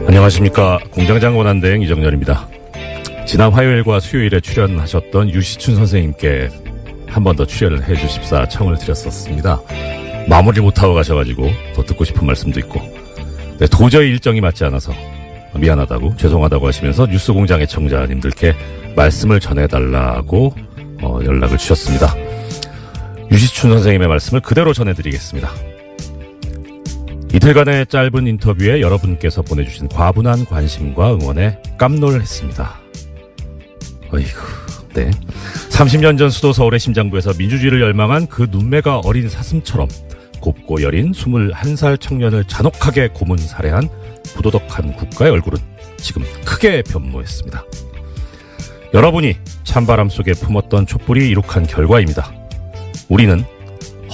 안녕하십니까. 공장장 원한대행 이정렬입니다. 지난 화요일과 수요일에 출연하셨던 유시춘 선생님께 한 번 더 출연을 해 주십사 청을 드렸었습니다. 마무리 못하고 가셔가지고 더 듣고 싶은 말씀도 있고, 네, 도저히 일정이 맞지 않아서 미안하다고 죄송하다고 하시면서 뉴스공장 애청자님들께 말씀을 전해달라고 연락을 주셨습니다. 유시춘 선생님의 말씀을 그대로 전해드리겠습니다. 이틀간의 짧은 인터뷰에 여러분께서 보내주신 과분한 관심과 응원에 깜놀했습니다. 어이구, 네. 30년 전 수도 서울의 심장부에서 민주주의를 열망한 그 눈매가 어린 사슴처럼 곱고 여린 21살 청년을 잔혹하게 고문 살해한 부도덕한 국가의 얼굴은 지금 크게 변모했습니다. 여러분이 찬바람 속에 품었던 촛불이 이룩한 결과입니다. 우리는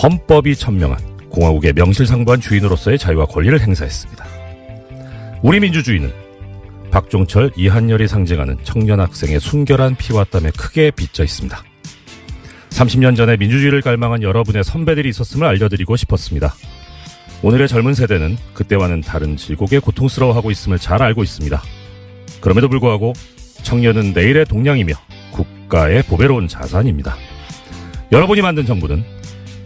헌법이 천명한 공화국의 명실상부한 주인으로서의 자유와 권리를 행사했습니다. 우리 민주주의는 박종철, 이한열이 상징하는 청년 학생의 순결한 피와 땀에 크게 빚져 있습니다. 30년 전에 민주주의를 갈망한 여러분의 선배들이 있었음을 알려드리고 싶었습니다. 오늘의 젊은 세대는 그때와는 다른 질곡에 고통스러워하고 있음을 잘 알고 있습니다. 그럼에도 불구하고 청년은 내일의 동량이며 국가의 보배로운 자산입니다. 여러분이 만든 정부는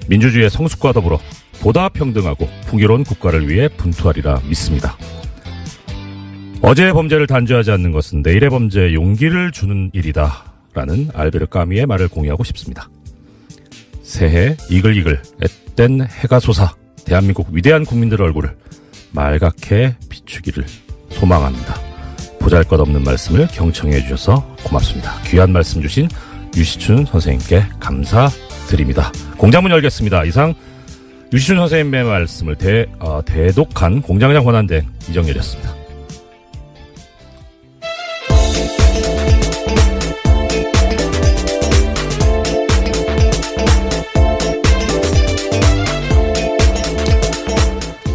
민주주의의 성숙과 더불어 보다 평등하고 풍요로운 국가를 위해 분투하리라 믿습니다. 어제의 범죄를 단죄하지 않는 것은 내일의 범죄에 용기를 주는 일이다 라는 알베르 까미의 말을 공유하고 싶습니다. 새해 이글이글 앳된 해가 솟아 대한민국 위대한 국민들의 얼굴을 말갛게 비추기를 소망합니다. 보잘것없는 말씀을 경청해 주셔서 고맙습니다. 귀한 말씀 주신 유시춘 선생님께 감사드립니다. 공장문 열겠습니다. 이상 유시춘 선생님의 말씀을 대독한 공장장 권한대행 이정렬이었습니다.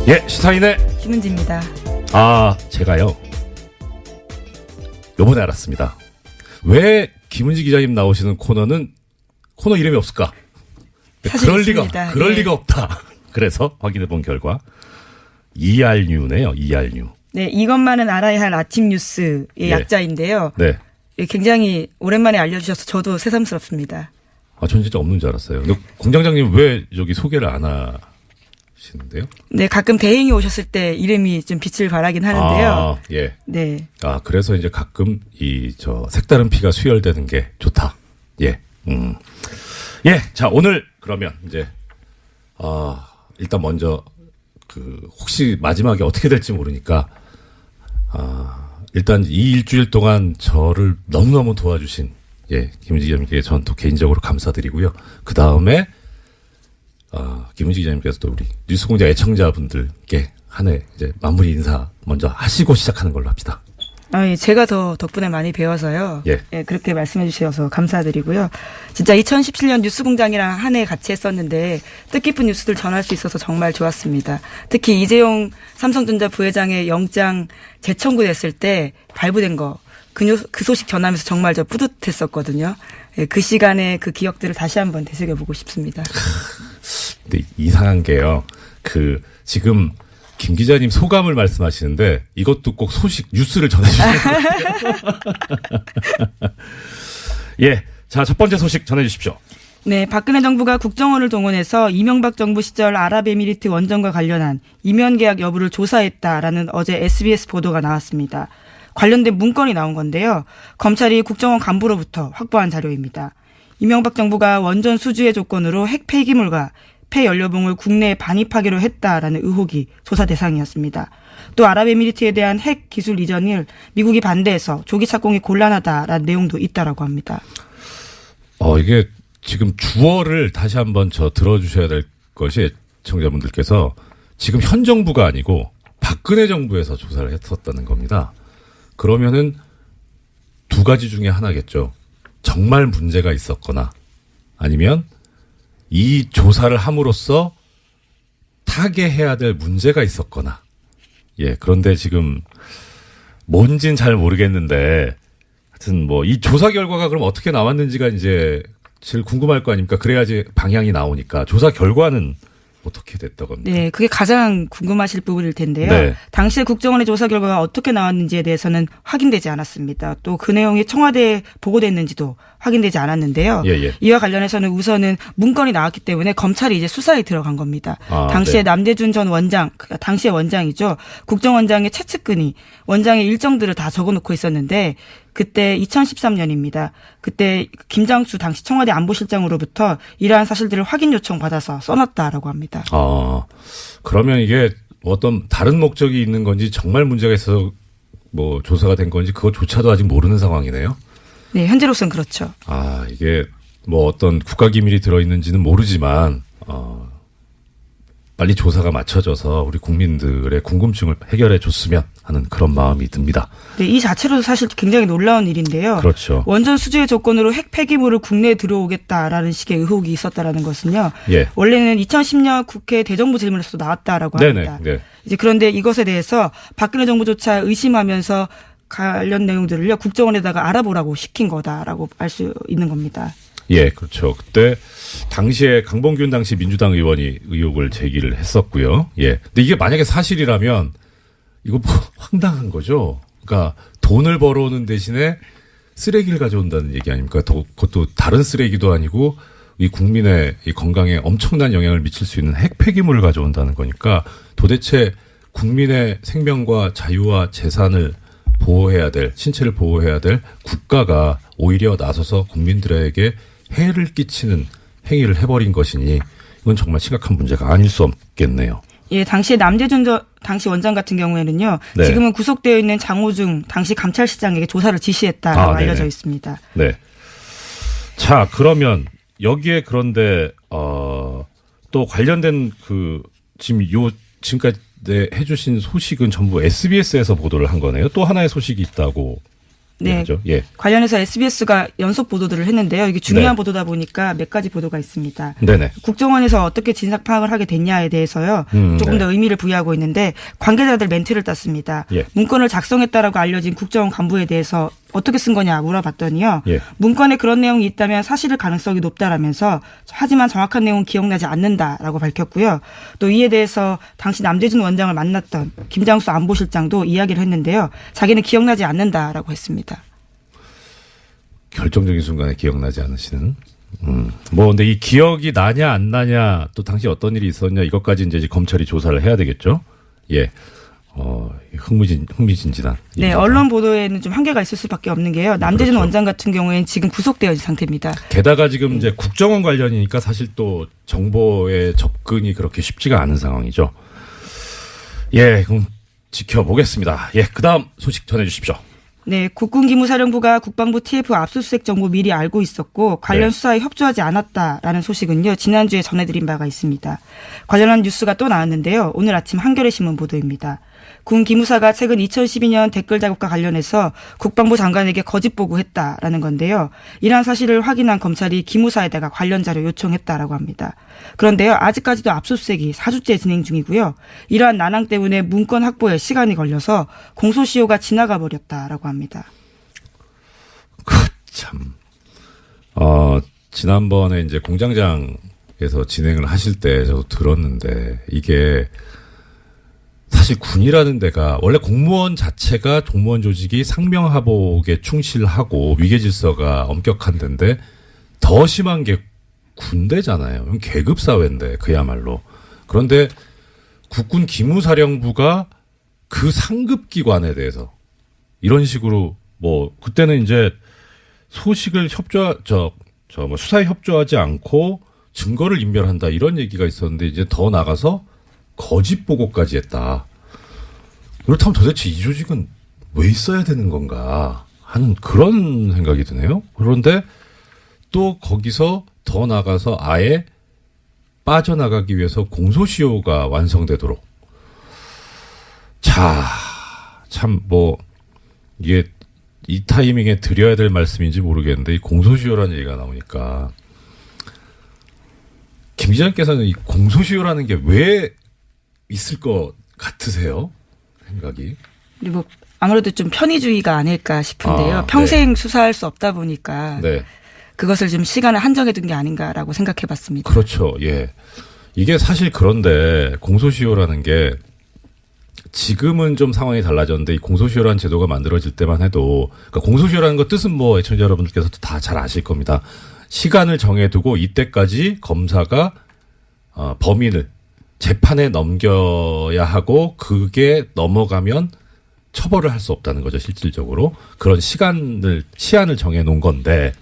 예, 시사인의 김은지입니다. 제가요, 요번에 알았습니다. 왜 김은지 기자님 나오시는 코너 이름이 없을까? 사실 있습니다. 그럴 리가 없다. 그래서 확인해본 결과 ERNew네요. ERNew. 네, 이것만은 알아야 할 아침 뉴스의 약자인데요. 네. 굉장히 오랜만에 알려주셔서 저도 새삼스럽습니다. 전 진짜 없는 줄 알았어요. 근데 공장장님 왜 저기 소개를 안 하시는데요? 네, 가끔 대행이 오셨을 때 이름이 좀 빛을 발하긴 하는데요. 예. 네. 그래서 이제 가끔 색다른 피가 수혈되는 게 좋다. 예. 예. 자, 오늘 그러면 이제 일단 먼저 혹시 마지막에 어떻게 될지 모르니까 일단 이 일주일 동안 저를 너무너무 도와주신 김은지 기자님께 저는 또 개인적으로 감사드리고요. 그 다음에 김은지 기자님께서도 우리 뉴스공장 애청자분들께 한 해 이제 마무리 인사 먼저 하시고 시작하는 걸로 합시다. 제가 더 덕분에 많이 배워서요. 예, 그렇게 말씀해 주셔서 감사드리고요. 진짜 2017년 뉴스공장이랑 한 해 같이 했었는데 뜻깊은 뉴스들 전할 수 있어서 정말 좋았습니다. 특히 이재용 삼성전자 부회장의 영장 재청구됐을 때 발부된 거, 그 소식 전하면서 정말 저 뿌듯했었거든요. 예, 그 시간에 그 기억들을 다시 한번 되새겨보고 싶습니다. 근데 이상한 게요. 지금 김 기자님 소감을 말씀하시는데 이것도 꼭 뉴스를 전해주시는 거예요. 예. 자, 첫 번째 소식 전해주십시오. 네, 박근혜 정부가 국정원을 동원해서 이명박 정부 시절 아랍에미리트 원전과 관련한 이면 계약 여부를 조사했다라는 어제 SBS 보도가 나왔습니다. 관련된 문건이 나온 건데요. 검찰이 국정원 간부로부터 확보한 자료입니다. 이명박 정부가 원전 수주의 조건으로 핵 폐기물과 폐연료봉을 국내에 반입하기로 했다라는 의혹이 조사 대상이었습니다. 또 아랍에미리트에 대한 핵 기술 이전을 미국이 반대해서 조기 착공이 곤란하다라는 내용도 있다라고 합니다. 이게 지금 주어를 다시 한번 들어주셔야 될 것이 청자분들께서 지금 현 정부가 아니고 박근혜 정부에서 조사를 했었다는 겁니다. 그러면은 두 가지 중에 하나겠죠. 정말 문제가 있었거나 아니면 이 조사를 함으로써 타개해야 될 문제가 있었거나. 예, 그런데 지금 뭔진 잘 모르겠는데 하여튼 이 조사 결과가 그럼 어떻게 나왔는지가 이제 제일 궁금할 거 아닙니까? 그래야지 방향이 나오니까. 조사 결과는 어떻게 됐던 겁니까? 네, 그게 가장 궁금하실 부분일 텐데요. 네. 당시에 국정원의 조사 결과가 어떻게 나왔는지에 대해서는 확인되지 않았습니다. 또 그 내용이 청와대에 보고됐는지도 확인되지 않았는데요. 예. 이와 관련해서는 우선은 문건이 나왔기 때문에 검찰이 이제 수사에 들어간 겁니다. 당시에 네. 남대준 전 원장, 당시의 원장이죠. 국정원장의 최측근이 원장의 일정들을 다 적어놓고 있었는데 그때 2013년입니다. 그때 김장수 당시 청와대 안보실장으로부터 이러한 사실들을 확인 요청 받아서 써놨다라고 합니다. 그러면 이게 어떤 다른 목적이 있는 건지 정말 문제가 있어서 뭐 조사가 된 건지 그것조차도 아직 모르는 상황이네요. 네, 현재로서는 그렇죠. 이게 뭐 어떤 국가기밀이 들어있는지는 모르지만 빨리 조사가 맞춰져서 우리 국민들의 궁금증을 해결해 줬으면 하는 그런 마음이 듭니다. 네, 이 자체로도 사실 굉장히 놀라운 일인데요. 그렇죠. 원전 수주의 조건으로 핵 폐기물을 국내에 들어오겠다라는 식의 의혹이 있었다라는 것은요. 예. 원래는 2010년 국회 대정부 질문에서도 나왔다라고 합니다. 네. 이제 그런데 이것에 대해서 박근혜 정부조차 의심하면서 관련 내용들을요 국정원에다가 알아보라고 시킨 거다라고 알 수 있는 겁니다. 예, 그렇죠. 그때 당시에 강봉균 당시 민주당 의원이 의혹을 제기를 했었고요. 예. 근데 이게 만약에 사실이라면 이거 뭐 황당한 거죠. 그러니까 돈을 벌어오는 대신에 쓰레기를 가져온다는 얘기 아닙니까? 그것도 다른 쓰레기도 아니고 이 국민의 이 건강에 엄청난 영향을 미칠 수 있는 핵 폐기물을 가져온다는 거니까 도대체 국민의 생명과 자유와 재산을 보호해야 될, 신체를 보호해야 될 국가가 오히려 나서서 국민들에게 해를 끼치는 행위를 해버린 것이니 이건 정말 심각한 문제가 아닐 수 없겠네요. 예, 당시에 남대준 당시 원장 같은 경우에는요. 네. 지금은 구속되어 있는 장호중 당시 감찰실장에게 조사를 지시했다라고 알려져 있습니다. 네. 자, 그러면 여기에 그런데 또 관련된 지금까지 해주신 소식은 전부 SBS에서 보도를 한 거네요. 또 하나의 소식이 있다고. 네. 예. 관련해서 SBS가 연속 보도들을 했는데요. 이게 중요한 보도다 보니까 몇 가지 보도가 있습니다. 네네. 국정원에서 어떻게 진상 파악을 하게 됐냐에 대해서요. 조금 더 의미를 부여하고 있는데 관계자들 멘트를 땄습니다. 예. 문건을 작성했다라고 알려진 국정원 간부에 대해서 어떻게 쓴 거냐 물어봤더니요. 예. 문건에 그런 내용이 있다면 사실일 가능성이 높다라면서 하지만 정확한 내용은 기억나지 않는다라고 밝혔고요. 또 이에 대해서 당시 남대준 원장을 만났던 김장수 안보실장도 이야기를 했는데요. 자기는 기억나지 않는다라고 했습니다. 결정적인 순간에 기억나지 않으시는. 근데 이 기억이 나냐 안 나냐 또 당시 어떤 일이 있었냐 이것까지 이제 검찰이 조사를 해야 되겠죠. 예. 흥미진진한. 네, 일입니다. 언론 보도에는 좀 한계가 있을 수밖에 없는 게요. 남대준 그렇죠. 원장 같은 경우에는 지금 구속되어 있는 상태입니다. 게다가 지금 이제 국정원 관련이니까 사실 또 정보의 접근이 그렇게 쉽지가 않은 상황이죠. 예, 그럼 지켜보겠습니다. 예, 그다음 소식 전해주십시오. 네, 국군기무사령부가 국방부 TF 압수수색 정보 미리 알고 있었고 관련 네. 수사에 협조하지 않았다라는 소식은요. 지난주에 전해드린 바가 있습니다. 관련한 뉴스가 또 나왔는데요. 오늘 아침 한겨레 신문 보도입니다. 군 기무사가 최근 2012년 댓글 작업과 관련해서 국방부 장관에게 거짓 보고했다라는 건데요. 이러한 사실을 확인한 검찰이 기무사에다가 관련 자료 요청했다라고 합니다. 그런데요. 아직까지도 압수수색이 4주째 진행 중이고요. 이러한 난항 때문에 문건 확보에 시간이 걸려서 공소시효가 지나가 버렸다라고 합니다. 참. 지난번에 이제 공장장에서 진행을 하실 때 저도 들었는데 이게 사실 군이라는 데가 원래 공무원 자체가 공무원 조직이 상명하복에 충실하고 위계질서가 엄격한 데인데 더 심한 게 군대잖아요. 계급 사회인데 그야말로. 그런데 국군 기무사령부가 그 상급 기관에 대해서 이런 식으로 뭐 그때는 이제 소식을 수사에 협조하지 않고 증거를 인멸한다 이런 얘기가 있었는데 이제 더 나가서 거짓 보고까지 했다. 그렇다면 도대체 이 조직은 왜 있어야 되는 건가 하는 그런 생각이 드네요. 그런데 또 거기서 더 나가서 아예 빠져나가기 위해서 공소시효가 완성되도록. 자, 참 이게 이 타이밍에 드려야 될 말씀인지 모르겠는데 이 공소시효라는 얘기가 나오니까 김 기자님께서는 이 공소시효라는 게 왜 있을 것 같으세요? 생각이. 그리고 아무래도 좀 편의주의가 아닐까 싶은데요. 평생 네. 수사할 수 없다 보니까 네. 그것을 좀 시간을 한정해 둔 게 아닌가라고 생각해 봤습니다. 그렇죠. 예. 이게 사실 그런데 공소시효라는 게 지금은 좀 상황이 달라졌는데 이 공소시효라는 제도가 만들어질 때만 해도 그러니까 공소시효라는 거 뜻은 뭐 애청자 여러분들께서도 다 잘 아실 겁니다. 시간을 정해두고 이때까지 검사가 범인을 재판에 넘겨야 하고 그게 넘어가면 처벌을 할 수 없다는 거죠. 실질적으로 그런 시한을 정해놓은 건데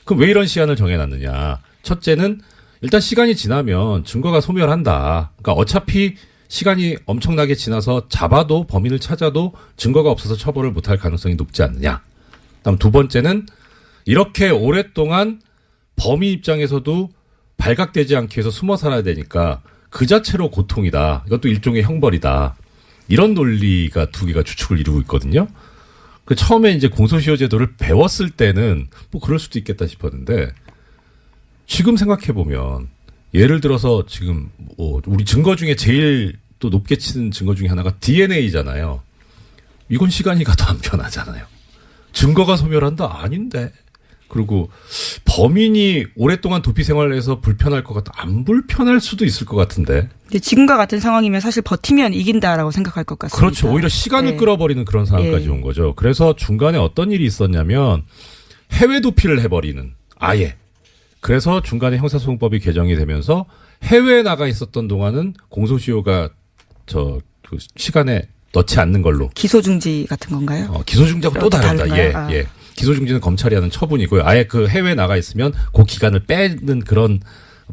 그럼 왜 이런 시한을 정해놨느냐. 첫째는 일단 시간이 지나면 증거가 소멸한다. 그러니까 어차피 시간이 엄청나게 지나서 잡아도 범인을 찾아도 증거가 없어서 처벌을 못할 가능성이 높지 않느냐. 그다음 두 번째는 이렇게 오랫동안 범인 입장에서도 발각되지 않기 위해서 숨어 살아야 되니까 그 자체로 고통이다. 이것도 일종의 형벌이다. 이런 논리가 두 개가 주축을 이루고 있거든요. 그 처음에 이제 공소시효 제도를 배웠을 때는 뭐 그럴 수도 있겠다 싶었는데 지금 생각해 보면 예를 들어서 지금 우리 증거 중에 제일 또 높게 치는 증거 중에 하나가 DNA잖아요. 이건 시간이 가도 안 변하잖아요. 증거가 소멸한다? 아닌데. 그리고 범인이 오랫동안 도피 생활을 해서 불편할 것 같다. 안 불편할 수도 있을 것 같은데. 근데 지금과 같은 상황이면 사실 버티면 이긴다라고 생각할 것 같습니다. 그렇죠. 오히려 시간을 끌어버리는 그런 상황까지 온 거죠. 그래서 중간에 어떤 일이 있었냐면 해외 도피를 해버리는 아예. 그래서 중간에 형사소송법이 개정이 되면서 해외에 나가 있었던 동안은 공소시효가 그 시간에 넣지 않는 걸로. 기소중지 같은 건가요? 기소중지하고 또 다릅니다. 예. 기소중지는 검찰이 하는 처분이고요. 아예 그 해외에 나가 있으면 그 기간을 빼는 그런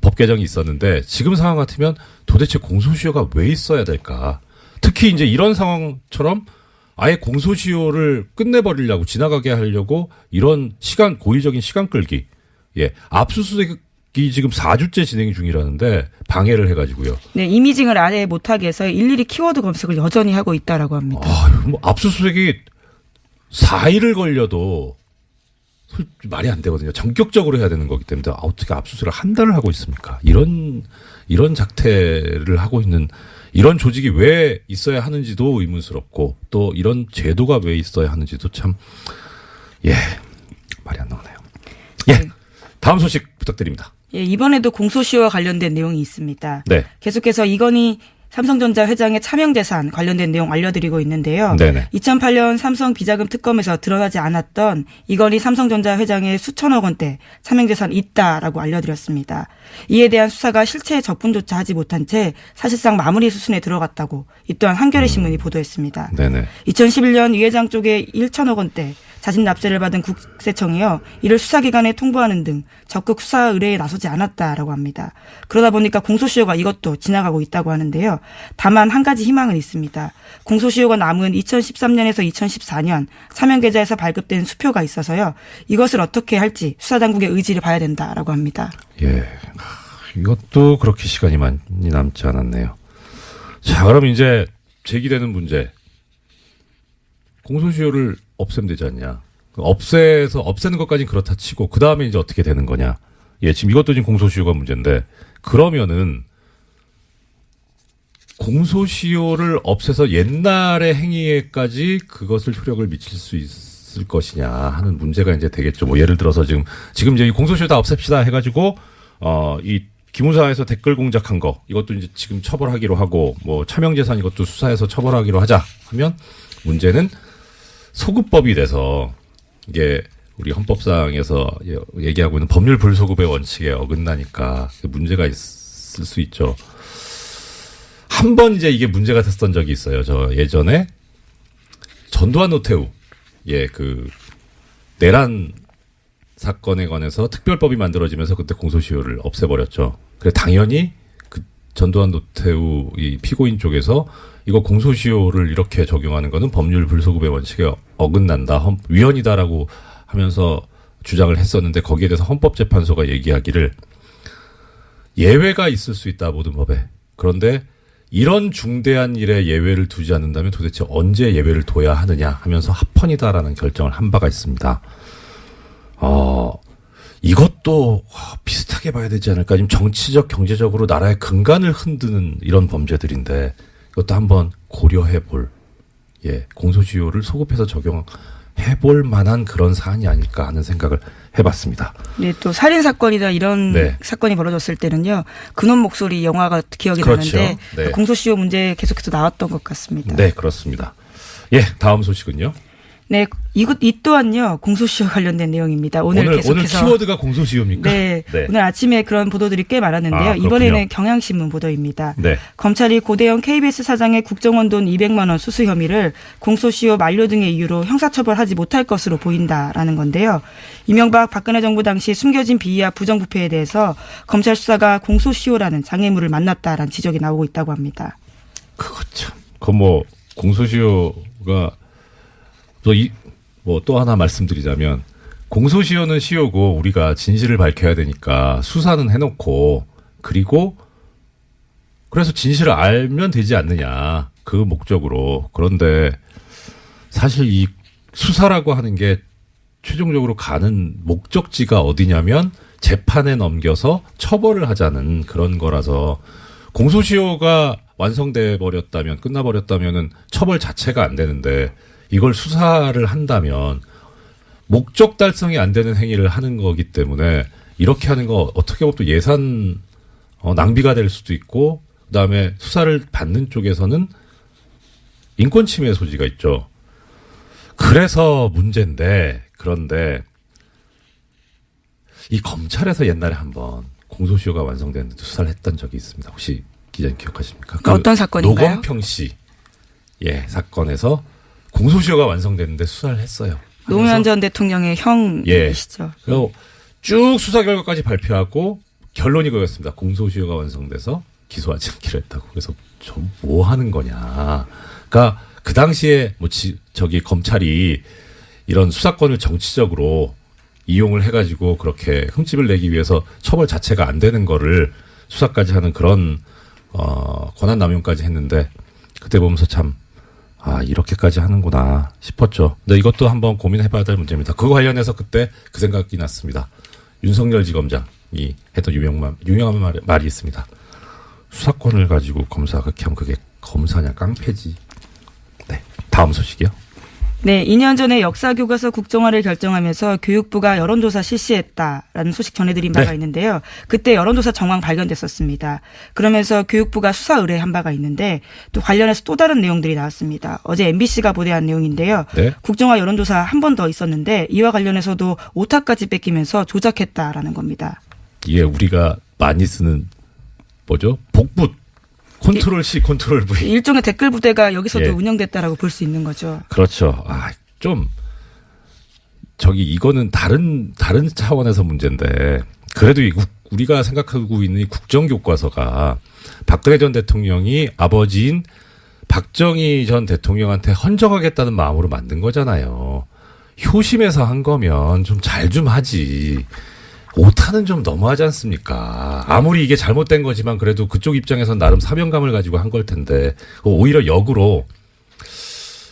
법 개정이 있었는데 지금 상황 같으면 도대체 공소시효가 왜 있어야 될까? 특히 이제 이런 상황처럼 아예 공소시효를 끝내버리려고 지나가게 하려고 이런 고의적인 시간 끌기. 예. 압수수색이 지금 4주째 진행 중이라는데 방해를 해가지고요. 네. 이미징을 아예 못하게 해서 일일이 키워드 검색을 여전히 하고 있다라고 합니다. 뭐 압수수색이 4일을 걸려도 말이 안 되거든요. 전격적으로 해야 되는 거기 때문에 어떻게 압수수색을 한 달을 하고 있습니까? 이런 작태를 하고 있는 이런 조직이 왜 있어야 하는지도 의문스럽고 또 이런 제도가 왜 있어야 하는지도 참 말이 안 나오네요. 다음 소식 부탁드립니다. 이번에도 공소시효와 관련된 내용이 있습니다. 네. 계속해서 이건희 삼성전자 회장의 차명재산 관련된 내용 알려드리고 있는데요. 네네. 2008년 삼성 비자금 특검에서 드러나지 않았던 이건희 삼성전자 회장의 수천억 원대 차명재산이 있다라고 알려드렸습니다. 이에 대한 수사가 실체 접근조차 하지 못한 채 사실상 마무리 수순에 들어갔다고 이 또한 한겨레 신문이 보도했습니다. 네네. 2011년 이 회장 쪽에 1천억 원대 자진 납세를 받은 국세청이요. 이를 수사기관에 통보하는 등 적극 수사 의뢰에 나서지 않았다라고 합니다. 그러다 보니까 공소시효가 이것도 지나가고 있다고 하는데요. 다만 한 가지 희망은 있습니다. 공소시효가 남은 2013년에서 2014년 사면계좌에서 발급된 수표가 있어서요. 이것을 어떻게 할지 수사당국의 의지를 봐야 된다라고 합니다. 예, 이것도 그렇게 시간이 많이 남지 않았네요. 자, 그럼 이제 제기되는 문제. 공소시효를 없애면 되지 않냐. 없애는 것까지는 그렇다 치고 그 다음에 이제 어떻게 되는 거냐. 예, 지금 이것도 지금 공소시효가 문제인데 그러면은 공소시효를 없애서 옛날의 행위에까지 그것을 효력을 미칠 수 있을 것이냐 하는 문제가 이제 되겠죠. 뭐 예를 들어서 지금 이제 이 공소시효 다 없앱시다 해가지고 이 기무사에서 댓글 공작한 거 이것도 이제 지금 처벌하기로 하고 뭐 차명재산 이것도 수사해서 처벌하기로 하자 하면 문제는 소급법이 돼서 이게 우리 헌법상에서 얘기하고 있는 법률 불소급의 원칙에 어긋나니까 문제가 있을 수 있죠. 한 번 이제 이게 문제가 됐었던 적이 있어요. 저 예전에 전두환 노태우 그 내란 사건에 관해서 특별법이 만들어지면서 그때 공소시효를 없애버렸죠. 그래 당연히 그 전두환 노태우 이 피고인 쪽에서 이거 공소시효를 이렇게 적용하는 거는 법률 불소급의 원칙에 어긋난다. 위헌이다라고 하면서 주장을 했었는데 거기에 대해서 헌법재판소가 얘기하기를 예외가 있을 수 있다. 모든 법에. 그런데 이런 중대한 일에 예외를 두지 않는다면 도대체 언제 예외를 둬야 하느냐 하면서 합헌이다라는 결정을 한 바가 있습니다. 이것도 비슷하게 봐야 되지 않을까. 지금 정치적, 경제적으로 나라의 근간을 흔드는 이런 범죄들인데 이것도 한번 고려해 볼. 공소시효를 소급해서 적용해 해볼 만한 그런 사안이 아닐까 하는 생각을 해봤습니다. 네, 또 살인 사건이나 이런 네. 사건이 벌어졌을 때는요. 근원 목소리 영화가 기억이 그렇죠. 나는데 네. 공소시효 문제 계속해서 나왔던 것 같습니다. 네, 그렇습니다. 예, 다음 소식은요. 네, 이 또한요 공소시효 관련된 내용입니다. 오늘 계속해서 키워드가 공소시효입니까? 네, 오늘 아침에 그런 보도들이 꽤 많았는데요. 이번에는 경향신문 보도입니다. 네. 검찰이 고대영 KBS 사장의 국정원 돈 200만 원 수수 혐의를 공소시효 만료 등의 이유로 형사처벌하지 못할 것으로 보인다라는 건데요. 이명박 박근혜 정부 당시 숨겨진 비위와 부정부패에 대해서 검찰 수사가 공소시효라는 장애물을 만났다라는 지적이 나오고 있다고 합니다. 그거 참, 공소시효가 또 하나 말씀드리자면 공소시효는 시효고 우리가 진실을 밝혀야 되니까 수사는 해놓고 그래서 진실을 알면 되지 않느냐 그 목적으로. 그런데 사실 이 수사라고 하는 게 최종적으로 가는 목적지가 어디냐면 재판에 넘겨서 처벌을 하자는 그런 거라서 공소시효가 완성돼 버렸다면 끝나버렸다면은 처벌 자체가 안 되는데 이걸 수사를 한다면 목적 달성이 안 되는 행위를 하는 거기 때문에 이렇게 하는 거 어떻게 보면 또 예산 낭비가 될 수도 있고 그다음에 수사를 받는 쪽에서는 인권 침해 소지가 있죠. 그래서 문제인데 그런데 이 검찰에서 옛날에 한번 공소시효가 완성됐는데 수사를 했던 적이 있습니다. 혹시 기자님 기억하십니까? 어떤 사건인가요? 노건평 씨 사건에서 공소시효가 완성됐는데 수사를 했어요. 노무현 전 대통령의 형이시죠. 그리고 쭉 수사 결과까지 발표하고 결론이 그거였습니다. 공소시효가 완성돼서 기소하지 않기로 했다고. 그래서 좀 뭐 하는 거냐. 그러니까 그 당시에 검찰이 이런 수사권을 정치적으로 이용을 해가지고 그렇게 흠집을 내기 위해서 처벌 자체가 안 되는 거를 수사까지 하는 그런 권한 남용까지 했는데 그때 보면서 참 이렇게까지 하는구나 싶었죠. 근데 이것도 한번 고민해봐야 될 문제입니다. 그거 관련해서 그때 그 생각이 났습니다. 윤석열 지검장이 했던 유명한 말이 있습니다. 수사권을 가지고 검사가 그렇게 하면 그게 검사냐 깡패지. 네, 다음 소식이요. 네, 2년 전에 역사교과서 국정화를 결정하면서 교육부가 여론조사 실시했다라는 소식 전해드린 바가 있는데요. 그때 여론조사 정황 발견됐었습니다. 그러면서 교육부가 수사 의뢰한 바가 있는데 또 관련해서 또 다른 내용들이 나왔습니다. 어제 MBC가 보도한 내용인데요. 네. 국정화 여론조사 한 번 더 있었는데 이와 관련해서도 오타까지 뺏기면서 조작했다라는 겁니다. 이게 우리가 많이 쓰는 복붙. 컨트롤 C, 컨트롤 V. 일종의 댓글 부대가 여기서도 운영됐다라고 볼 수 있는 거죠. 그렇죠. 이거는 다른 차원에서 문제인데, 그래도 우리가 생각하고 있는 이 국정교과서가 박근혜 전 대통령이 아버지인 박정희 전 대통령한테 헌정하겠다는 마음으로 만든 거잖아요. 효심에서 한 거면 좀 잘 좀 하지. 오타는 좀 너무하지 않습니까? 아무리 이게 잘못된 거지만 그래도 그쪽 입장에서는 나름 사명감을 가지고 한 걸 텐데 오히려 역으로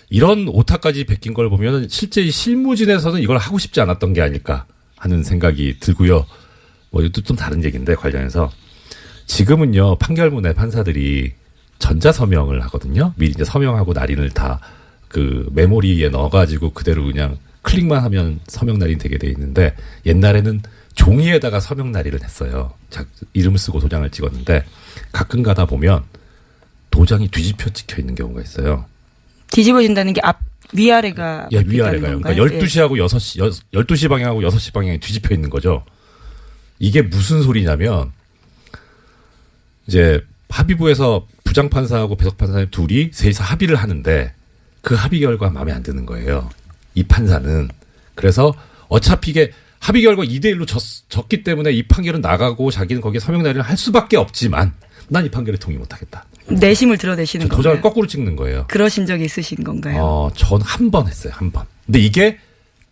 이런 오타까지 베낀 걸 보면 실제 이 실무진에서는 이걸 하고 싶지 않았던 게 아닐까 하는 생각이 들고요. 이것도 좀 다른 얘기인데 관련해서 지금은요 판결문에 판사들이 전자서명을 하거든요. 미리 이제 서명하고 날인을 다 그 메모리에 넣어가지고 그대로 그냥 클릭만 하면 서명 날인 되게 돼 있는데 옛날에는 종이에다가 서명 날인을 했어요. 이름을 쓰고 도장을 찍었는데 가끔 가다 보면 도장이 뒤집혀 찍혀 있는 경우가 있어요. 뒤집어진다는 게 위아래가 위아래가요. 그러니까 12시하고 6시, 12시 방향하고 6시 방향이 뒤집혀 있는 거죠. 이게 무슨 소리냐면 이제 합의부에서 부장판사하고 배석판사님 둘이 셋이서 합의를 하는데 그 합의 결과가 마음에 안 드는 거예요. 이 판사는. 그래서 어차피 이게 합의 결과 2대1로 졌기 때문에 이 판결은 나가고 자기는 거기에 서명 날인을 할 수밖에 없지만 난 이 판결에 동의 못하겠다. 내심을 드러내시는 건가요? 도장을 거꾸로 찍는 거예요. 그러신 적이 있으신 건가요? 전 한 번 했어요. 한 번. 근데 이게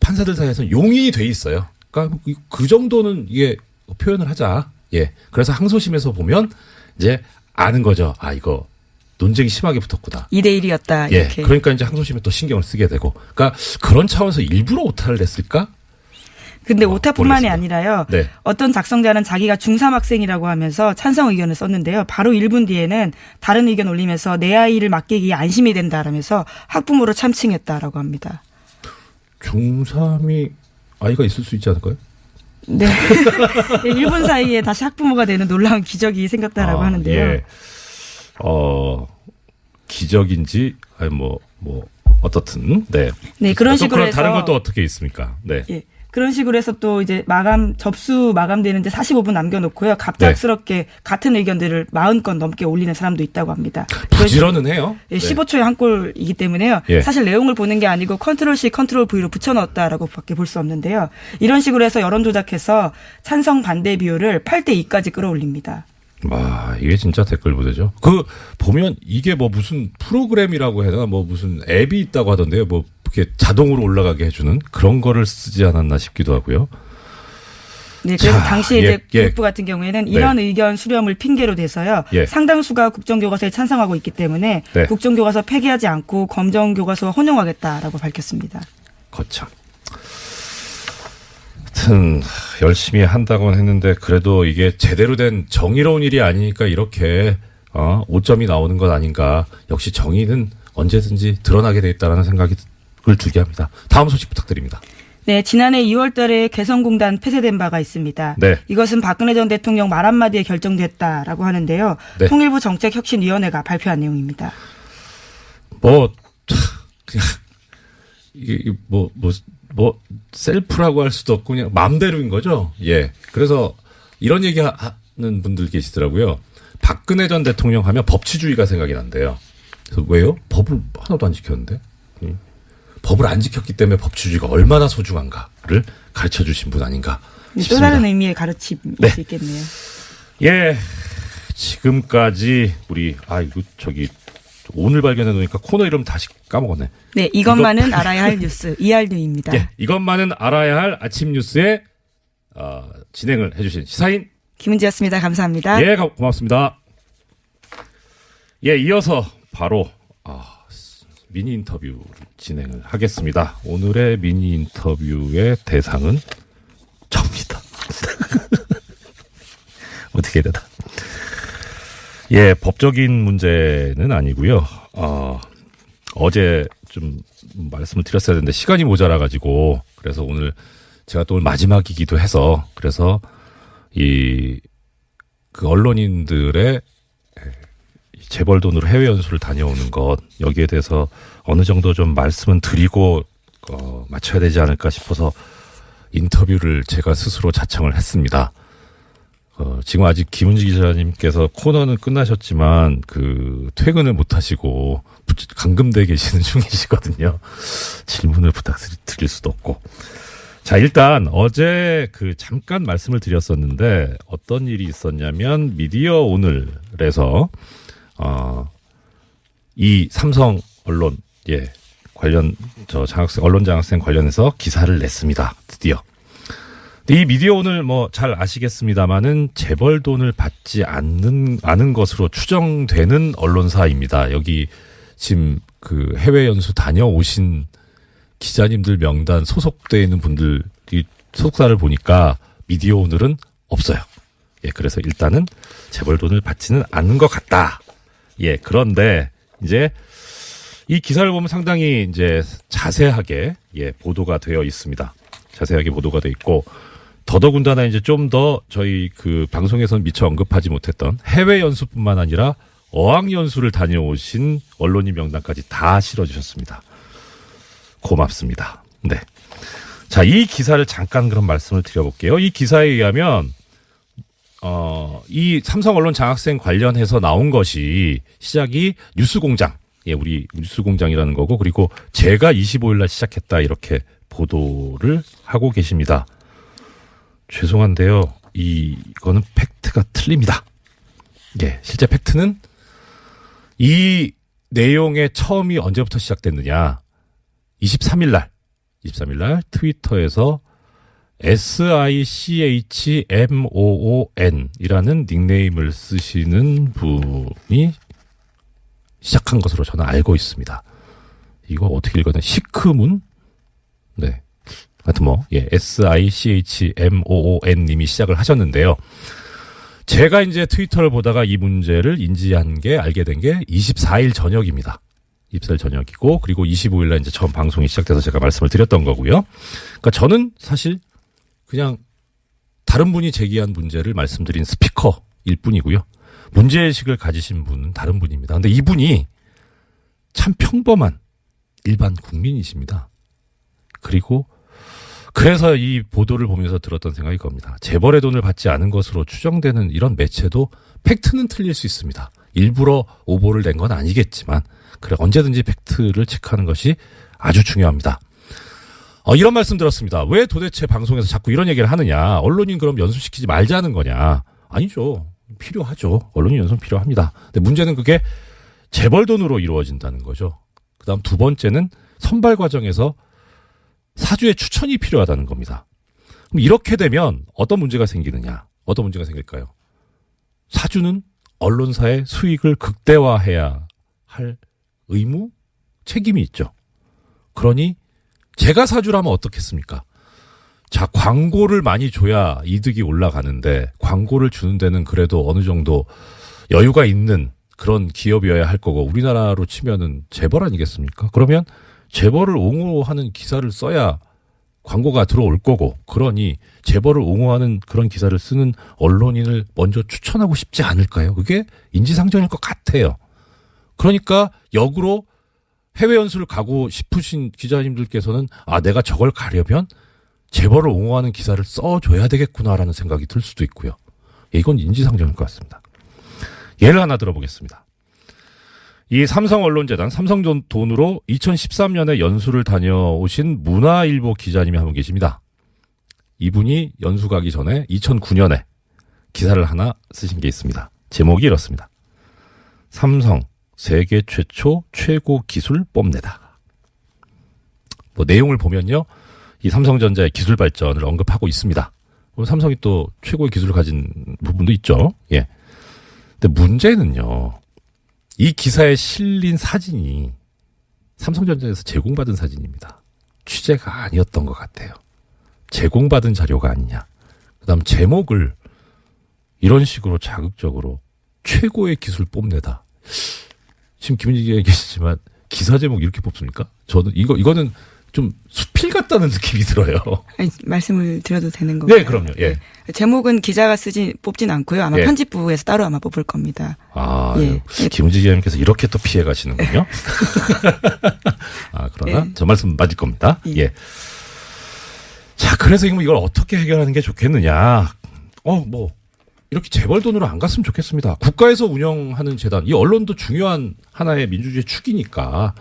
판사들 사이에서 용인이 돼 있어요. 그러니까 그 정도는 이게 표현을 하자. 그래서 항소심에서 보면 이제 아는 거죠. 이거 논쟁이 심하게 붙었구나. 2대1이었다. 이렇게. 그러니까 이제 항소심에 또 신경을 쓰게 되고. 그러니까 그런 차원에서 일부러 오타를 냈을까? 근데 오타뿐만이 모르겠습니다. 아니라요. 네. 어떤 작성자는 자기가 중3 학생이라고 하면서 찬성 의견을 썼는데요. 바로 1분 뒤에는 다른 의견 올리면서 내 아이를 맡기기에 안심이 된다라면서 학부모를 참칭했다라고 합니다. 중3이 아이가 있을 수 있지 않을까요? 네. 1분 사이에 다시 학부모가 되는 놀라운 기적이 생겼다라고 하는데요. 예. 기적인지, 아니, 어떻든, 네. 네, 그런 식으로 해서. 다른 것도 어떻게 있습니까? 네. 예. 그런 식으로 해서 또 이제 접수 마감되는데 45분 남겨놓고요. 갑작스럽게 같은 의견들을 40건 넘게 올리는 사람도 있다고 합니다. 부지런은 해요. 예, 15초에 한 골이기 때문에요. 예. 사실 내용을 보는 게 아니고 컨트롤-C, 컨트롤-V로 붙여넣었다라고 밖에 볼 수 없는데요. 이런 식으로 해서 여론 조작해서 찬성 반대 비율을 8대2까지 끌어올립니다. 와, 이게 진짜 댓글 부대죠. 보면 이게 무슨 프로그램이라고 해야 되나, 무슨 앱이 있다고 하던데요. 이렇게 자동으로 올라가게 해주는 그런 거를 쓰지 않았나 싶기도 하고요. 네, 그래서 당시 이제 예. 교육부 같은 경우에는 이런 의견 수렴을 핑계로 대서요. 예. 상당수가 국정교과서에 찬성하고 있기 때문에 네. 국정교과서 폐기하지 않고 검정교과서와 혼용하겠다라고 밝혔습니다. 거참. 하여튼 열심히 한다고는 했는데 그래도 이게 제대로 된 정의로운 일이 아니니까 이렇게 오점이 나오는 것 아닌가. 역시 정의는 언제든지 드러나게 돼 있다라는 생각을 들게 합니다. 다음 소식 부탁드립니다. 네, 지난해 2월 달에 개성공단 폐쇄된 바가 있습니다. 네. 이것은 박근혜 전 대통령 말 한마디에 결정됐다라고 하는데요. 네. 통일부 정책혁신위원회가 발표한 내용입니다. 그냥 이게 셀프라고 할 수도 없고 그냥 마음대로인 거죠. 예. 그래서 이런 얘기 하는 분들 계시더라고요. 박근혜 전 대통령 하면 법치주의가 생각이 난대요. 그래서 왜요? 법을 하나도 안 지켰는데. 법을 안 지켰기 때문에 법치주의가 얼마나 소중한가를 가르쳐 주신 분 아닌가 싶습니다. 또 다른 의미의 가르침일 네. 수 있겠네요. 예. 지금까지 우리 오늘 발견해 놓으니까 코너 이름 다시 까먹었네. 네, 이것만은 알아야 할 뉴스 이알뉴입니다. 예. 이것만은 알아야 할 아침 뉴스에 진행을 해주신 시사인 김은지였습니다. 감사합니다. 예, 고맙습니다. 예, 이어서 바로 미니 인터뷰를 진행을 하겠습니다. 오늘의 미니 인터뷰의 대상은 접니다. 어떻게 해야 되나? 예, 법적인 문제는 아니고요. 어제 좀 말씀을 드렸어야 되는데 시간이 모자라가지고 그래서 오늘 제가 또 오늘 마지막이기도 해서 그래서 그 언론인들의 재벌 돈으로 해외 연수를 다녀오는 것 여기에 대해서 어느 정도 좀 말씀은 드리고 마쳐야 되지 않을까 싶어서 인터뷰를 제가 스스로 자청을 했습니다. 지금 아직 김은지 기자님께서 코너는 끝나셨지만 퇴근을 못 하시고 감금돼 계시는 중이시거든요. 질문을 부탁드릴 수도 없고. 자, 일단 어제 잠깐 말씀을 드렸었는데 어떤 일이 있었냐면 미디어 오늘에서 이 삼성 언론 관련 언론 장학생 관련해서 기사를 냈습니다. 드디어. 이 미디어 오늘 잘 아시겠습니다만은 재벌 돈을 받지 않은 것으로 추정되는 언론사입니다. 여기 지금 해외 연수 다녀오신 기자님들 명단 소속되어 있는 분들이 소속사를 보니까 미디어 오늘은 없어요. 예, 그래서 일단은 재벌 돈을 받지는 않은 것 같다. 예, 그런데 이제 이 기사를 보면 상당히 이제 자세하게 보도가 되어 있습니다. 자세하게 보도가 되어 있고 더더군다나 이제 좀 더 저희 방송에서는 미처 언급하지 못했던 해외 연수뿐만 아니라 어학 연수를 다녀오신 언론인 명단까지 다 실어주셨습니다. 고맙습니다. 네. 자, 이 기사를 잠깐 그런 말씀을 드려볼게요. 이 기사에 의하면 이 삼성 언론 장학생 관련해서 나온 것이 시작이 뉴스공장, 우리 뉴스공장이라는 거고 그리고 제가 25일 날 시작했다 이렇게 보도를 하고 계십니다. 죄송한데요. 이거는 팩트가 틀립니다. 예, 실제 팩트는 이 내용의 처음이 언제부터 시작됐느냐. 23일 날 트위터에서 SICHMOON 이라는 닉네임을 쓰시는 분이 시작한 것으로 저는 알고 있습니다. 이거 어떻게 읽어야 되나? 시크문? 네. 하여튼 SICHMOON 님이 시작을 하셨는데요. 제가 이제 트위터를 보다가 이 문제를 알게 된 게 24일 저녁입니다. 입사일 저녁이고 그리고 25일 날 이제 처음 방송이 시작돼서 제가 말씀을 드렸던 거고요. 그러니까 저는 사실 그냥 다른 분이 제기한 문제를 말씀드린 스피커일 뿐이고요. 문제의식을 가지신 분은 다른 분입니다. 근데 이분이 참 평범한 일반 국민이십니다. 그리고 그래서 이 보도를 보면서 들었던 생각이 겁니다. 재벌의 돈을 받지 않은 것으로 추정되는 이런 매체도 팩트는 틀릴 수 있습니다. 일부러 오보를 낸 건 아니겠지만 그래 언제든지 팩트를 체크하는 것이 아주 중요합니다. 이런 말씀 들었습니다. 왜 도대체 방송에서 자꾸 이런 얘기를 하느냐. 언론인 그럼 연수시키지 말자는 거냐. 아니죠. 필요하죠. 언론인 연수는 필요합니다. 근데 문제는 그게 재벌 돈으로 이루어진다는 거죠. 그다음 두 번째는 선발 과정에서 사주의 추천이 필요하다는 겁니다. 그럼 이렇게 되면 어떤 문제가 생기느냐? 어떤 문제가 생길까요? 사주는 언론사의 수익을 극대화해야 할 의무, 책임이 있죠. 그러니 제가 사주라면 어떻겠습니까? 자, 광고를 많이 줘야 이득이 올라가는데 광고를 주는 데는 그래도 어느 정도 여유가 있는 그런 기업이어야 할 거고 우리나라로 치면은 재벌 아니겠습니까? 그러면 재벌을 옹호하는 기사를 써야 광고가 들어올 거고 그러니 재벌을 옹호하는 그런 기사를 쓰는 언론인을 먼저 추천하고 싶지 않을까요? 그게 인지상정일 것 같아요. 그러니까 역으로 해외 연수를 가고 싶으신 기자님들께서는 내가 저걸 가려면 재벌을 옹호하는 기사를 써줘야 되겠구나라는 생각이 들 수도 있고요. 이건 인지상정일 것 같습니다. 예를 하나 들어보겠습니다. 이 삼성언론재단 삼성돈으로 2013년에 연수를 다녀오신 문화일보 기자님이 한 분 계십니다. 이분이 연수 가기 전에 2009년에 기사를 하나 쓰신 게 있습니다. 제목이 이렇습니다. 삼성 세계 최초 최고 기술 뽐내다. 내용을 보면요. 이 삼성전자의 기술 발전을 언급하고 있습니다. 삼성이 또 최고의 기술을 가진 부분도 있죠. 예. 근데 문제는요. 이 기사에 실린 사진이 삼성전자에서 제공받은 사진입니다. 취재가 아니었던 것 같아요. 제공받은 자료가 아니냐. 그다음 제목을 이런 식으로 자극적으로 최고의 기술 뽐내다. 지금 김은지 기자님 계시지만 기사 제목 이렇게 뽑습니까? 저는 이거는 좀 수필 같다는 느낌이 들어요. 아니, 말씀을 드려도 되는 거예요? 네, 그럼요. 예. 제목은 기자가 뽑진 않고요. 아마 편집부에서 따로 아마 뽑을 겁니다. 예. 김은지 기자님께서 이렇게 또 피해 가시는군요. 그러나 저 말씀 맞을 겁니다. 예. 자, 그래서 이걸 어떻게 해결하는 게 좋겠느냐. 이렇게 재벌 돈으로 안 갔으면 좋겠습니다. 국가에서 운영하는 재단, 이 언론도 중요한 하나의 민주주의 축이니까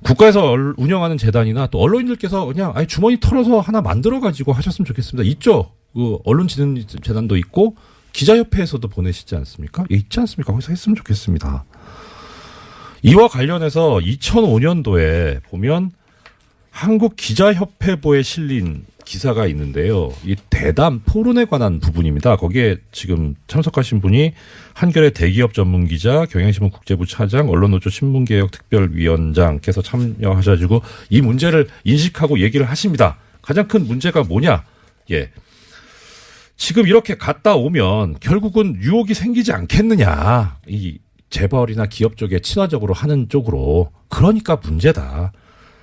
국가에서 운영하는 재단이나 또 언론인들께서 그냥 주머니 털어서 하나 만들어가지고 하셨으면 좋겠습니다. 있죠. 그 언론진흥재단도 있고 기자협회에서도 보내시지 않습니까? 있지 않습니까? 거기서 했으면 좋겠습니다. 이와 관련해서 2005년도에 보면 한국기자협회보에 실린 기사가 있는데요. 이 대담 토론에 관한 부분입니다. 거기에 지금 참석하신 분이 한겨레 대기업 전문기자, 경향신문 국제부 차장, 언론노조 신문개혁 특별위원장께서 참여하셔가지고 이 문제를 인식하고 얘기를 하십니다. 가장 큰 문제가 뭐냐? 지금 이렇게 갔다 오면 결국은 유혹이 생기지 않겠느냐. 이 재벌이나 기업 쪽에 친화적으로 하는 쪽으로. 그러니까 문제다.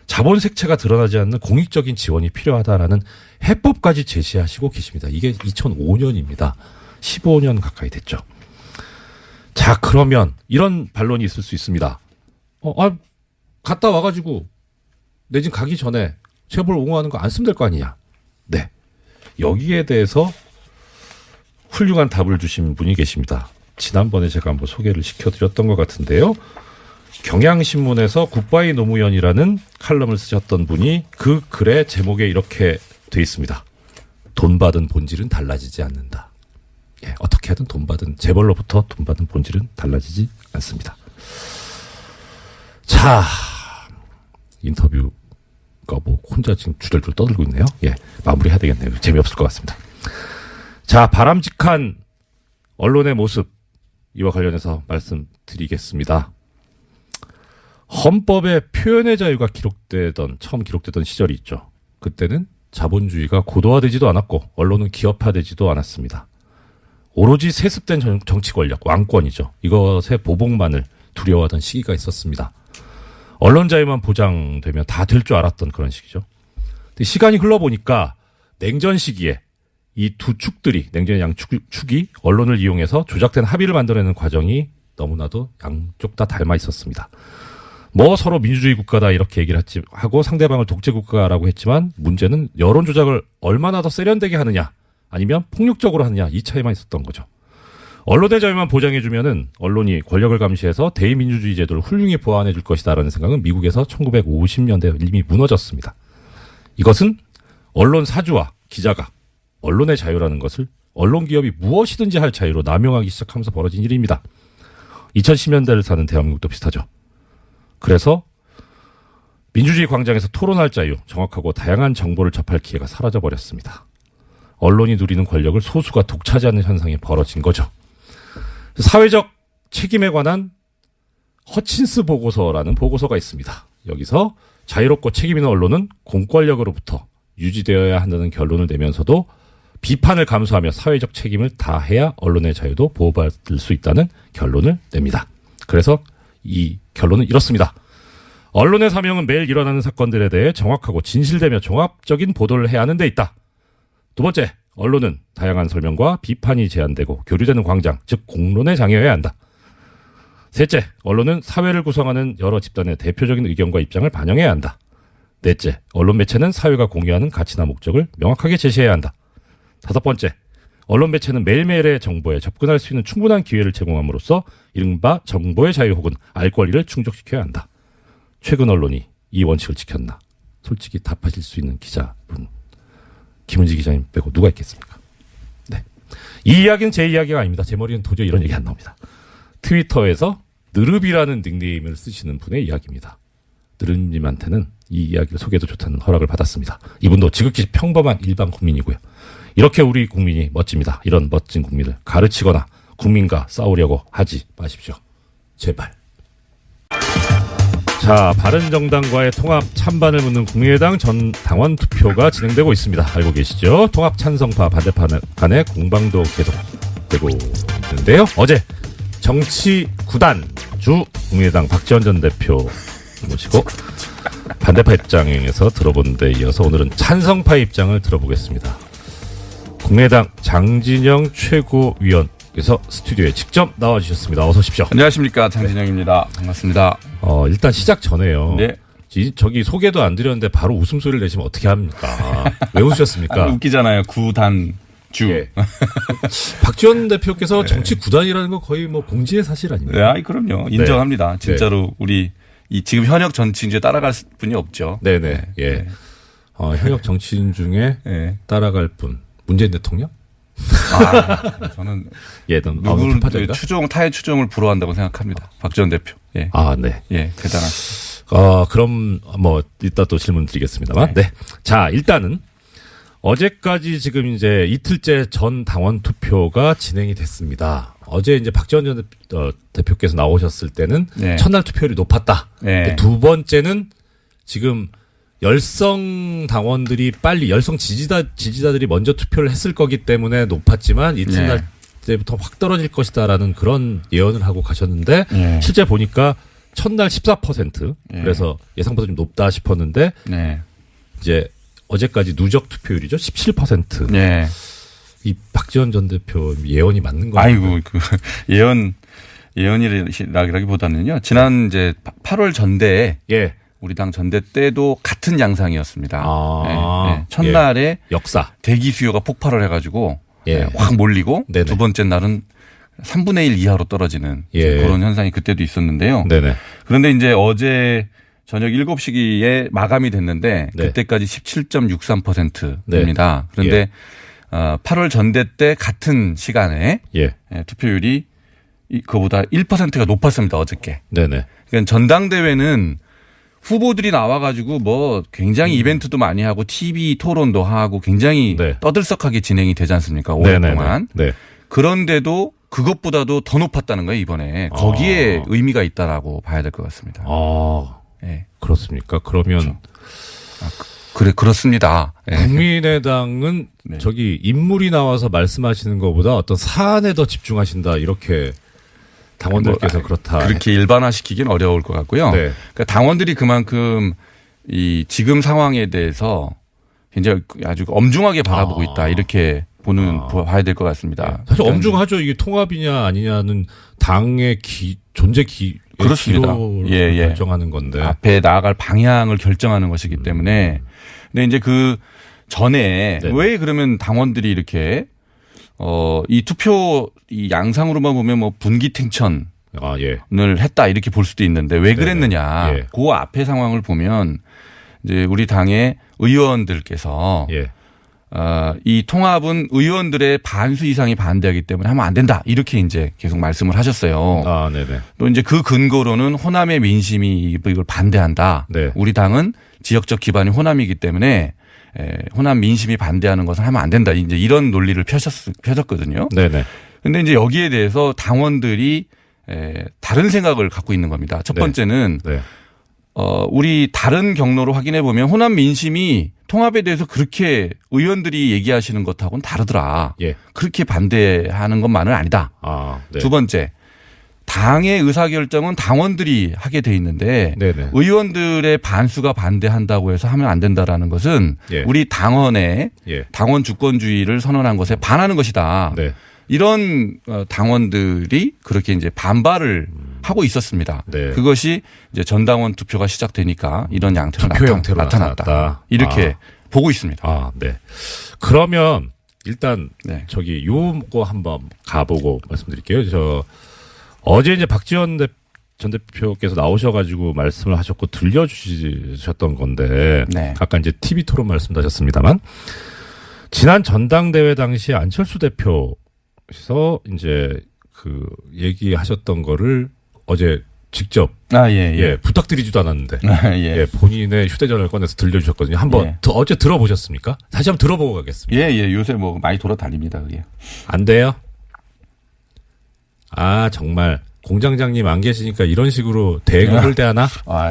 자본 색채가 드러나지 않는 공익적인 지원이 필요하다라는 해법까지 제시하시고 계십니다. 이게 2005년입니다. 15년 가까이 됐죠. 자, 그러면 이런 반론이 있을 수 있습니다. 갔다 와가지고 내진 가기 전에 재벌 옹호하는 거 안 쓰면 될 거 아니냐. 네. 여기에 대해서 훌륭한 답을 주신 분이 계십니다. 지난번에 제가 한번 소개를 시켜드렸던 것 같은데요. 경향신문에서 굿바이 노무현이라는 칼럼을 쓰셨던 분이 그 글의 제목에 이렇게 돼 있습니다. 돈 받은 본질은 달라지지 않는다. 어떻게 하든 재벌로부터 돈 받은 본질은 달라지지 않습니다. 자, 인터뷰가 혼자 지금 주절주절 떠들고 있네요. 마무리해야 되겠네요. 재미없을 것 같습니다. 자, 바람직한 언론의 모습, 이와 관련해서 말씀드리겠습니다. 헌법에 표현의 자유가 처음 기록되던 시절이 있죠. 그때는 자본주의가 고도화되지도 않았고 언론은 기업화되지도 않았습니다. 오로지 세습된 정치 권력, 왕권이죠. 이것의 보복만을 두려워하던 시기가 있었습니다. 언론 자유만 보장되면 다 될 줄 알았던 그런 시기죠. 근데 시간이 흘러보니까 냉전 시기에 이 두 축들이 냉전의 양축이 언론을 이용해서 조작된 합의를 만들어내는 과정이 너무나도 양쪽 다 닮아 있었습니다. 뭐 서로 민주주의 국가다 이렇게 얘기를 하고 상대방을 독재 국가라고 했지만 문제는 여론 조작을 얼마나 더 세련되게 하느냐 아니면 폭력적으로 하느냐 이 차이만 있었던 거죠. 언론의 자유만 보장해주면은 언론이 권력을 감시해서 대의민주주의 제도를 훌륭히 보완해 줄 것이다라는 생각은 미국에서 1950년대에 이미 무너졌습니다. 이것은 언론 사주와 기자가 언론의 자유라는 것을 언론 기업이 무엇이든지 할 자유로 남용하기 시작하면서 벌어진 일입니다. 2010년대를 사는 대한민국도 비슷하죠. 그래서 민주주의 광장에서 토론할 자유, 정확하고 다양한 정보를 접할 기회가 사라져버렸습니다. 언론이 누리는 권력을 소수가 독차지하는 현상이 벌어진 거죠. 사회적 책임에 관한 허친스 보고서라는 보고서가 있습니다. 여기서 자유롭고 책임 있는 언론은 공권력으로부터 유지되어야 한다는 결론을 내면서도 비판을 감수하며 사회적 책임을 다해야 언론의 자유도 보호받을 수 있다는 결론을 냅니다. 그래서 이 결론은 이렇습니다. 언론의 사명은 매일 일어나는 사건들에 대해 정확하고 진실되며 종합적인 보도를 해야 하는 데 있다. 두 번째, 언론은 다양한 설명과 비판이 제한되고 교류되는 광장, 즉 공론의 장이어야 한다. 셋째, 언론은 사회를 구성하는 여러 집단의 대표적인 의견과 입장을 반영해야 한다. 넷째, 언론 매체는 사회가 공유하는 가치나 목적을 명확하게 제시해야 한다. 다섯 번째, 언론 매체는 매일매일의 정보에 접근할 수 있는 충분한 기회를 제공함으로써 이른바 정보의 자유 혹은 알 권리를 충족시켜야 한다. 최근 언론이 이 원칙을 지켰나? 솔직히 답하실 수 있는 기자분, 김은지 기자님 빼고 누가 있겠습니까? 네. 이 이야기는 제 이야기가 아닙니다. 제 머리는 도저히 이런 얘기 안 나옵니다. 트위터에서 느릅이라는 닉네임을 쓰시는 분의 이야기입니다. 느릅님한테는 이 이야기를 소개해도 좋다는 허락을 받았습니다. 이분도 지극히 평범한 일반 국민이고요. 이렇게 우리 국민이 멋집니다. 이런 멋진 국민을 가르치거나 국민과 싸우려고 하지 마십시오. 제발. 자, 바른정당과의 통합 찬반을 묻는 국민의당 전 당원 투표가 진행되고 있습니다. 알고 계시죠? 통합 찬성파 반대파 간의 공방도 계속되고 있는데요. 어제 정치 9단 주 국민의당 박지원 전 대표 모시고 반대파 입장에서 들어본 데 이어서 오늘은 찬성파 입장을 들어보겠습니다. 국민의당 장진영 최고위원께서 스튜디오에 직접 나와주셨습니다. 어서 오십시오. 안녕하십니까, 장진영입니다. 반갑습니다. 일단 시작 전에요. 네. 저기 소개도 안 드렸는데 바로 웃음소리를 내시면 어떻게 합니까? 왜 웃으셨습니까? 웃기잖아요. 구단 주. 예. 박지원 대표께서 정치 구단이라는 거 거의 뭐 공지의 사실 아닙니까? 네, 그럼요. 인정합니다. 네. 진짜로 우리 이 지금 현역 정치인주에 따라갈 분이 없죠. 네네. 네. 예. 네. 현역 정치인 중에 네. 따라갈 분. 문재인 대통령? 저는 누구를 타의 추종을 불허한다고 생각합니다. 박지원 대표. 예. 네. 예, 대단하시죠. 그럼 뭐 이따 또 질문 드리겠습니다만. 네. 자, 일단은 어제까지 지금 이제 이틀째 전 당원 투표가 진행이 됐습니다. 어제 이제 박지원 전 대표께서 나오셨을 때는 네. 첫날 투표율이 높았다. 네. 두 번째는 지금 열성 당원들이 빨리 열성 지지자들이 먼저 투표를 했을 거기 때문에 높았지만 이튿날 때부터 확 떨어질 것이다라는 그런 예언을 하고 가셨는데 실제 보니까 첫날 14% 그래서 예상보다 좀 높다 싶었는데 이제 어제까지 누적 투표율이죠 17%. 네. 이 박지원 전 대표 예언이 맞는 거예요? 아이고 그 예언이라기보다는요. 지난 이제 8월 전대에 우리 당 전대 때도 같은 양상이었습니다. 첫날에 역사 대기 수요가 폭발을 해가지고 확 몰리고 네네. 두 번째 날은 3분의 1 이하로 떨어지는 그런 현상이 그때도 있었는데요. 네네. 그런데 이제 어제 저녁 7시기에 마감이 됐는데 그때까지 17.63%입니다. 그런데 8월 전대 때 같은 시간에 투표율이 그보다 1%가 높았습니다. 어저께. 네네. 그러니까 전당대회는 후보들이 나와가지고 뭐 굉장히 이벤트도 많이 하고 TV 토론도 하고 굉장히 떠들썩하게 진행이 되지 않습니까? 오랫동안. 그런데도 그것보다도 더 높았다는 거예요, 이번에. 거기에 의미가 있다라고 봐야 될 것 같습니다. 그렇습니까? 그러면. 그렇습니다. 국민의당은 저기 인물이 나와서 말씀하시는 것보다 어떤 사안에 더 집중하신다, 이렇게 당원들께서 그렇다. 그렇게 일반화시키기는 어려울 것 같고요. 네. 그러니까 당원들이 그만큼 이 지금 상황에 대해서 굉장히 아주 엄중하게 바라보고 있다. 이렇게 봐야 될 것 같습니다. 네. 사실 엄중하죠. 이게 통합이냐 아니냐는 당의 존재 그렇습니다. 기로를 결정하는 건데. 앞에 나아갈 방향을 결정하는 것이기 때문에. 근데 이제 그 전에 왜 그러면 당원들이 이렇게 이 투표 이 양상으로만 보면 뭐 분기탱천을 했다 이렇게 볼 수도 있는데 왜 그랬느냐. 그 앞에 상황을 보면 이제 우리 당의 의원들께서 이 통합은 의원들의 반수 이상이 반대하기 때문에 하면 안 된다. 이렇게 이제 계속 말씀을 하셨어요. 또 이제 그 근거로는 호남의 민심이 이걸 반대한다. 우리 당은 지역적 기반이 호남이기 때문에 호남 민심이 반대하는 것은 하면 안 된다. 이제 이런 논리를 펴셨거든요. 그런데 이제 여기에 대해서 당원들이 다른 생각을 갖고 있는 겁니다. 첫 번째는 우리 다른 경로로 확인해 보면 호남 민심이 통합에 대해서 그렇게 의원들이 얘기하시는 것하고는 다르더라. 그렇게 반대하는 것만은 아니다. 두 번째, 당의 의사결정은 당원들이 하게 돼 있는데 의원들의 반수가 반대한다고 해서 하면 안 된다라는 것은 우리 당원의 당원 주권주의를 선언한 것에 반하는 것이다. 이런 당원들이 그렇게 이제 반발을 하고 있었습니다. 그것이 이제 전당원 투표가 시작되니까 이런 양태로 나타났다. 이렇게 보고 있습니다. 그러면 일단 저기 요거 한번 가보고 말씀드릴게요. 어제 이제 박지원 전 대표께서 나오셔가지고 말씀을 하셨고 들려주셨던 건데 아까 이제 TV 토론 말씀하셨습니다만 지난 전당대회 당시 안철수 대표께서 이제 그 얘기하셨던 거를 어제 직접 부탁드리지도 않았는데 본인의 휴대전화를 꺼내서 들려주셨거든요. 한번 어제 들어보셨습니까? 다시 한번 들어보고 가겠습니다. 요새 뭐 많이 돌아다닙니다. 그게. 안 돼요? 정말 공장장님 안 계시니까 이런 식으로 대응을 대하나?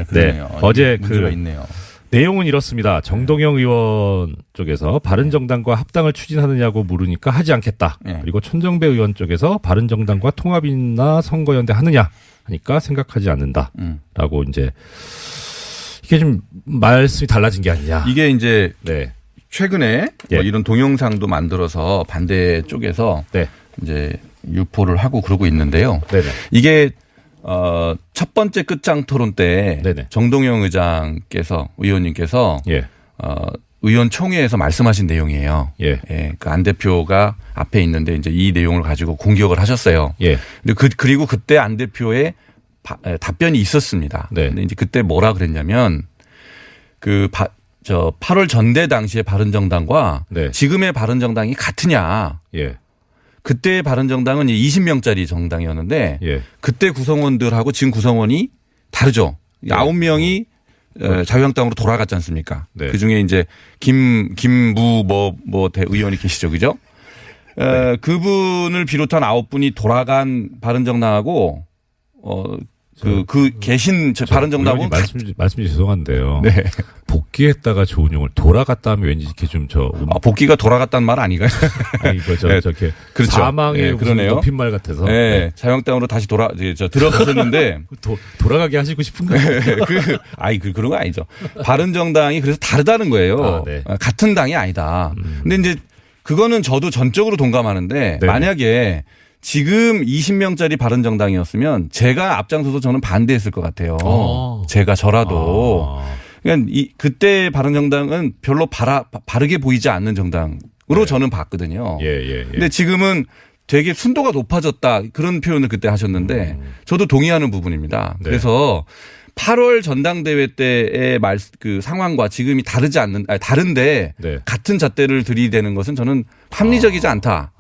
그러네요. 어제 문제가 있네요. 내용은 이렇습니다. 정동영 의원 쪽에서 바른정당과 합당을 추진하느냐고 물으니까 하지 않겠다. 그리고 천정배 의원 쪽에서 바른정당과 통합이나 선거연대 하느냐 하니까 생각하지 않는다. 라고 이제 이게 좀 말씀이 달라진 게 아니냐. 이게 이제 최근에 뭐 이런 동영상도 만들어서 반대 쪽에서 이제 유포를 하고 그러고 있는데요. 이게 첫 번째 끝장 토론 때 정동영 의원님께서 의원총회에서 말씀하신 내용이에요. 그 안 대표가 앞에 있는데 이제 이 내용을 가지고 공격을 하셨어요. 그리고 그때 안 대표의 답변이 있었습니다. 근데 이제 그때 뭐라 그랬냐면 8월 전대 당시의 바른정당과 지금의 바른정당이 같으냐. 그때 바른정당은 20명짜리 정당이었는데 그때 구성원들하고 지금 구성원이 다르죠. 9명이 자유한국당으로 돌아갔지 않습니까? 그중에 이제 김무 의원이 계시죠. 그죠? 그분을 비롯한 9분이 돌아간 바른정당하고 계신 바른정당하고 말씀이 죄송한데요. 복귀했다가 좋은 용을 돌아갔다 하면 왠지 이렇게 좀 복귀가 돌아갔다는 말 아닌가요? 저렇게 그렇죠. 사망의 높임말 같아서. 자유한국당으로 다시 들어가셨는데 돌아가게 하시고 싶은가요? 그런 거 아니죠. 바른정당이 그래서 다르다는 거예요. 같은 당이 아니다. 근데 이제 그거는 저도 전적으로 동감하는데 만약에 지금 20명짜리 바른정당이었으면 제가 앞장서서 저는 반대했을 것 같아요. 저라도. 그러니까 그때 바른정당은 별로 바르게 보이지 않는 정당으로 저는 봤거든요. 근데 지금은 되게 순도가 높아졌다 그런 표현을 그때 하셨는데 저도 동의하는 부분입니다. 그래서 8월 전당대회 때의 그 상황과 지금이 다른데 같은 잣대를 들이대는 것은 저는 합리적이지 않다.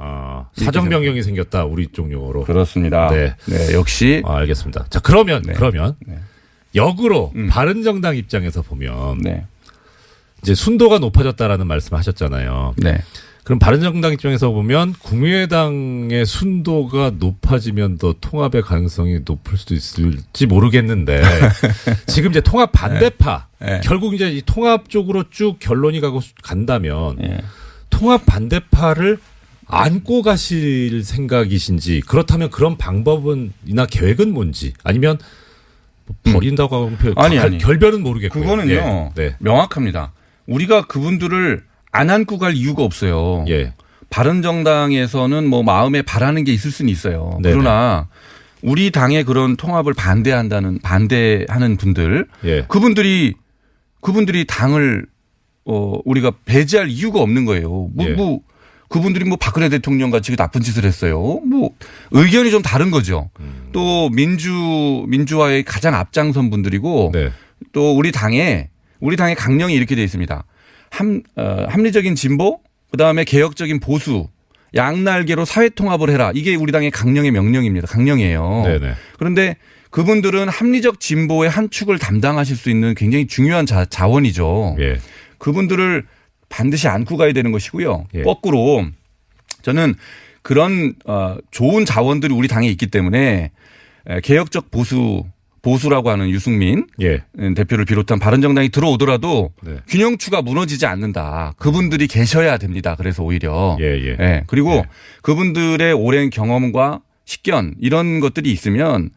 사정 변경이 생겼다. 우리 쪽 용어로. 그렇습니다. 역시. 알겠습니다. 자, 그러면 역으로 바른정당 입장에서 보면 이제 순도가 높아졌다라는 말씀하셨잖아요. 그럼 바른정당 입장에서 보면 국민의당의 순도가 높아지면 더 통합의 가능성이 높을 수도 있을지 모르겠는데 지금 이제 통합 반대파 결국 이제 이 통합 쪽으로 쭉 결론이 간다면 통합 반대파를 안고 가실 생각이신지 그렇다면 그런 방법은이나 계획은 뭔지 아니면 버린다고 하면 아니. 결별은 모르겠고요. 그거는요. 예. 네. 명확합니다. 우리가 그분들을 안 안고 갈 이유가 없어요. 예. 바른정당에서는 뭐 마음에 바라는 게 있을 수는 있어요. 네네. 그러나 우리 당의 그런 통합을 반대하는 분들, 예. 그분들이 당을 우리가 배제할 이유가 없는 거예요. 그분들이 박근혜 대통령 같이 나쁜 짓을 했어요. 의견이 좀 다른 거죠. 또 민주화의 가장 앞장선 분들이고 네. 또 우리 당의 강령이 이렇게 되어 있습니다. 합리적인 진보, 그다음에 개혁적인 보수, 양날개로 사회통합을 해라. 이게 우리 당의 강령의 명령입니다. 강령이에요. 네네. 그런데 그분들은 합리적 진보의 한 축을 담당하실 수 있는 굉장히 중요한 자원이죠. 예. 그분들을 반드시 안고 가야 되는 것이고요. 예. 거꾸로 저는 그런 좋은 자원들이 우리 당에 있기 때문에 개혁적 보수라고 하는 유승민 예. 대표를 비롯한 바른정당이 들어오더라도 네. 균형추가 무너지지 않는다. 그분들이 계셔야 됩니다. 그래서 오히려. 예. 예. 그리고 예. 그분들의 오랜 경험과 식견 이런 것들이 있으면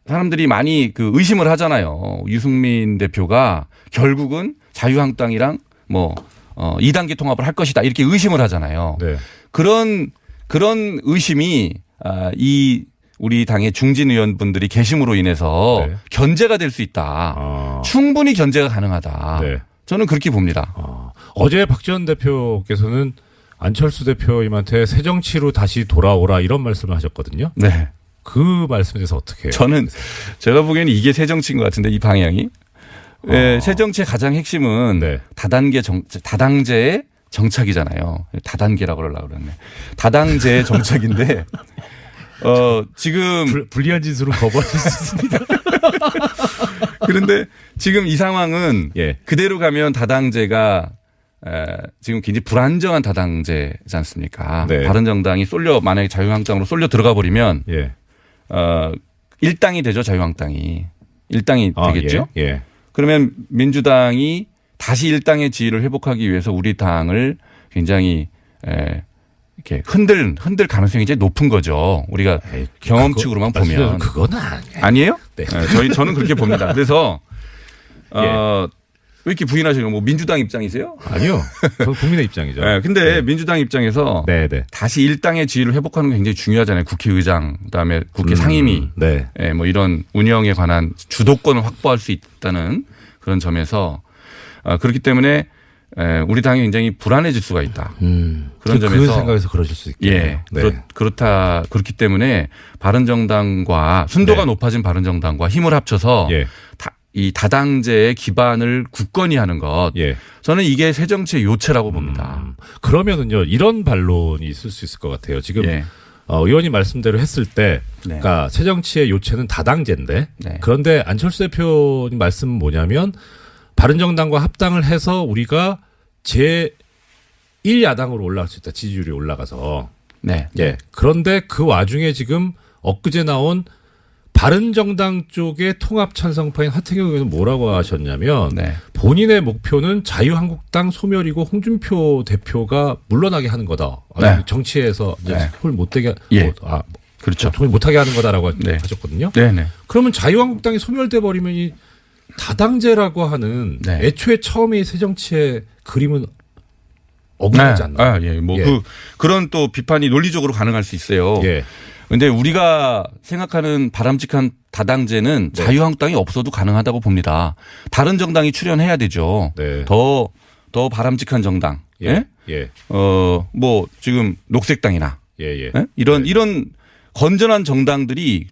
사람들이 많이 의심을 하잖아요. 유승민 대표가 결국은 자유한국당이랑 2단계 통합을 할 것이다. 이렇게 의심을 하잖아요. 네. 그런 의심이 우리 당의 중진 의원분들이 계심으로 인해서 네. 견제가 될 수 있다. 충분히 견제가 가능하다. 네. 저는 그렇게 봅니다. 어제 박지원 대표께서는 안철수 대표님한테 새 정치로 다시 돌아오라 이런 말씀을 하셨거든요. 네. 그 말씀에 대해서 어떻게? 제가 보기에는 이게 새 정치인 것 같은데 이 방향이. 새 정치의 가장 핵심은 네. 다당제의 정착이잖아요. 다단계라고 그러려고 그랬네. 다당제의 정착인데 지금 불리한 짓으로 거부하실 수 있습니다. 그런데 지금 이 상황은 예. 그대로 가면 다당제가 지금 굉장히 불안정한 다당제지 않습니까? 네. 바른정당이 만약에 자유한국당으로 쏠려 들어가 버리면 예. 일당이 되죠. 자유한국당이. 일당이 되겠죠. 예. 그러면 민주당이 다시 일당의 지위를 회복하기 위해서 우리 당을 굉장히 이렇게 흔들 가능성이 이제 높은 거죠. 우리가 경험칙으로만 보면. 그건 아니에요? 네. 저는 그렇게 봅니다. 그래서 왜 이렇게 부인하시는 거? 민주당 입장이세요? 아니요. 저는 국민의 입장이죠. 네, 근데 민주당 입장에서 다시 일당의 지위를 회복하는 게 굉장히 중요하잖아요. 국회의장, 그다음에 국회 상임위, 이런 운영에 관한 주도권을 확보할 수 있다는 그런 점에서 그렇기 때문에 우리 당이 굉장히 불안해질 수가 있다. 그런 점에서 그 생각에서 그러실 수 있겠네요. 그렇기 때문에 바른정당과 순도가 높아진 바른정당과 힘을 합쳐서 이 다당제의 기반을 굳건히 하는 것. 저는 이게 새 정치의 요체라고 봅니다. 그러면은요, 이런 반론이 있을 수 있을 것 같아요. 지금 의원님 말씀대로 했을 때, 그러니까 새 정치의 요체는 다당제인데, 그런데 안철수 대표님 말씀은 뭐냐면 바른정당과 합당을 해서 우리가 제1야당으로 올라갈 수 있다. 지지율이 올라가서. 그런데 그 와중에 지금 엊그제 나온 바른정당 쪽의 통합 찬성파인 하태경 의원은 뭐라고 하셨냐면 본인의 목표는 자유한국당 소멸이고 홍준표 대표가 물러나게 하는 거다. 정치에서 손을 못대게 그렇죠. 손을 못하게 하는 거다라고 하셨거든요. 그러면 자유한국당이 소멸돼 버리면 이 다당제라고 하는 애초에 처음에 새 정치의 그림은 어긋나지 않나요? 그런 또 비판이 논리적으로 가능할 수 있어요. 근데 우리가 생각하는 바람직한 다당제는 자유한국당이 없어도 가능하다고 봅니다. 다른 정당이 출연해야 되죠. 더 바람직한 정당. 지금 녹색당이나 이런 건전한 정당들이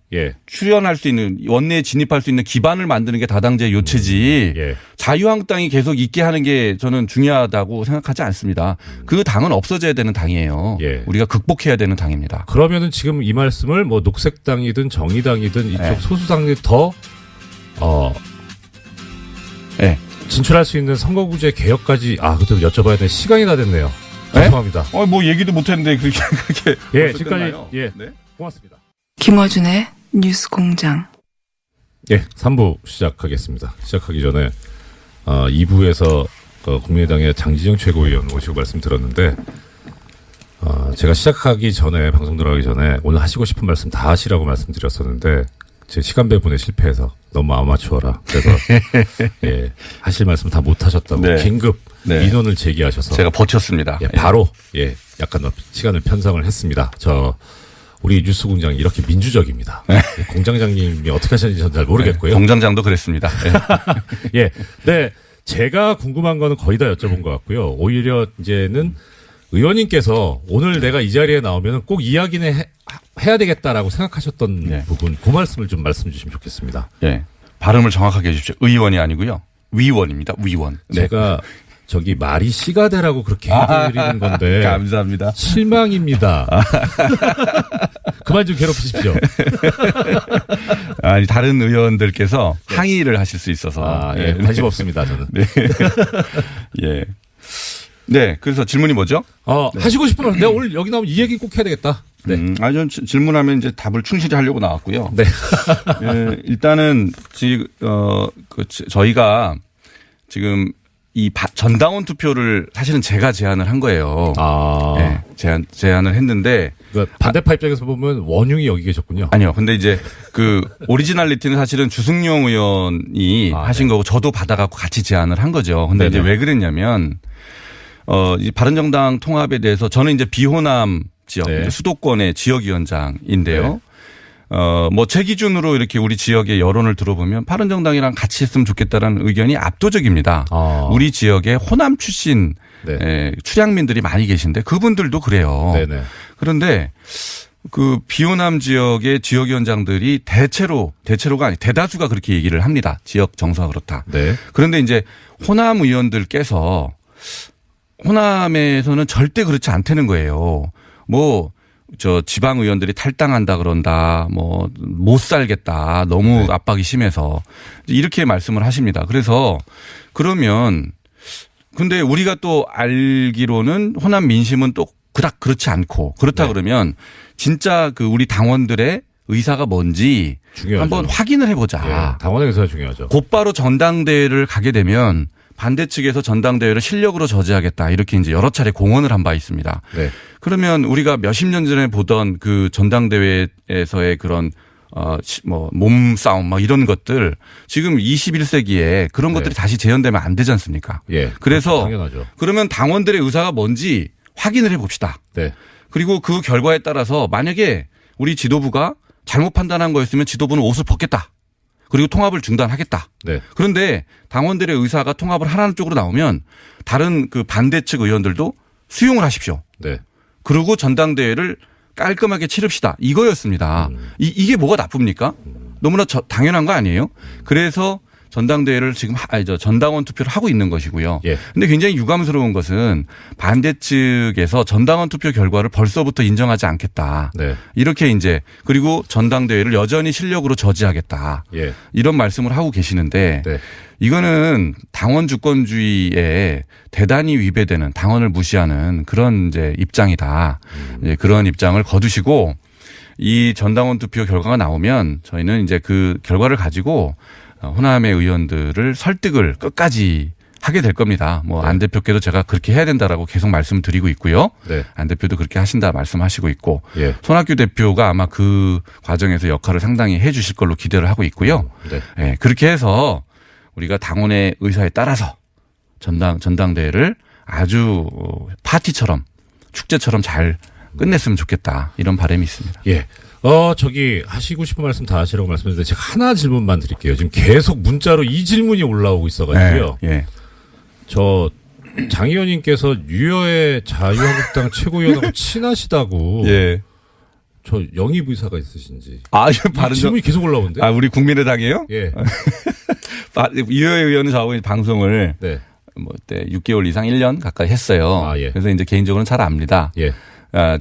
출연할 수 있는 원내에 진입할 수 있는 기반을 만드는 게 다당제의 요체지 자유한국당이 계속 있게 하는 게 저는 중요하다고 생각하지 않습니다. 그 당은 없어져야 되는 당이에요. 우리가 극복해야 되는 당입니다. 그러면은 지금 이 말씀을 녹색당이든 정의당이든 이쪽 소수당이 더 진출할 수 있는 선거구제 개혁까지 그것도 여쭤봐야 되는 시간이 다 됐네요. 죄송합니다. 얘기도 못했는데 그렇게 지금까지 고맙습니다. 김어준의 뉴스공장. 3부 시작하겠습니다. 시작하기 전에 2부에서 국민의당의 장지영 최고위원 모시고 말씀 들었는데 제가 시작하기 전에 방송 들어가기 전에 오늘 하시고 싶은 말씀 다 하시라고 말씀드렸었는데 제 시간 배분에 실패해서 너무 아마추어라. 그래서 예, 하실 말씀 다 못 하셨다고 네. 긴급 네. 민원을 제기하셔서 제가 버텼습니다. 예, 바로 예, 약간 시간을 편성을 했습니다. 우리 뉴스공장 이렇게 민주적입니다. 네. 예, 공장장님이 어떻게 하셨는지 저는 잘 모르겠고요. 네, 공장장도 그랬습니다. 예, 네, 제가 궁금한 거는 거의 다 여쭤본 것 같고요. 오히려 이제는 의원님께서 오늘 내가 이 자리에 나오면 꼭 이야기는 해야 되겠다라고 생각하셨던 네. 부분, 그 말씀을 좀 말씀 주시면 좋겠습니다. 예, 발음을 정확하게 해주십시오. 의원이 아니고요. 위원입니다. 위원. 네. 제가 저기 말이 씨가 되라고 그렇게 해드리는 건데. 감사합니다. 실망입니다. 그만 좀 괴롭히십시오. 아니, 다른 의원들께서 항의를 하실 수 있어서. 예, 관심 없습니다, 저는. 네. 예. 네. 그래서 질문이 뭐죠? 네. 하시고 싶은 말, 내가 오늘 여기 나오면 이 얘기 꼭 해야 되겠다. 네. 전 질문하면 이제 답을 충실히 하려고 나왔고요. 네. 예, 일단은 저희가 지금 이 전당원 투표를 사실은 제가 제안을 한 거예요. 네, 제안을 했는데. 그러니까 반대파 입장에서 보면 원흉이 여기 계셨군요. 아니요. 근데 이제 오리지널리티는 사실은 주승용 의원이 하신 거고 저도 받아갖고 같이 제안을 한 거죠. 근데 이제 왜 그랬냐면, 이 바른정당 통합에 대해서 저는 이제 비호남 지역, 네. 수도권의 지역위원장인데요. 네. 제 기준으로 이렇게 우리 지역의 여론을 들어보면 바른정당이랑 같이 했으면 좋겠다라는 의견이 압도적입니다. 우리 지역에 호남 출신 네. 출향민들이 많이 계신데 그분들도 그래요. 네네. 그런데 그 비호남 지역의 지역위원장들이 대체로가 아니 대다수가 그렇게 얘기를 합니다. 지역 정서가 그렇다. 네. 그런데 이제 호남 의원들께서 호남에서는 절대 그렇지 않다는 거예요. 지방 의원들이 탈당한다 그런다, 못 살겠다, 너무 네. 압박이 심해서 이렇게 말씀을 하십니다. 그래서 그러면 근데 우리가 또 알기로는 호남 민심은 또 그닥 그렇지 않고 그렇다 네. 그러면 진짜 우리 당원들의 의사가 뭔지 중요하죠. 한번 확인을 해보자. 예, 당원의 의사가 중요하죠. 곧바로 전당대회를 가게 되면 반대 측에서 전당대회를 실력으로 저지하겠다 이렇게 이제 여러 차례 공언을 한 바 있습니다. 네. 그러면 우리가 몇십 년 전에 보던 그 전당대회에서의 그런 몸싸움 이런 것들 지금 21세기에 그런 것들이 다시 재현되면 안 되지 않습니까? 예. 그래서 당연하죠. 그러면 당원들의 의사가 뭔지 확인을 해 봅시다. 네. 그리고 그 결과에 따라서 만약에 우리 지도부가 잘못 판단한 거였으면 지도부는 옷을 벗겠다. 그리고 통합을 중단하겠다. 네. 그런데 당원들의 의사가 통합을 하라는 쪽으로 나오면 다른 반대 측 의원들도 수용을 하십시오. 네. 그리고 전당대회를 깔끔하게 치릅시다. 이거였습니다. 이게 뭐가 나쁩니까? 너무나 당연한 거 아니에요? 그래서 전당대회를 지금 전당원 투표를 하고 있는 것이고요. 예. 근데 굉장히 유감스러운 것은 반대 측에서 전당원 투표 결과를 벌써부터 인정하지 않겠다. 네. 이렇게 이제 그리고 전당대회를 여전히 실력으로 저지하겠다. 예. 이런 말씀을 하고 계시는데 네. 이거는 당원 주권주의에 대단히 위배되는 당원을 무시하는 그런 이제 입장이다. 이제 그런 입장을 거두시고 이 전당원 투표 결과가 나오면 저희는 이제 그 결과를 가지고 호남의 의원들을 설득을 끝까지 하게 될 겁니다. 안 대표께도 제가 그렇게 해야 된다라고 계속 말씀드리고 있고요. 네. 안 대표도 그렇게 하신다 말씀하시고 있고 예. 손학규 대표가 아마 그 과정에서 역할을 상당히 해 주실 걸로 기대를 하고 있고요. 네. 네, 그렇게 해서 우리가 당원의 의사에 따라서 전당대회를 아주 파티처럼 축제처럼 잘 끝냈으면 좋겠다. 이런 바람이 있습니다. 예. 하시고 싶은 말씀 다 하시라고 말씀드렸는데 제가 하나 질문만 드릴게요. 지금 계속 문자로 이 질문이 올라오고 있어가지고요. 네, 예. 장 의원님께서 유여의 자유한국당 최고위원하고 친하시다고. 예. 저 영입 의사가 있으신지. 질문이 계속 올라오는데. 우리 국민의당이에요? 예. 유여의 의원은 저하고 방송을 네. 6개월 이상 1년 가까이 했어요. 예. 그래서 이제 개인적으로는 잘 압니다. 예.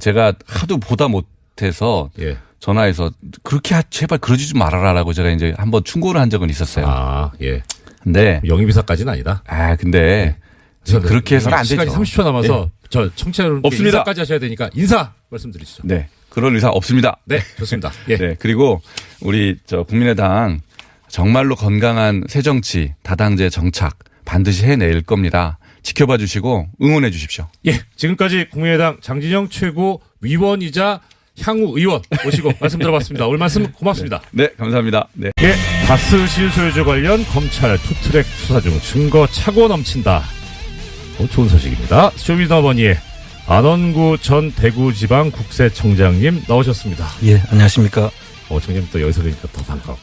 제가 하도 보다 못해서 예. 전화해서 그렇게 제발 그러지 좀 말아라라고 제가 이제 한번 충고를 한 적은 있었어요. 예. 근데 영입 의사까지는 아니다. 근데 그렇게 해서는 안 되죠. 시간이 30초 남아서 예. 저 청취자 여러분께 없습니다. 인사까지 하셔야 되니까 인사 말씀드리시죠. 네. 그런 의사 없습니다. 네, 좋습니다. 예. 네. 그리고 우리 국민의당 정말로 건강한 새정치 다당제 정착 반드시 해낼 겁니다. 지켜봐 주시고 응원해 주십시오. 예. 지금까지 국민의당 장진영 최고 위원이자 향후 의원 모시고 말씀 들어봤습니다. 오늘 말씀 고맙습니다. 네, 감사합니다. 네. 예, 다스 실소유주 관련 검찰 투트랙 수사 중 증거 차고 넘친다. 좋은 소식입니다. 쇼미더머니의 안원구 전 대구지방국세청장님 나오셨습니다. 예, 안녕하십니까. 청장님 또 여기서 그러니까 더 반가워.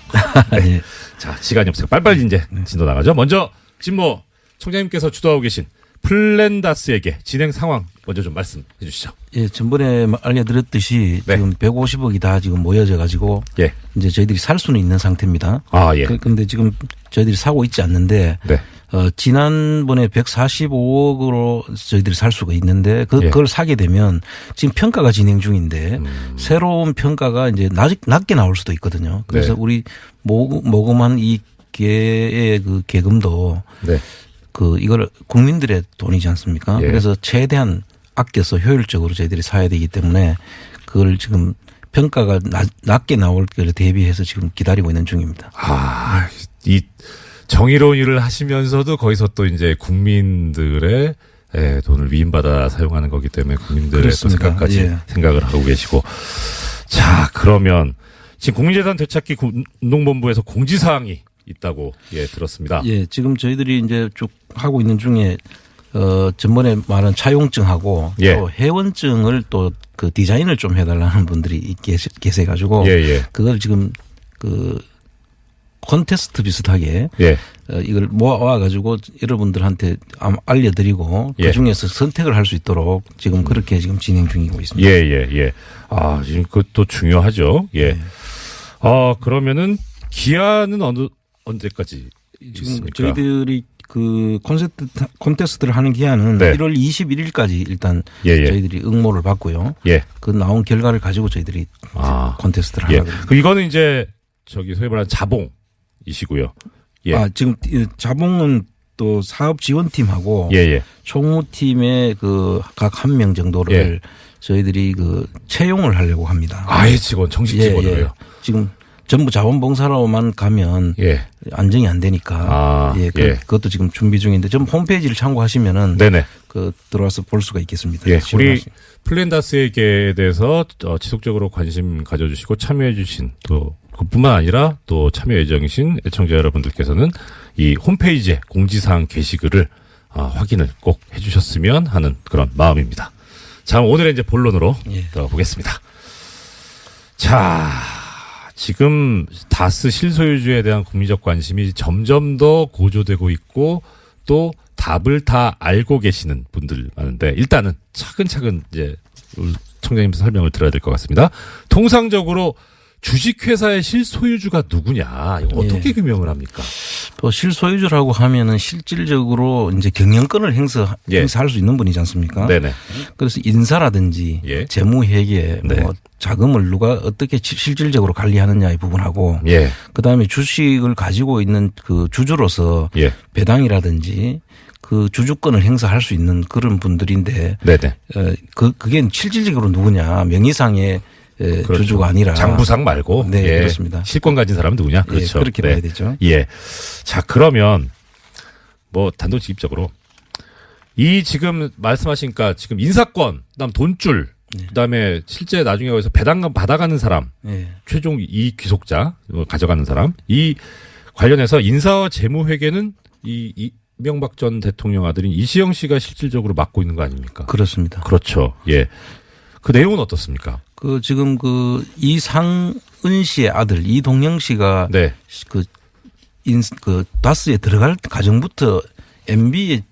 네. 자, 시간이 없어요. 빨리빨리 이제 진도 나가죠. 먼저 진모 청장님께서 주도하고 계신 플랜다스에게 진행 상황 먼저 좀 말씀해 주시죠. 예, 전번에 알려드렸듯이 네. 지금 150억이 다 지금 모여져 가지고 예. 이제 저희들이 살 수는 있는 상태입니다. 아, 예. 그런데 지금 저희들이 사고 있지 않는데 네. 지난번에 145억으로 저희들이 살 수가 있는데 그걸 사게 되면 지금 평가가 진행 중인데 새로운 평가가 이제 낮게 나올 수도 있거든요. 그래서 네. 우리 모금한 이 개의 그 계금도 네. 이걸 국민들의 돈이지 않습니까? 예. 그래서 최대한 아껴서 효율적으로 저희들이 사야 되기 때문에 그걸 지금 평가가 낮게 나올 걸 대비해서 지금 기다리고 있는 중입니다. 아, 이 정의로운 일을 하시면서도 거기서 또 이제 국민들의 돈을 위임받아 사용하는 거기 때문에 국민들의 또 생각까지 예. 생각을 하고 계시고. 자, 그러면 지금 국민재산 되찾기 운동본부에서 공지사항이 있다고 들었습니다. 예, 지금 저희들이 이제 쭉 하고 있는 중에 전번에 말한 차용증하고 예. 또 회원증을 또 그 디자인을 좀 해달라는 분들이 계세 가지고 그걸 지금 콘테스트 비슷하게 이걸 모아 가지고 여러분들한테 알려드리고 그 중에서 선택을 할 수 있도록 지금 그렇게 지금 진행 중이고 있습니다. 예. 아, 지금 그것도 중요하죠. 예. 그러면은 기한은 언제까지 지금 있습니까? 저희들이 그 콘테스트를 하는 기한은 1월 21일까지 일단 저희들이 응모를 받고요. 그 나온 결과를 가지고 저희들이 콘테스트를 하려고 합니다. 이거는 이제 소위 말하는 자봉이시고요. 예. 지금 자봉은 또 사업 지원팀하고 총무팀의 그 각 한 명 정도를 저희들이 채용을 하려고 합니다. 아예 직원, 정식 직원으로요. 지금 전부 자원봉사로만 가면 안정이 안 되니까 그것도 지금 준비 중인데 좀 홈페이지를 참고하시면은 들어와서 볼 수가 있겠습니다. 우리 플랜다스에게 대해서 지속적으로 관심 가져주시고 참여해주신 또 그뿐만 아니라 또 참여 예정이신 애청자 여러분들께서는 이 홈페이지에 공지사항 게시글을 확인을 꼭 해주셨으면 하는 그런 마음입니다. 자, 오늘의 이제 본론으로 들어보겠습니다. 자. 지금 다스 실소유주에 대한 국민적 관심이 점점 더 고조되고 있고 또 답을 다 알고 계시는 분들 많은데 일단은 차근차근 이제 청장님 설명을 들어야 될 것 같습니다. 통상적으로 주식회사의 실소유주가 누구냐? 이거 어떻게 규명을 합니까? 또 실소유주라고 하면은 실질적으로 이제 경영권을 행사할 수 있는 분이지 않습니까? 그래서 인사라든지 재무회계 뭐 자금을 누가 어떻게 실질적으로 관리하느냐의 부분하고 그다음에 주식을 가지고 있는 그 주주로서 배당이라든지 그 주주권을 행사할 수 있는 그런 분들인데 그게 실질적으로 누구냐? 명의상의 주주가 아니라 장부상 말고 그렇습니다. 실권 가진 사람은 누구냐? 그렇죠. 그렇게 봐야 되죠. 자, 그러면 뭐 단도직입적으로 이 지금 말씀하시니까 지금 인사권, 그다음 돈줄, 그다음에 실제 나중에 거기서 배당금 받아가는 사람, 최종 이익 귀속자 가져가는 사람, 이 관련해서 인사와 재무회계는 이명박 전 대통령 아들인 이시영 씨가 실질적으로 맡고 있는 거 아닙니까? 그렇습니다. 그렇죠. 그 내용은 어떻습니까? 지금 이상은 씨의 아들 이동영 씨가 다스에 들어갈 과정부터 MB의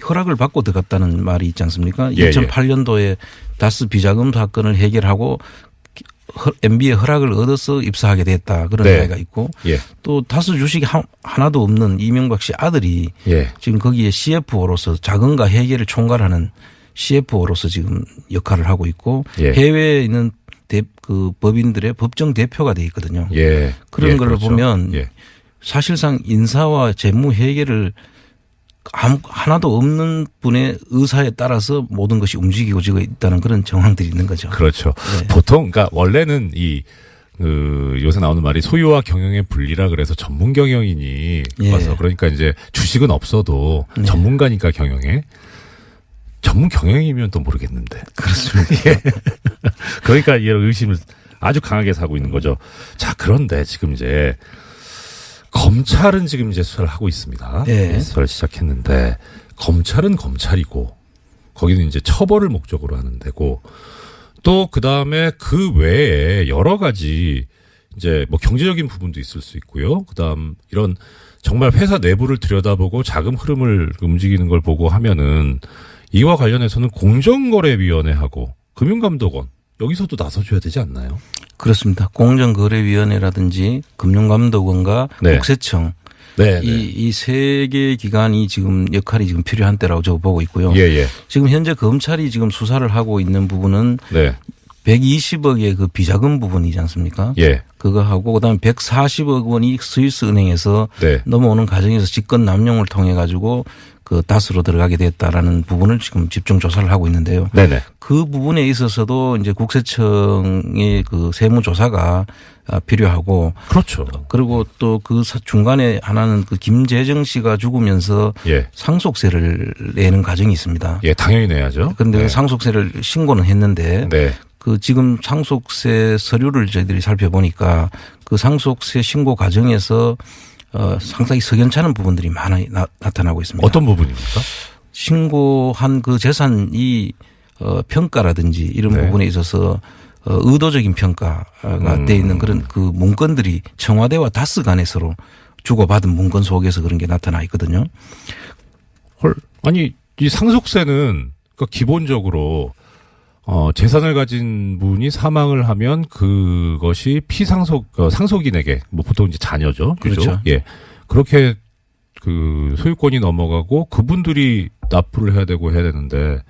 허락을 받고 들어갔다는 말이 있지 않습니까? 2008년도에 다스 비자금 사건을 해결하고 MB의 허락을 얻어서 입사하게 됐다. 그런 이야기가 있고 또 다스 주식이 하나도 없는 이명박 씨 아들이 지금 거기에 CFO로서 자금과 회계를 총괄하는 CFO로서 지금 역할을 하고 있고 해외에 있는 법인들의 법정 대표가 돼 있거든요. 그런 걸 보면 사실상 인사와 재무 회계를 하나도 없는 분의 의사에 따라서 모든 것이 움직이고 있다는 그런 정황들이 있는 거죠. 그렇죠. 보통 그러니까 원래는 요새 나오는 말이 소유와 경영의 분리라 그래서 전문 경영인이 와서 그러니까 이제 주식은 없어도 전문가니까 경영에. 전문 경영이면 또 모르겠는데. 그렇습니다. 그러니까 이런 의심을 아주 강하게 사고 있는 거죠. 자, 그런데 지금 이제 검찰은 지금 이제 수사를 하고 있습니다. 네. 수사를 시작했는데 검찰은 검찰이고 거기는 이제 처벌을 목적으로 하는 데고 또 그다음에 그 외에 여러 가지 이제 뭐 경제적인 부분도 있을 수 있고요. 그다음 이런 정말 회사 내부를 들여다보고 자금 흐름을 움직이는 걸 보고 하면은 이와 관련해서는 공정거래위원회하고 금융감독원 여기서도 나서줘야 되지 않나요? 그렇습니다. 공정거래위원회라든지 금융감독원과 네. 국세청 네, 이 세 개 기관이 지금 역할이 지금 필요한 때라고 저 보고 있고요. 예. 지금 현재 검찰이 지금 수사를 하고 있는 부분은 네. 120억의 그 비자금 부분이지 않습니까? 예. 그거 하고 그다음에 140억 원이 스위스 은행에서 네. 넘어오는 과정에서 직권 남용을 통해 가지고 그 다스로 들어가게 됐다라는 부분을 지금 집중 조사를 하고 있는데요. 네네. 그 부분에 있어서도 이제 국세청의 그 세무조사가 필요하고 그렇죠. 그리고 또 그 중간에 하나는 그 김재정 씨가 죽으면서 예. 상속세를 내는 과정이 있습니다. 예, 당연히 내야죠. 그런데 네. 상속세를 신고는 했는데 네. 그 지금 상속세 서류를 저희들이 살펴보니까 그 상속세 신고 과정에서 상당히 석연찮은 부분들이 많이 나타나고 있습니다. 어떤 부분입니까? 신고한 그 재산이 평가라든지 이런 네. 부분에 있어서 의도적인 평가가 돼 있는 그런 그 문건들이 청와대와 다스 간에 서로 주고받은 문건 속에서 그런 게 나타나 있거든요. 헐. 아니, 이 상속세는 그 기본적으로 재산을 가진 분이 사망을 하면 그것이 상속인에게 뭐 보통 이제 자녀죠. 그죠? 그렇죠. 예. 그렇게 그 소유권이 넘어가고 그분들이 납부를 해야 되는데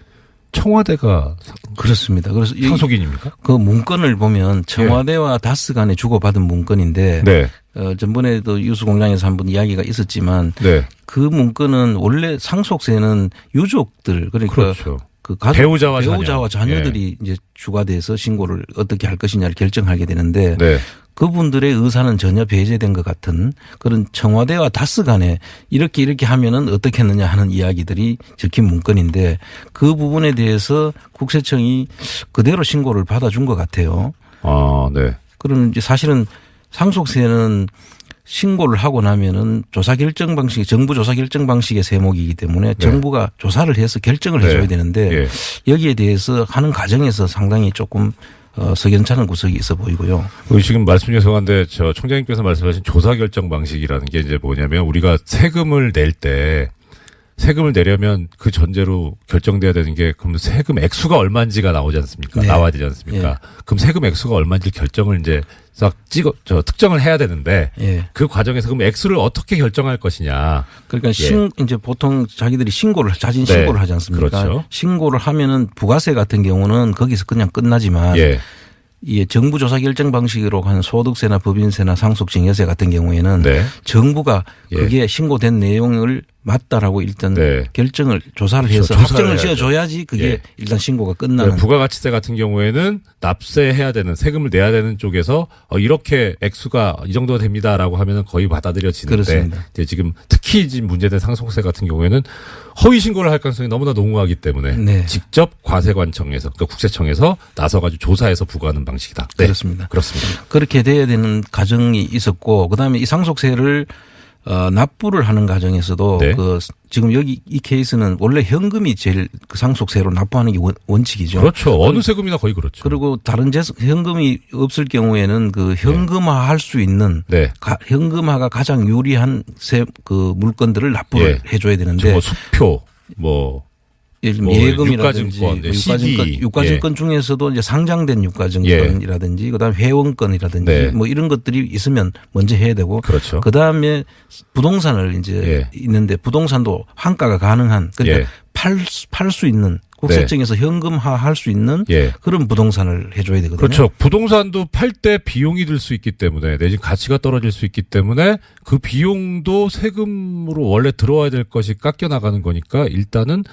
청와대가 그렇습니다. 그래서 상속인입니까? 그 문건을 보면 청와대와 다스 간에 주고받은 문건인데 네. 전번에도 유수공장에서 한번 이야기가 있었지만 네. 그 문건은 원래 상속세는 유족들 그러니까 그렇죠. 그 가족 배우자와 자녀들이 이제 주가 돼서 신고를 어떻게 할 것이냐를 결정하게 되는데 네. 그분들의 의사는 전혀 배제된 것 같은 그런 청와대와 다스 간에 이렇게 하면은 어떻게 했느냐 하는 이야기들이 적힌 문건인데 그 부분에 대해서 국세청이 그대로 신고를 받아준 것 같아요. 아, 네. 그러면 이제 사실은 상속세는 신고를 하고 나면은 조사 결정 방식이 정부 조사 결정 방식의 세목이기 때문에 네. 정부가 조사를 해서 결정을 네. 해줘야 되는데 예. 여기에 대해서 하는 과정에서 상당히 조금 석연찮은 구석이 있어 보이고요. 지금 말씀 죄송한데 저 총장님께서 말씀하신 조사 결정 방식이라는 게 이제 뭐냐면 우리가 세금을 내려면 그 전제로 결정돼야 되는 게 그럼 세금 액수가 얼마인지가 나오지 않습니까? 네. 나와야 되지 않습니까? 네. 그럼 세금 액수가 얼마인지 결정을 이제 싹 특정을 해야 되는데 예. 그 과정에서 그럼 액수를 어떻게 결정할 것이냐. 그러니까 이제 보통 자기들이 자진 네. 신고를 하지 않습니까? 그렇죠. 신고를 하면은 부가세 같은 경우는 거기서 그냥 끝나지만 예. 이 정부 조사 결정 방식으로 한 소득세나 법인세나 상속증여세 같은 경우에는 네. 정부가 예. 그게 신고된 내용을 맞다라고 일단 네. 조사를 해서 그렇죠. 합정을 조사를 지어줘야지 그게 예. 일단 신고가 끝나는. 부가가치세 같은 경우에는 납세해야 되는 세금을 내야 되는 쪽에서 이렇게 액수가 이 정도 됩니다라고 하면은 거의 받아들여지는데 그렇습니다. 이제 지금 특히 지금 문제된 상속세 같은 경우에는 허위 신고를 할 가능성이 너무나 농후하기 때문에 네. 직접 과세관청에서 그러니까 국세청에서 나서가지고 조사해서 부과하는 방식이다. 네. 그렇습니다. 그렇습니다. 그렇게 돼야 되는 과정이 있었고 그다음에 이 상속세를 납부를 하는 과정에서도 네. 지금 여기 이 케이스는 원래 현금이 제일 그 상속세로 납부하는 게 원칙이죠. 그렇죠. 어느 세금이나 거의 그렇죠. 그리고 다른 현금이 없을 경우에는 그 현금화할 수 있는 네. 현금화가 가장 유리한 그 물건들을 납부를 해줘야 되는데 뭐 수표 뭐 예금이라든지 유가증권, 유가증권 중에서도 이제 상장된 유가증권이라든지 그다음에 회원권이라든지 네. 뭐 이런 것들이 있으면 먼저 해야 되고 그렇죠. 그다음에 부동산을 이제 있는데 부동산도 환가가 가능한 그러니까 팔 수 있는 국세청에서 현금화할 수 있는 그런 부동산을 해줘야 되거든요. 그렇죠. 부동산도 팔 때 비용이 들 수 있기 때문에 내지 가치가 떨어질 수 있기 때문에 그 비용도 세금으로 원래 들어와야 될 것이 깎여 나가는 거니까 일단은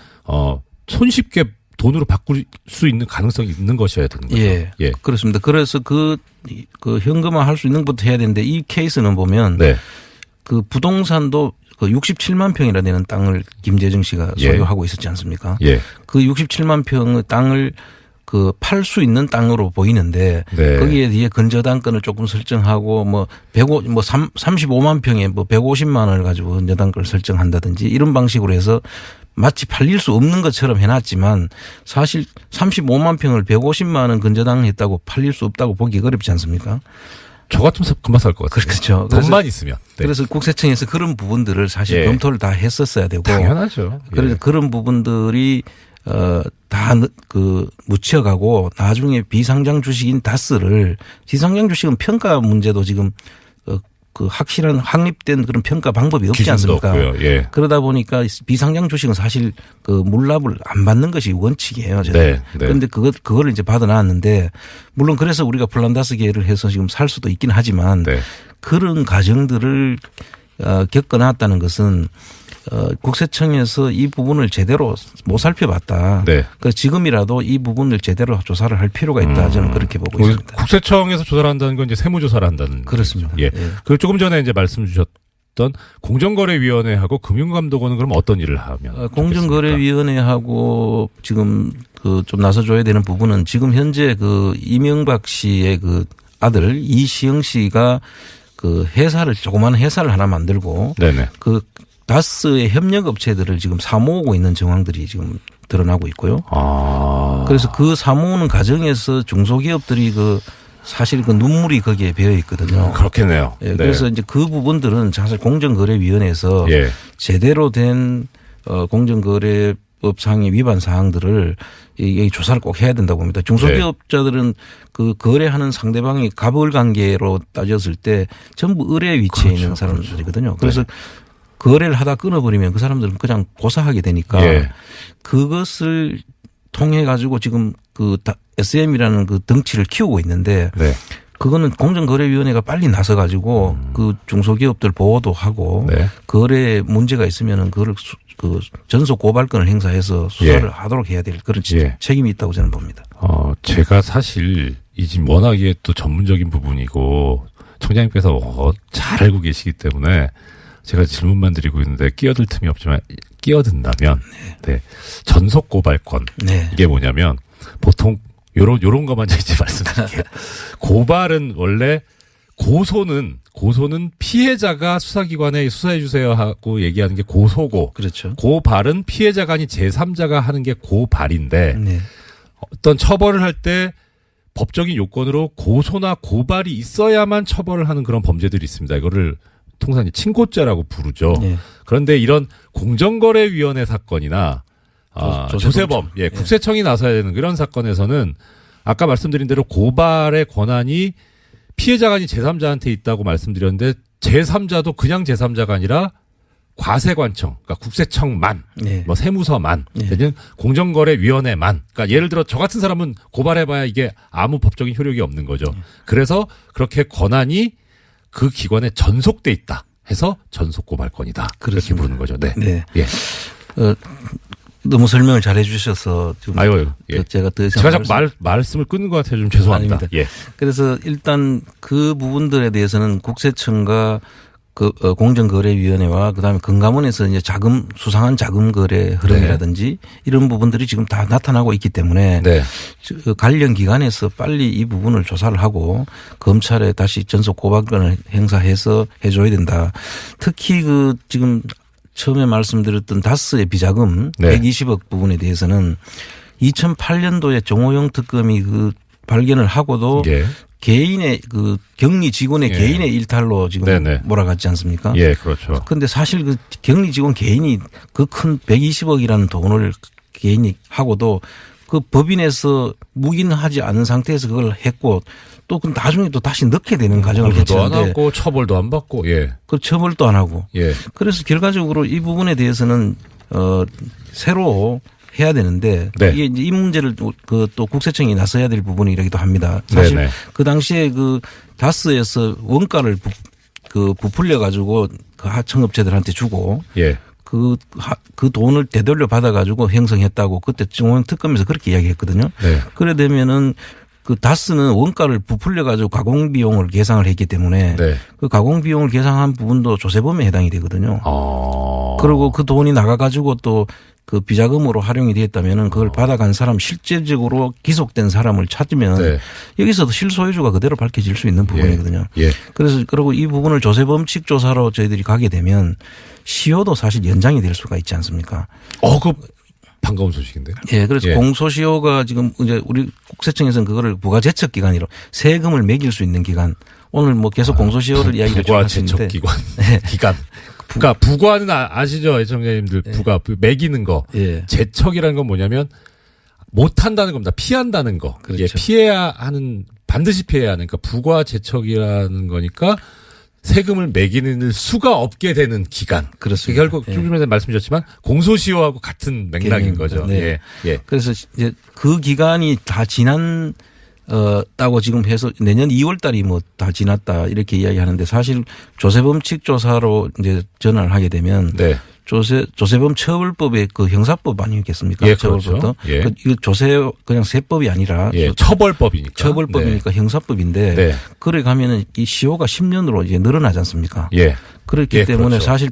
손쉽게 돈으로 바꿀 수 있는 가능성이 있는 것이어야 되는 거죠. 예. 그렇습니다. 그래서 그 현금화할 수 있는 것부터 해야 되는데 이 케이스는 보면 그 부동산도 그 67만 평이나 되는 땅을 김재정 씨가 소유하고 있었지 않습니까? 그 67만 평의 땅을 그 팔 수 있는 땅으로 보이는데 네. 거기에 뒤에 근저당권을 조금 설정하고 뭐 35만 평에 뭐 150만 원을 가지고 근저당권을 설정한다든지 이런 방식으로 해서 마치 팔릴 수 없는 것처럼 해놨지만 사실 35만 평을 150만 원 근저당 했다고 팔릴 수 없다고 보기 어렵지 않습니까? 저 같으면 금방 살 것 같아요. 그렇죠. 돈만 있으면. 네. 그래서 국세청에서 그런 부분들을 사실 예. 검토를 다 했었어야 되고. 당연하죠. 그래서 예. 그런 부분들이 다 묻혀가고 나중에 비상장 주식인 다스를 비상장 주식은 평가 문제도 지금 그 확실한 확립된 그런 평가 방법이 없지 않습니까? 없고요. 예. 그러다 보니까 비상장 주식은 사실 그 물납을 안 받는 것이 원칙이에요. 네. 그런데 그거를 이제 받아놨는데 물론 그래서 우리가 플란다스 계획을 해서 지금 살 수도 있긴 하지만 네. 그런 과정들을 겪어놨다는 것은 국세청에서 이 부분을 제대로 못 살펴봤다. 네. 그래서 지금이라도 이 부분을 제대로 조사를 할 필요가 있다. 저는 그렇게 보고 있습니다. 국세청에서 조사를 한다는 건 이제 세무조사를 한다는. 그렇습니다. 예. 그 조금 전에 이제 말씀 주셨던 공정거래위원회하고 금융감독원은 그럼 어떤 일을 하면? 공정거래위원회하고 지금 그 좀 나서줘야 되는 부분은 지금 현재 그 이명박 씨의 그 아들 이시영 씨가 그 조그마한 회사를 하나 만들고 네네. 그 다스의 협력 업체들을 지금 사모으고 있는 정황들이 지금 드러나고 있고요. 그래서 그 사모으는 과정에서 중소기업들이 사실 그 눈물이 거기에 배어 있거든요. 그렇겠네요. 예, 그래서 이제 그 부분들은 사실 공정거래위원회에서 예. 제대로 된 공정거래법상의 위반 사항들을 이 조사를 꼭 해야 된다고 봅니다. 중소기업자들은 그 거래하는 상대방이 갑을 관계로 따졌을 때 전부 을의 위치에 있는 사람들이거든요. 그래서 거래를 하다 끊어버리면 그 사람들은 그냥 고사하게 되니까 그것을 통해 가지고 지금 그 SM이라는 그 덩치를 키우고 있는데 그거는 공정거래위원회가 빨리 나서 가지고 그 중소기업들 보호도 하고 거래에 문제가 있으면은 그거를 전속 고발권을 행사해서 수사를 하도록 해야 될 그런 책임이 있다고 저는 봅니다. 제가 사실 이 집 워낙에 또 전문적인 부분이고 청장님께서 잘 알고 계시기 때문에 제가 질문만 드리고 있는데 끼어들 틈이 없지만 끼어든다면 전속 고발권 이게 뭐냐면 보통 요런 것만 이제 말씀드릴게요. 고발은 원래 고소는 피해자가 수사기관에 수사해 주세요 하고 얘기하는 게 고소고 그렇죠. 고발은 피해자가 아닌 제3자가 하는 게 고발인데 어떤 처벌을 할 때 법적인 요건으로 고소나 고발이 있어야만 처벌을 하는 그런 범죄들이 있습니다. 이거를 통상 친고죄라고 부르죠. 그런데 이런 공정거래위원회 사건이나 조세범, 국세청이 나서야 되는 이런 사건에서는 아까 말씀드린 대로 고발의 권한이 피해자가 아닌 제3자한테 있다고 말씀드렸는데 제3자도 그냥 제3자가 아니라 과세관청, 그러니까 국세청만, 뭐 세무서만, 공정거래위원회만. 그러니까 예를 들어 저 같은 사람은 고발해봐야 이게 아무 법적인 효력이 없는 거죠. 그래서 그렇게 권한이 그 기관에 전속돼 있다 해서 전속고발권이다. 그렇게 부르는 거죠. 네. 예. 너무 설명을 잘 해주셔서 좀 제가 더 이상 자꾸 말씀을 끊는 것 같아요. 좀 죄송합니다. 예. 그래서 일단 그 부분들에 대해서는 국세청과 그 공정거래위원회와 그다음에 금감원에서 이제 수상한 자금 거래 흐름이라든지 이런 부분들이 지금 다 나타나고 있기 때문에 관련 기관에서 빨리 이 부분을 조사를 하고 검찰에 다시 전속 고발권을 행사해서 해줘야 된다. 특히 지금 처음에 말씀드렸던 다스의 비자금 120억 부분에 대해서는 2008년도에 정호영 특검이 발견을 하고도 개인의 격리 직원의 개인의 일탈로 지금 몰아갔지 않습니까? 예, 그렇죠. 그런데 사실 격리 직원 개인이 큰 120억이라는 돈을 개인이 하고도 그 법인에서 묵인하지 않은 상태에서 그걸 했고 또 나중에 또 다시 넣게 되는 과정을 거치는데 안 하고 처벌도 안 받고 그 처벌도 안 하고 그래서 결과적으로 이 부분에 대해서는 새로 해야 되는데 이게 이제 이 문제를 또 국세청이 나서야 될 부분이라기도 합니다. 사실 그 당시에 다스에서 원가를 부풀려 가지고 그 하청업체들한테 주고 그 돈을 되돌려 받아 가지고 형성했다고 그때 정호영 특검에서 그렇게 이야기했거든요. 그래 되면은 그 다스는 원가를 부풀려 가지고 가공 비용을 계상을 했기 때문에 네. 그 가공 비용을 계상한 부분도 조세범에 해당이 되거든요. 그리고 그 돈이 나가 가지고 또 그 비자금으로 활용이 되었다면은 그걸 받아간 사람 실제적으로 기속된 사람을 찾으면 네. 여기서도 실소유주가 그대로 밝혀질 수 있는 부분이거든요. 예. 그래서 그리고 이 부분을 조세범칙 조사로 저희들이 가게 되면 시효도 사실 연장이 될 수가 있지 않습니까? 그 반가운 소식인데요. 예. 그래서 공소시효가 지금 이제 우리 국세청에서는 그거를 부가제척 기간이로 세금을 매길 수 있는 기간. 오늘 뭐 계속 공소시효를 이야기를 부가제척 기간. 기간. 그러니까 부과는 아시죠, 애청자님들. 부과 매기는 거. 예. 제척이라는 건 뭐냐면 못한다는 겁니다. 피한다는 거. 그렇죠. 피해야 하는 반드시 피해야 하는. 그러니까 부과 제척이라는 거니까 세금을 매기는 수가 없게 되는 기간. 그렇습니다. 결국 좀 전에 말씀드렸지만 공소시효하고 같은 맥락인 거죠. 네. 예. 그래서 이제 그 기간이 다 지난 따고 지금 해서 내년 2월 달이 뭐 다 지났다 이렇게 이야기하는데 사실 조세범칙 조사로 이제 전환을 하게 되면 네. 조세범 처벌법의 그 형사법 아니겠습니까? 예, 처벌법도. 그렇죠. 예. 그 그냥 세법이 아니라 처벌법이니까. 처벌법이니까 네. 형사법인데 네. 그래 가면은 이 시효가 10년으로 이제 늘어나지 않습니까? 예. 그렇기 때문에 그렇죠. 사실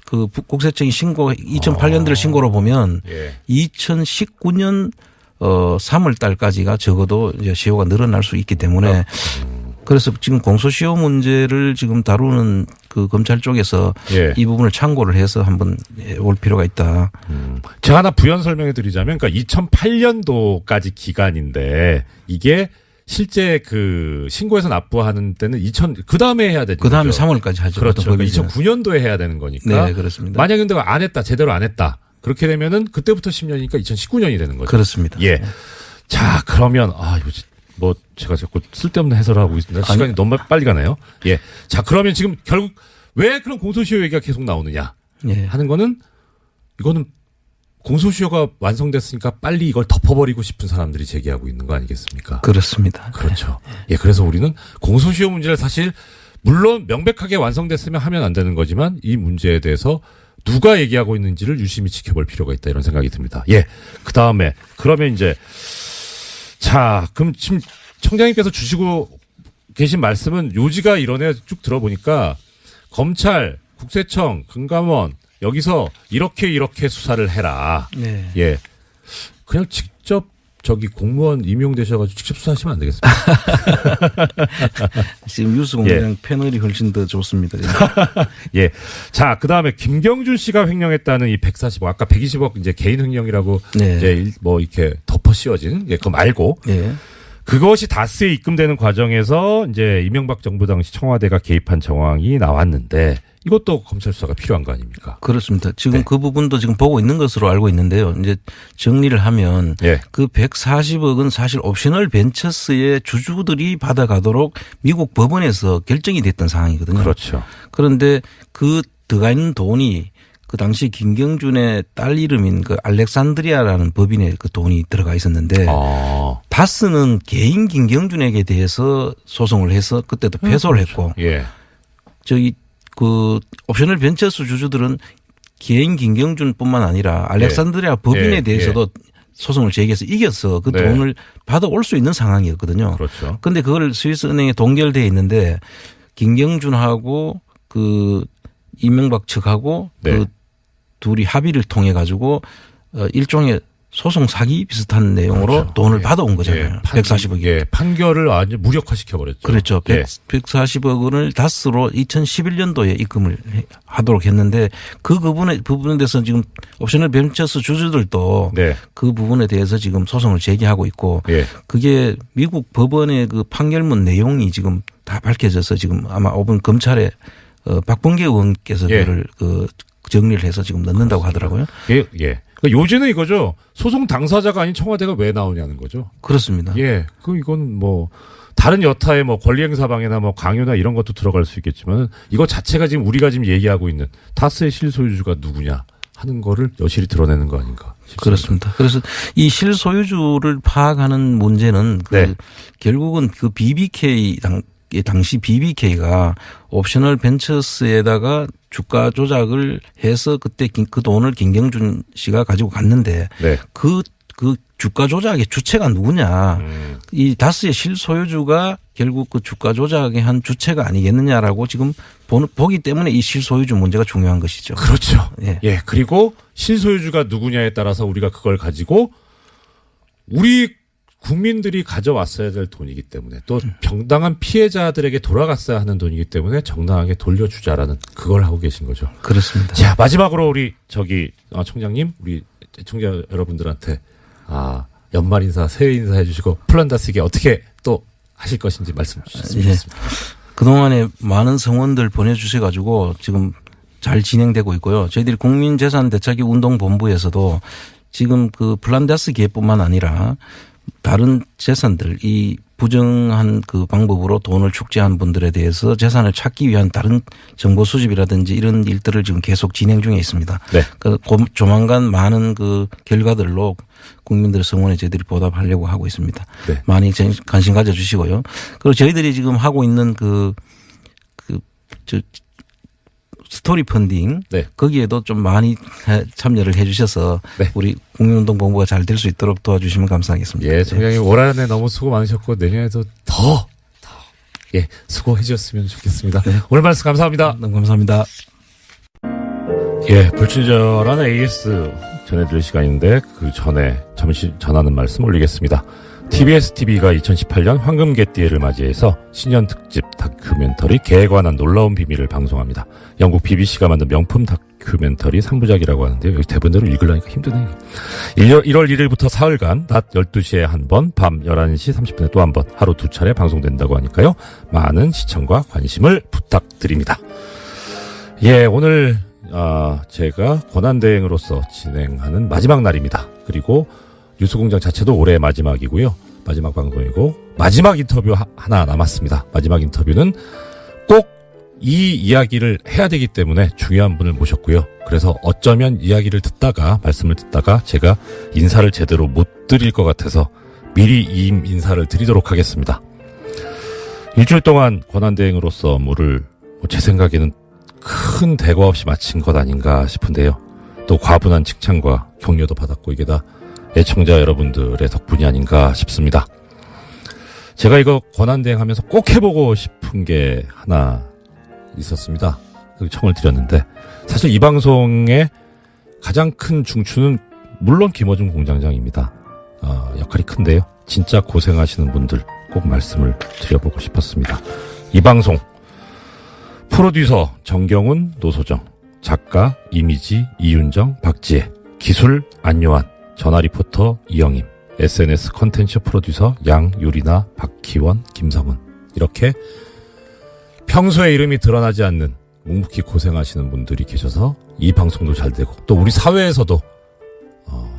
그 국세청이 신고 2008년도를 신고로 보면 2019년 3월 달까지가 적어도 이제 시효가 늘어날 수 있기 때문에 그래서 지금 공소시효 문제를 지금 다루는 그 검찰 쪽에서 이 부분을 참고를 해서 한번 올 필요가 있다. 제가 하나 부연 설명해 드리자면 그러니까 2008년도까지 기간인데 이게 실제 그 신고해서 납부하는 때는 그 다음에 해야 되죠. 그 다음에 3월까지 하죠. 그렇죠. 그러니까 2009년도에 해야 되는 거니까. 네, 그렇습니다. 만약에 근데 안 했다, 제대로 안 했다. 그렇게 되면은 그때부터 10년이니까 2019년이 되는 거죠. 그렇습니다. 예. 자, 그러면 뭐 제가 자꾸 쓸데없는 해설을 하고 있습니다. 시간이 너무 빨리 가네요. 예. 자, 그러면 지금 결국 왜 그런 공소시효 얘기가 계속 나오느냐 하는 거는 이거는 공소시효가 완성됐으니까 빨리 이걸 덮어버리고 싶은 사람들이 제기하고 있는 거 아니겠습니까? 그렇습니다. 그렇죠. 예. 그래서 우리는 공소시효 문제를 사실 물론 명백하게 완성됐으면 하면 안 되는 거지만 이 문제에 대해서 누가 얘기하고 있는지를 유심히 지켜볼 필요가 있다 이런 생각이 듭니다. 예. 그 다음에 그러면 이제 자, 그럼 지금 청장님께서 주시고 계신 말씀은 요지가 이러네 쭉 들어보니까 검찰, 국세청, 금감원 여기서 이렇게 수사를 해라. 네. 예. 그냥 직접 공무원 임용되셔가지고 직접 수사하시면 안 되겠습니까? 지금 뉴스공장 패널이 훨씬 더 좋습니다. 예. 자, 그 다음에 김경준 씨가 횡령했다는 이 140억, 아까 120억 이제 개인 횡령이라고 이제 뭐 이렇게 덮어 씌워진, 그거 말고. 그것이 다스에 입금되는 과정에서 이제 이명박 정부 당시 청와대가 개입한 정황이 나왔는데 이것도 검찰 수사가 필요한 거 아닙니까? 그렇습니다. 지금 그 부분도 지금 보고 있는 것으로 알고 있는데요. 이제 정리를 하면 그 140억은 사실 옵셔널 벤처스의 주주들이 받아가도록 미국 법원에서 결정이 됐던 상황이거든요. 그렇죠. 그런데 그 들어가 있는 돈이 그 당시 김경준의 딸 이름인 그 알렉산드리아라는 법인에 그 돈이 들어가 있었는데 다스는 개인 김경준에게 대해서 소송을 해서 그때도 패소를 했고 그 옵셔널 벤처스 주주들은 개인 김경준뿐만 아니라 알렉산드리아 법인에 대해서도 소송을 제기해서 이겨서 그 돈을 받아올 수 있는 상황이었거든요. 그렇죠. 그런데 그걸 스위스은행에 동결되어 있는데 김경준하고 그 이명박 측하고 그 둘이 합의를 통해 가지고 일종의 소송 사기 비슷한 내용으로 돈을 받아온 거잖아요. 140억이. 판결을 아주 무력화시켜 버렸죠. 그렇죠. 140억 원을 다스로 2011년도에 입금을 하도록 했는데 그 부분에 대해서 지금 옵셔널 벤처스 주주들도 그 부분에 대해서 지금 소송을 제기하고 있고 그게 미국 법원의 그 판결문 내용이 지금 다 밝혀져서 지금 아마 5분 검찰에 박범계 의원께서 그를 그 정리를 해서 지금 넣는다고 하더라고요. 그러니까 요지는 이거죠. 소송 당사자가 아닌 청와대가 왜 나오냐는 거죠. 그렇습니다. 이건 뭐 다른 여타의 뭐 권리행사방해나 뭐 강요나 이런 것도 들어갈 수 있겠지만 이거 자체가 지금 우리가 지금 얘기하고 있는 다스의 실소유주가 누구냐 하는 거를 여실히 드러내는 거 아닌가 싶습니다. 그렇습니다. 그래서 이 실소유주를 파악하는 문제는 결국은 그 BBK 당시 BBK가 옵셔널 벤처스에다가 주가 조작을 해서 그때 그 돈을 김경준 씨가 가지고 갔는데 그 그 주가 조작의 주체가 누구냐. 이 다스의 실소유주가 결국 그 주가 조작의 한 주체가 아니겠느냐라고 지금 보기 때문에 이 실소유주 문제가 중요한 것이죠. 그렇죠. 예. 예. 그리고 실소유주가 누구냐에 따라서 우리가 그걸 가지고 우리 국민들이 가져왔어야 될 돈이기 때문에 또 정당한 피해자들에게 돌아갔어야 하는 돈이기 때문에 정당하게 돌려주자라는 그걸 하고 계신 거죠. 그렇습니다. 자, 마지막으로 우리 총장님, 우리 청자 여러분들한테 연말 인사, 새해 인사 해주시고 플란다스에게 어떻게 또 하실 것인지 말씀 주셨으면 좋겠습니다. 예. 그동안에 많은 성원들 보내주셔가지고 지금 잘 진행되고 있고요. 저희들이 국민재산되찾기운동본부에서도 지금 그 플란다스 기획뿐만 아니라 다른 재산들, 이 부정한 그 방법으로 돈을 축제한 분들에 대해서 재산을 찾기 위한 다른 정보 수집이라든지 이런 일들을 지금 계속 진행 중에 있습니다. 네. 조만간 많은 그 결과들로 국민들의 성원에 저희들이 보답하려고 하고 있습니다. 네. 많이 관심 가져주시고요. 그리고 저희들이 지금 하고 있는 스토리 펀딩 네. 거기에도 좀 많이 참여를 해 주셔서 네. 우리 국민운동본부가 잘 될 수 있도록 도와주시면 감사하겠습니다. 예, 총장님 올 한해 너무 수고 많으셨고 내년에도 더 수고해 주셨으면 좋겠습니다. 네. 오늘 말씀 감사합니다. 너무 감사합니다. 예, 불친절한 AS 전해드릴 시간인데 그 전에 잠시 전하는 말씀 올리겠습니다. TBS TV가 2018년 황금개띠를 맞이해서 신년 특집 다큐멘터리 개에 관한 놀라운 비밀을 방송합니다. 영국 BBC가 만든 명품 다큐멘터리 3부작이라고 하는데요. 여기 대본대로 읽으려니까 힘드네요. 1월 1일부터 사흘간 낮 12시에 한 번, 밤 11시 30분에 또 한 번, 하루 2차례 방송된다고 하니까요. 많은 시청과 관심을 부탁드립니다. 예, 오늘 제가 권한대행으로서 진행하는 마지막 날입니다. 그리고 뉴스공장 자체도 올해 마지막이고요. 마지막 방송이고 마지막 인터뷰 하나 남았습니다. 마지막 인터뷰는 꼭 이 이야기를 해야 되기 때문에 중요한 분을 모셨고요. 그래서 어쩌면 이야기를 듣다가 말씀을 듣다가 제가 인사를 제대로 못 드릴 것 같아서 미리 인사를 드리도록 하겠습니다. 일주일 동안 권한대행으로서 업무를 제 생각에는 큰 대과 없이 마친 것 아닌가 싶은데요. 또 과분한 칭찬과 격려도 받았고 이게 다 애청자 여러분들의 덕분이 아닌가 싶습니다. 제가 이거 권한대행하면서 꼭 해보고 싶은 게 하나 있었습니다. 청을 드렸는데 사실 이 방송의 가장 큰 중추는 물론 김어준 공장장입니다. 역할이 큰데요. 진짜 고생하시는 분들 꼭 말씀을 드려보고 싶었습니다. 이 방송 프로듀서 정경훈, 노소정, 작가 이미지, 이윤정, 박지혜, 기술 안요한, 전화 리포터 이영임, SNS 컨텐츠 프로듀서 양유리나, 박희원, 김성은 이렇게 평소에 이름이 드러나지 않는 묵묵히 고생하시는 분들이 계셔서 이 방송도 잘 되고 또 우리 사회에서도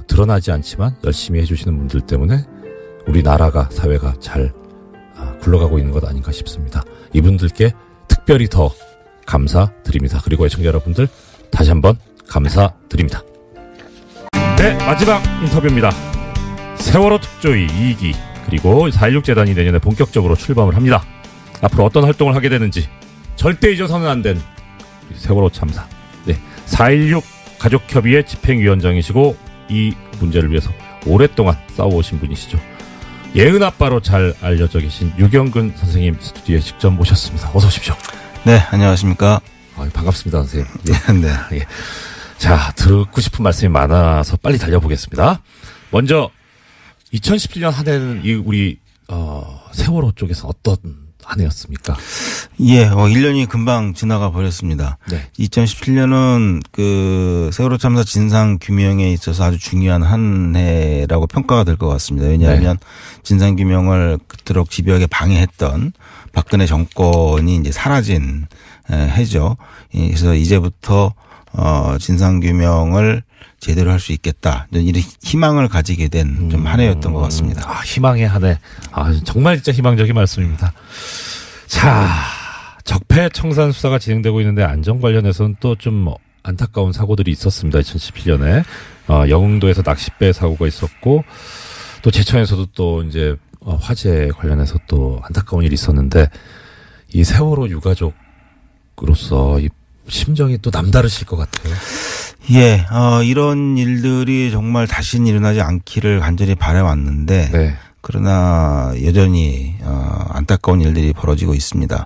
드러나지 않지만 열심히 해주시는 분들 때문에 우리나라가 사회가 잘 굴러가고 있는 것 아닌가 싶습니다. 이분들께 특별히 더 감사드립니다. 그리고 애청자 여러분들 다시 한번 감사드립니다. 네, 마지막 인터뷰입니다. 세월호 특조위 2기 그리고 4.16 재단이 내년에 본격적으로 출범을 합니다. 앞으로 어떤 활동을 하게 되는지 절대 잊어서는 안 된 세월호 참사. 네, 4.16 가족협의회 집행위원장이시고 이 문제를 위해서 오랫동안 싸워오신 분이시죠. 예은 아빠로 잘 알려져 계신 유경근 선생님 스튜디오에 직접 모셨습니다. 어서 오십시오. 네, 안녕하십니까. 반갑습니다, 선생님. 네. 네. 예. 자, 듣고 싶은 말씀이 많아서 빨리 달려보겠습니다. 먼저 2017년 한 해는 우리 세월호 쪽에서 어떤 한 해였습니까? 예, 1년이 금방 지나가 버렸습니다. 네. 2017년은 그 세월호 참사 진상 규명에 있어서 아주 중요한 한 해라고 평가가 될 것 같습니다. 왜냐하면 네. 진상 규명을 그토록 집요하게 방해했던 박근혜 정권이 이제 사라진 해죠. 그래서 이제부터 진상 규명을 제대로 할 수 있겠다. 이런 희망을 가지게 된 좀 한 해였던 것 같습니다. 희망의 한 해. 정말 진짜 희망적인 말씀입니다. 자, 적폐 청산 수사가 진행되고 있는데 안전 관련해서는 또 좀 안타까운 사고들이 있었습니다. 2017년에 영흥도에서 낚싯배 사고가 있었고 또 제천에서도 또 이제 화재 관련해서 또 안타까운 일이 있었는데 이 세월호 유가족으로서 이 심정이 또 남다르실 것 같아요. 예, 이런 일들이 정말 다시는 일어나지 않기를 간절히 바라왔는데 네. 그러나 여전히 안타까운 일들이 벌어지고 있습니다.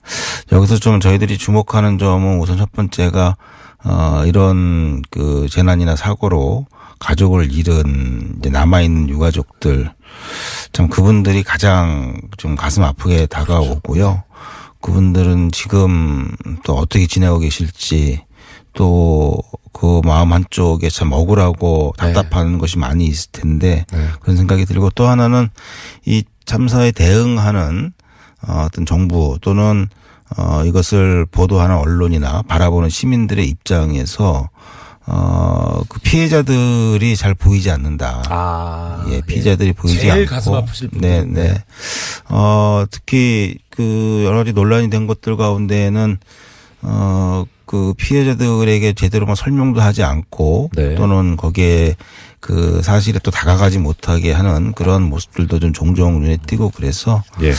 여기서 좀 저희들이 주목하는 점은 우선 첫 번째가 이런 그 재난이나 사고로 가족을 잃은 이제 남아있는 유가족들 참 그분들이 가장 좀 가슴 아프게 다가오고요. 그분들은 지금 또 어떻게 지내고 계실지 또 그 마음 한쪽에 참 억울하고 답답한 네. 것이 많이 있을 텐데 네. 그런 생각이 들고 또 하나는 이 참사에 대응하는 어떤 정부 또는 이것을 보도하는 언론이나 바라보는 시민들의 입장에서 그 피해자들이 잘 보이지 않는다. 예, 피해자들이 보이지 제일 않고. 가슴 아프실 분들. 네, 네. 특히 그 여러 가지 논란이 된 것들 가운데에는 그 피해자들에게 제대로 설명도 하지 않고 네. 또는 거기에 그 사실에 또 다가가지 못하게 하는 그런 모습들도 좀 종종 눈에 띄고 그래서 예.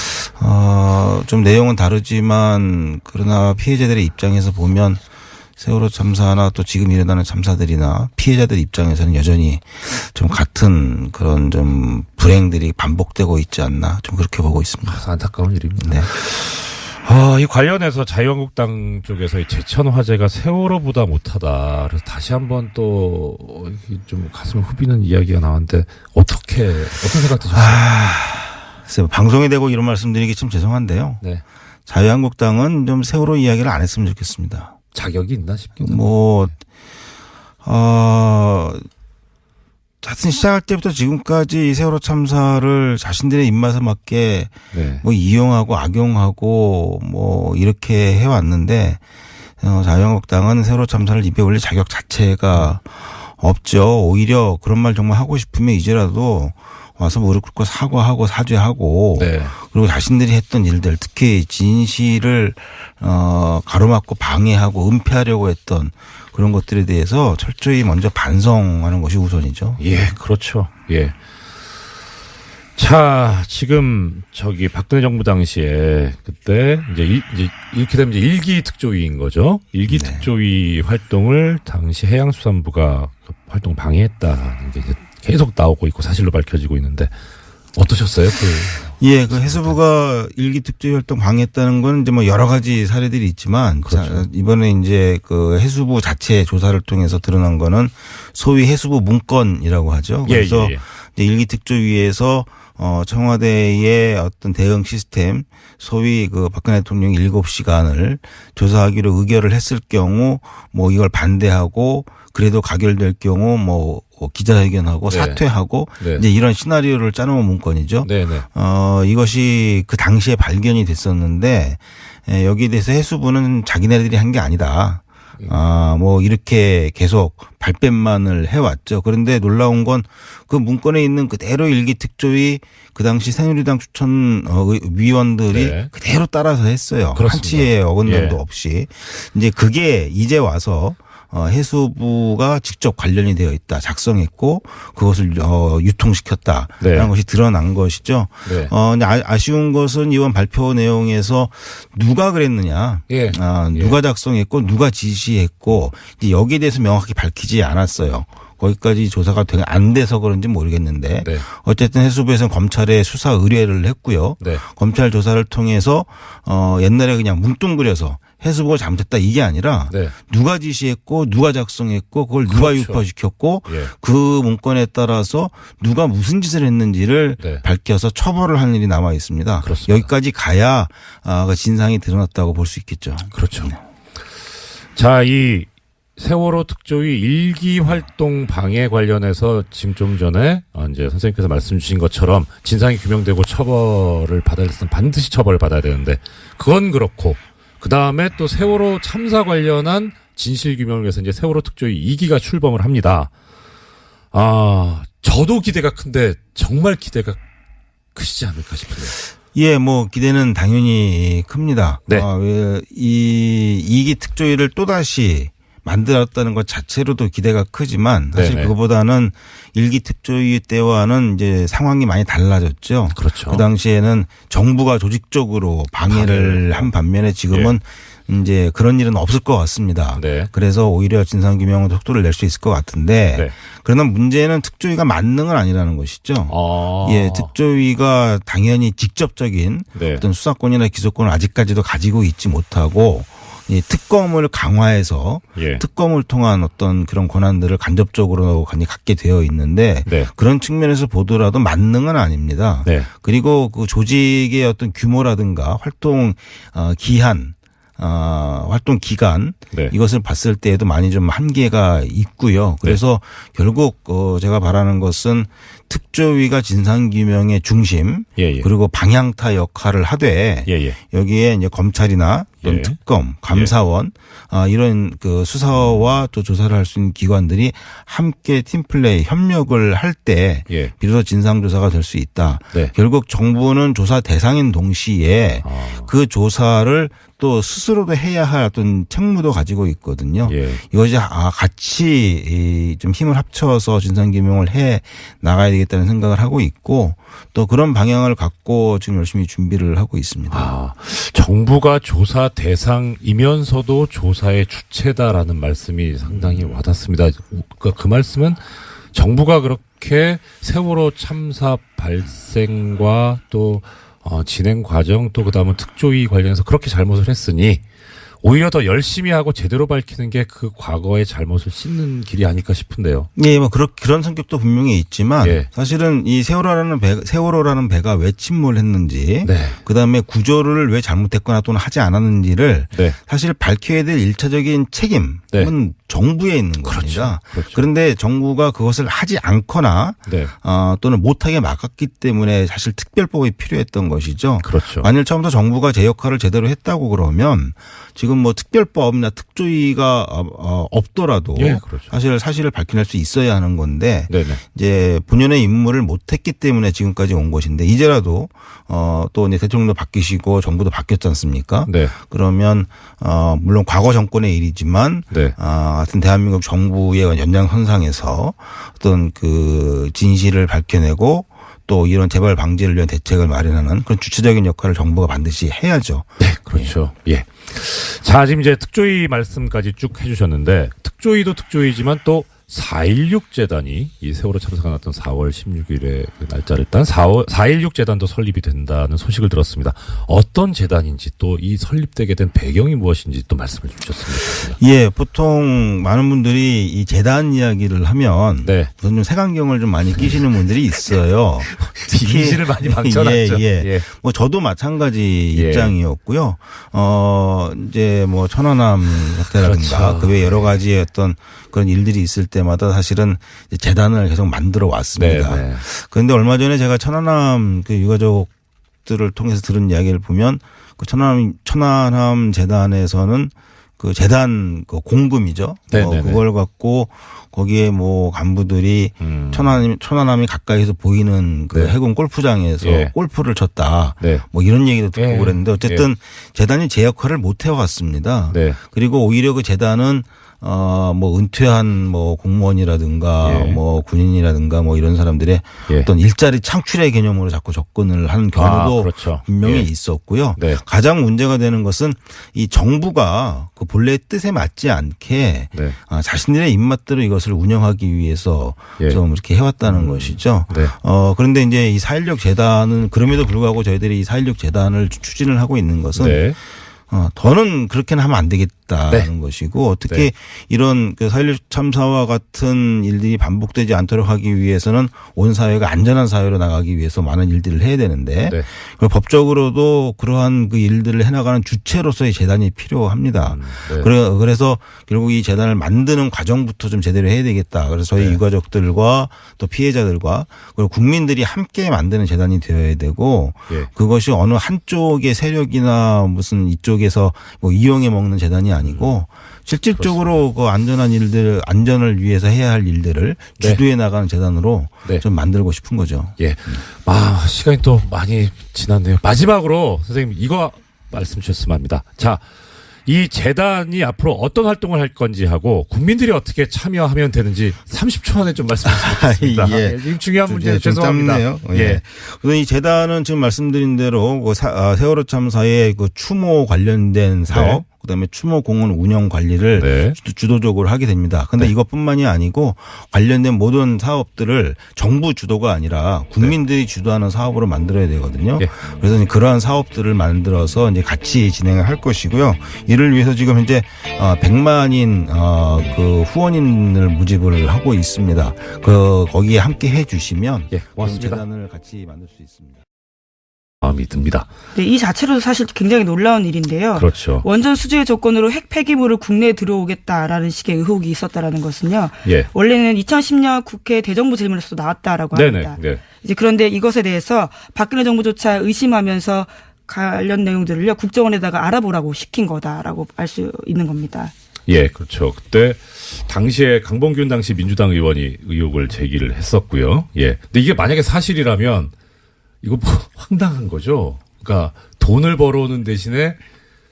좀 내용은 다르지만 그러나 피해자들의 입장에서 보면 세월호 참사나 또 지금 일어나는 참사들이나 피해자들 입장에서는 여전히 좀 같은 그런 좀 불행들이 반복되고 있지 않나 좀 그렇게 보고 있습니다. 안타까운 일입니다. 네. 이 관련해서 자유한국당 쪽에서 제천 화재가 세월호보다 못하다. 그래서 다시 한번 또 좀 가슴을 후비는 이야기가 나왔는데 어떤 생각 드셨어요? 글쎄요. 방송에 대고 이런 말씀드리기 참 죄송한데요. 네. 자유한국당은 좀 세월호 이야기를 안 했으면 좋겠습니다. 자격이 있나 싶기도 하여튼 시작할 때부터 지금까지 세월호 참사를 자신들의 입맛에 맞게 네. 뭐 이용하고 악용하고 뭐 이렇게 해왔는데 자유한국당은 세월호 참사를 입에 올릴 자격 자체가 없죠. 오히려 그런 말 정말 하고 싶으면 이제라도 와서 무릎 꿇고 사과하고 사죄하고 네. 그리고 자신들이 했던 일들 특히 진실을 가로막고 방해하고 은폐하려고 했던 그런 것들에 대해서 철저히 먼저 반성하는 것이 우선이죠. 예, 그렇죠. 예. 자, 지금 박근혜 정부 당시에 그때 이제 이렇게 되면 이제 일기 특조위인 거죠. 일기 네. 특조위 활동을 당시 해양수산부가 활동 방해했다는 게 이제 계속 나오고 있고 사실로 밝혀지고 있는데 어떠셨어요? 예, 그 해수부가 일기 특조위 활동 방해했다는 건 이제 뭐 여러 가지 사례들이 있지만 그렇죠. 이번에 이제 그 해수부 자체 조사를 통해서 드러난 거는 소위 해수부 문건이라고 하죠. 그래서 예. 이제 일기 특조위에서 청와대의 어떤 대응 시스템 소위 그 박근혜 대통령이 7시간을 조사하기로 의결을 했을 경우 뭐 이걸 반대하고 그래도 가결될 경우 뭐 기자회견하고 네. 사퇴하고 네. 이제 이런 시나리오를 짜놓은 문건이죠. 네네. 이것이 그 당시에 발견이 됐었는데 여기에 대해서 해수부는 자기네들이 한 게 아니다. 뭐 이렇게 계속 발뺌만을 해왔죠. 그런데 놀라운 건 그 문건에 있는 그대로 일기 특조위 그 당시 새누리당 추천 위원들이 네. 그대로 따라서 했어요. 그렇습니다. 한치의 어긋남도 예. 없이. 이제 그게 이제 와서 해수부가 직접 관련이 되어 있다, 작성했고 그것을 유통시켰다라는 네. 것이 드러난 것이죠. 네. 아쉬운 것은 이번 발표 내용에서 누가 그랬느냐, 예. 누가 작성했고 누가 지시했고 이제 여기에 대해서 명확히 밝히지 않았어요. 거기까지 조사가 안 돼서 그런지 모르겠는데 네. 어쨌든 해수부에서는 검찰에 수사 의뢰를 했고요. 네. 검찰 조사를 통해서 옛날에 그냥 뭉뚱그려서 해수부가 잘못했다 이게 아니라 네. 누가 지시했고 누가 작성했고 그걸 누가 그렇죠. 유포시켰고 예. 그 문건에 따라서 누가 무슨 짓을 했는지를 네. 밝혀서 처벌을 할 일이 남아 있습니다. 그렇습니다. 여기까지 가야 진상이 드러났다고 볼 수 있겠죠. 그렇죠. 네. 자, 이 세월호 특조위 일기 활동 방해 관련해서 지금 좀 전에 이제 선생님께서 말씀 주신 것처럼 진상이 규명되고 처벌을 받아야 했으면 반드시 처벌을 받아야 되는데 그건 그렇고 그 다음에 또 세월호 참사 관련한 진실 규명을 위해서 이제 세월호 특조위 2기가 출범을 합니다. 저도 기대가 큰데 정말 기대가 크시지 않을까 싶은데요. 예, 뭐 기대는 당연히 큽니다. 네. 이 2기 특조위를 또다시 만들었다는 것 자체로도 기대가 크지만 사실 네네. 그거보다는 일기 특조위 때와는 이제 상황이 많이 달라졌죠. 그렇죠. 그 당시에는 정부가 조직적으로 방해를 한 반면에 지금은 이제 그런 일은 없을 것 같습니다. 네. 그래서 오히려 진상규명은 속도를 낼 수 있을 것 같은데 네. 그러나 문제는 특조위가 만능은 아니라는 것이죠. 예, 특조위가 당연히 직접적인 네. 어떤 수사권이나 기소권을 아직까지도 가지고 있지 못하고 이 특검을 강화해서 예. 특검을 통한 어떤 그런 권한들을 간접적으로 갖게 되어 있는데 네. 그런 측면에서 보더라도 만능은 아닙니다. 네. 그리고 그 조직의 어떤 규모라든가 활동 기한 활동 기간 네. 이것을 봤을 때에도 많이 좀 한계가 있고요. 그래서 결국 제가 바라는 것은 특조위가 진상규명의 중심 그리고 방향타 역할을 하되 여기에 이제 검찰이나 또는 특검, 감사원 이런 그 수사와 또 조사를 할 수 있는 기관들이 함께 팀플레이 협력을 할 때 비로소 진상조사가 될 수 있다. 네. 결국 정부는 조사 대상인 동시에 그 조사를 또 스스로도 해야 할 어떤 책무도 가지고 있거든요. 이것이 같이 좀 힘을 합쳐서 진상규명을 해 나가야 되겠다는 생각을 하고 있고 또 그런 방향을 갖고 지금 열심히 준비를 하고 있습니다. 정부가 조사 대상이면서도 조사의 주체다라는 말씀이 상당히 와닿습니다. 그 말씀은 정부가 그렇게 세월호 참사 발생과 또 진행 과정 또 그다음은 특조위 관련해서 그렇게 잘못을 했으니 오히려 더 열심히 하고 제대로 밝히는 게 그 과거의 잘못을 씻는 길이 아닐까 싶은데요. 예, 뭐 그런 성격도 분명히 있지만 사실은 이 세월호라는 배가 왜 침몰했는지 그다음에 구조를 왜 잘못했거나 또는 하지 않았는지를 사실 밝혀야 될 1차적인 책임은 정부에 있는 겁니다. 그렇죠. 그런데 정부가 그것을 하지 않거나 또는 못하게 막았기 때문에 사실 특별법이 필요했던 것이죠. 그렇죠. 만일 처음부터 정부가 제 역할을 제대로 했다고 그러면 지금 뭐 특별법이나 특조위가 없더라도 그렇죠. 사실을 밝혀낼 수 있어야 하는 건데 이제 본연의 임무를 못했기 때문에 지금까지 온 것인데 이제라도 또 이제 대통령도 바뀌시고 정부도 바뀌었지 않습니까? 그러면 물론 과거 정권의 일이지만 하여튼 대한민국 정부의 연장선상에서 어떤 그 진실을 밝혀내고 또 이런 재발 방지를 위한 대책을 마련하는 그런 주체적인 역할을 정부가 반드시 해야죠. 네, 그렇죠. 예. 자, 지금 이제 특조위 말씀까지 쭉 해주셨는데 특조위도 특조위지만 또 4.16 재단이 이 세월호 참사가 났던 4월 16일에 그 날짜를 딴 4.16 재단도 설립이 된다는 소식을 들었습니다. 어떤 재단인지 또 이 설립되게 된 배경이 무엇인지 또 말씀을 주셨습니다. 예, 보통 많은 분들이 이 재단 이야기를 하면 우선 좀 색안경을 좀 많이 끼시는 분들이 있어요. 특히 이미지를 많이 망쳐놨죠. 뭐 저도 마찬가지 입장이었고요. 이제 뭐 천안함 사태라든가 그 외 여러 가지의 어떤 그런 일들이 있을 때마다 사실은 재단을 계속 만들어 왔습니다. 그런데 얼마 전에 제가 천안함 그 유가족들을 통해서 들은 이야기를 보면 그 천안함 재단에서는 그 재단 그 공금이죠. 그걸 갖고 거기에 뭐 간부들이 천안함이 가까이서 보이는 그 해군 골프장에서 골프를 쳤다. 뭐 이런 얘기도 듣고 그랬는데 어쨌든 재단이 제 역할을 못 해왔습니다. 그리고 오히려 그 재단은 뭐 은퇴한 뭐 공무원이라든가 뭐 군인이라든가 뭐 이런 사람들의 어떤 일자리 창출의 개념으로 자꾸 접근을 하는 경우도 분명히 있었고요. 가장 문제가 되는 것은 이 정부가 그 본래의 뜻에 맞지 않게 자신들의 입맛대로 이것을 운영하기 위해서 좀 이렇게 해왔다는 것이죠. 그런데 이제 이 4.16 재단은 그럼에도 불구하고 저희들이 이 4.16 재단을 추진을 하고 있는 것은 더는 그렇게는 하면 안 되겠다는 것이고 특히 이런 그 4.16 참사와 같은 일들이 반복되지 않도록 하기 위해서는 온 사회가 안전한 사회로 나가기 위해서 많은 일들을 해야 되는데 법적으로도 그러한 그 일들을 해나가는 주체로서의 재단이 필요합니다. 그래서 결국 이 재단을 만드는 과정부터 좀 제대로 해야 되겠다. 그래서 저희 유가족들과 또 피해자들과 그리고 국민들이 함께 만드는 재단이 되어야 되고 그것이 어느 한쪽의 세력이나 무슨 이쪽에서 뭐 이용해 먹는 재단이 아니고 실질적으로 그 안전한 일들, 안전을 위해서 해야 할 일들을 주도해 나가는 재단으로 좀 만들고 싶은 거죠. 시간이 또 많이 지났네요. 마지막으로 선생님 이거 말씀 주셨으면 합니다. 자, 이 재단이 앞으로 어떤 활동을 할 건지 하고 국민들이 어떻게 참여하면 되는지 30초 안에 좀 말씀해 주시겠습니다. 지금 중요한 문제 죄송합니다. 우선 이 재단은 지금 말씀드린 대로 그 세월호 참사의 그 추모 관련된 사업 그다음에 추모 공원 운영 관리를 네. 주도적으로 하게 됩니다. 그런데 네. 이것뿐만이 아니고 관련된 모든 사업들을 정부 주도가 아니라 국민들이 주도하는 사업으로 만들어야 되거든요. 예. 그래서 그러한 사업들을 만들어서 이제 같이 진행을 할 것이고요. 이를 위해서 지금 현재 100만인 그 후원인을 모집을 하고 있습니다. 거기에 함께 해주시면 예, 고맙습니다. 재단을 같이 만들 수 있습니다. 마음이 듭니다. 네, 이 자체로도 사실 굉장히 놀라운 일인데요. 그렇죠. 원전 수주의 조건으로 핵 폐기물을 국내에 들어오겠다라는 식의 의혹이 있었다라는 것은요. 예. 원래는 2010년 국회 대정부 질문에서도 나왔다라고 합니다. 네. 이제 그런데 이것에 대해서 박근혜 정부조차 의심하면서 관련 내용들을요 국정원에다가 알아보라고 시킨 거다라고 알 수 있는 겁니다. 예, 그렇죠. 그때 당시에 강봉균 당시 민주당 의원이 의혹을 제기를 했었고요. 예. 근데 이게 만약에 사실이라면 이거 뭐 황당한 거죠. 그러니까 돈을 벌어오는 대신에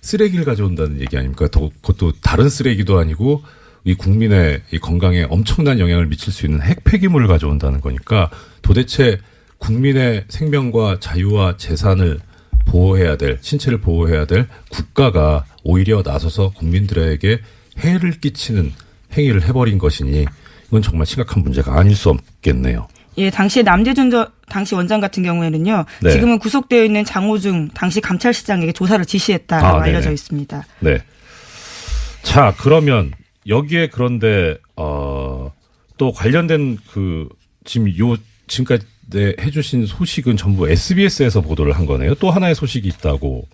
쓰레기를 가져온다는 얘기 아닙니까? 그것도 다른 쓰레기도 아니고 이 국민의 이 건강에 엄청난 영향을 미칠 수 있는 핵 폐기물을 가져온다는 거니까 도대체 국민의 생명과 자유와 재산을 보호해야 될, 신체를 보호해야 될 국가가 오히려 나서서 국민들에게 해를 끼치는 행위를 해버린 것이니 이건 정말 심각한 문제가 아닐 수 없겠네요. 예, 당시 남대준 당시 원장 같은 경우에는요. 네. 지금은 구속되어 있는 장호중 당시 감찰실장에게 조사를 지시했다라고 알려져 있습니다. 네. 자, 그러면 여기에 그런데 또 관련된 그 지금까지 해주신 소식은 전부 SBS에서 보도를 한 거네요. 또 하나의 소식이 있다고.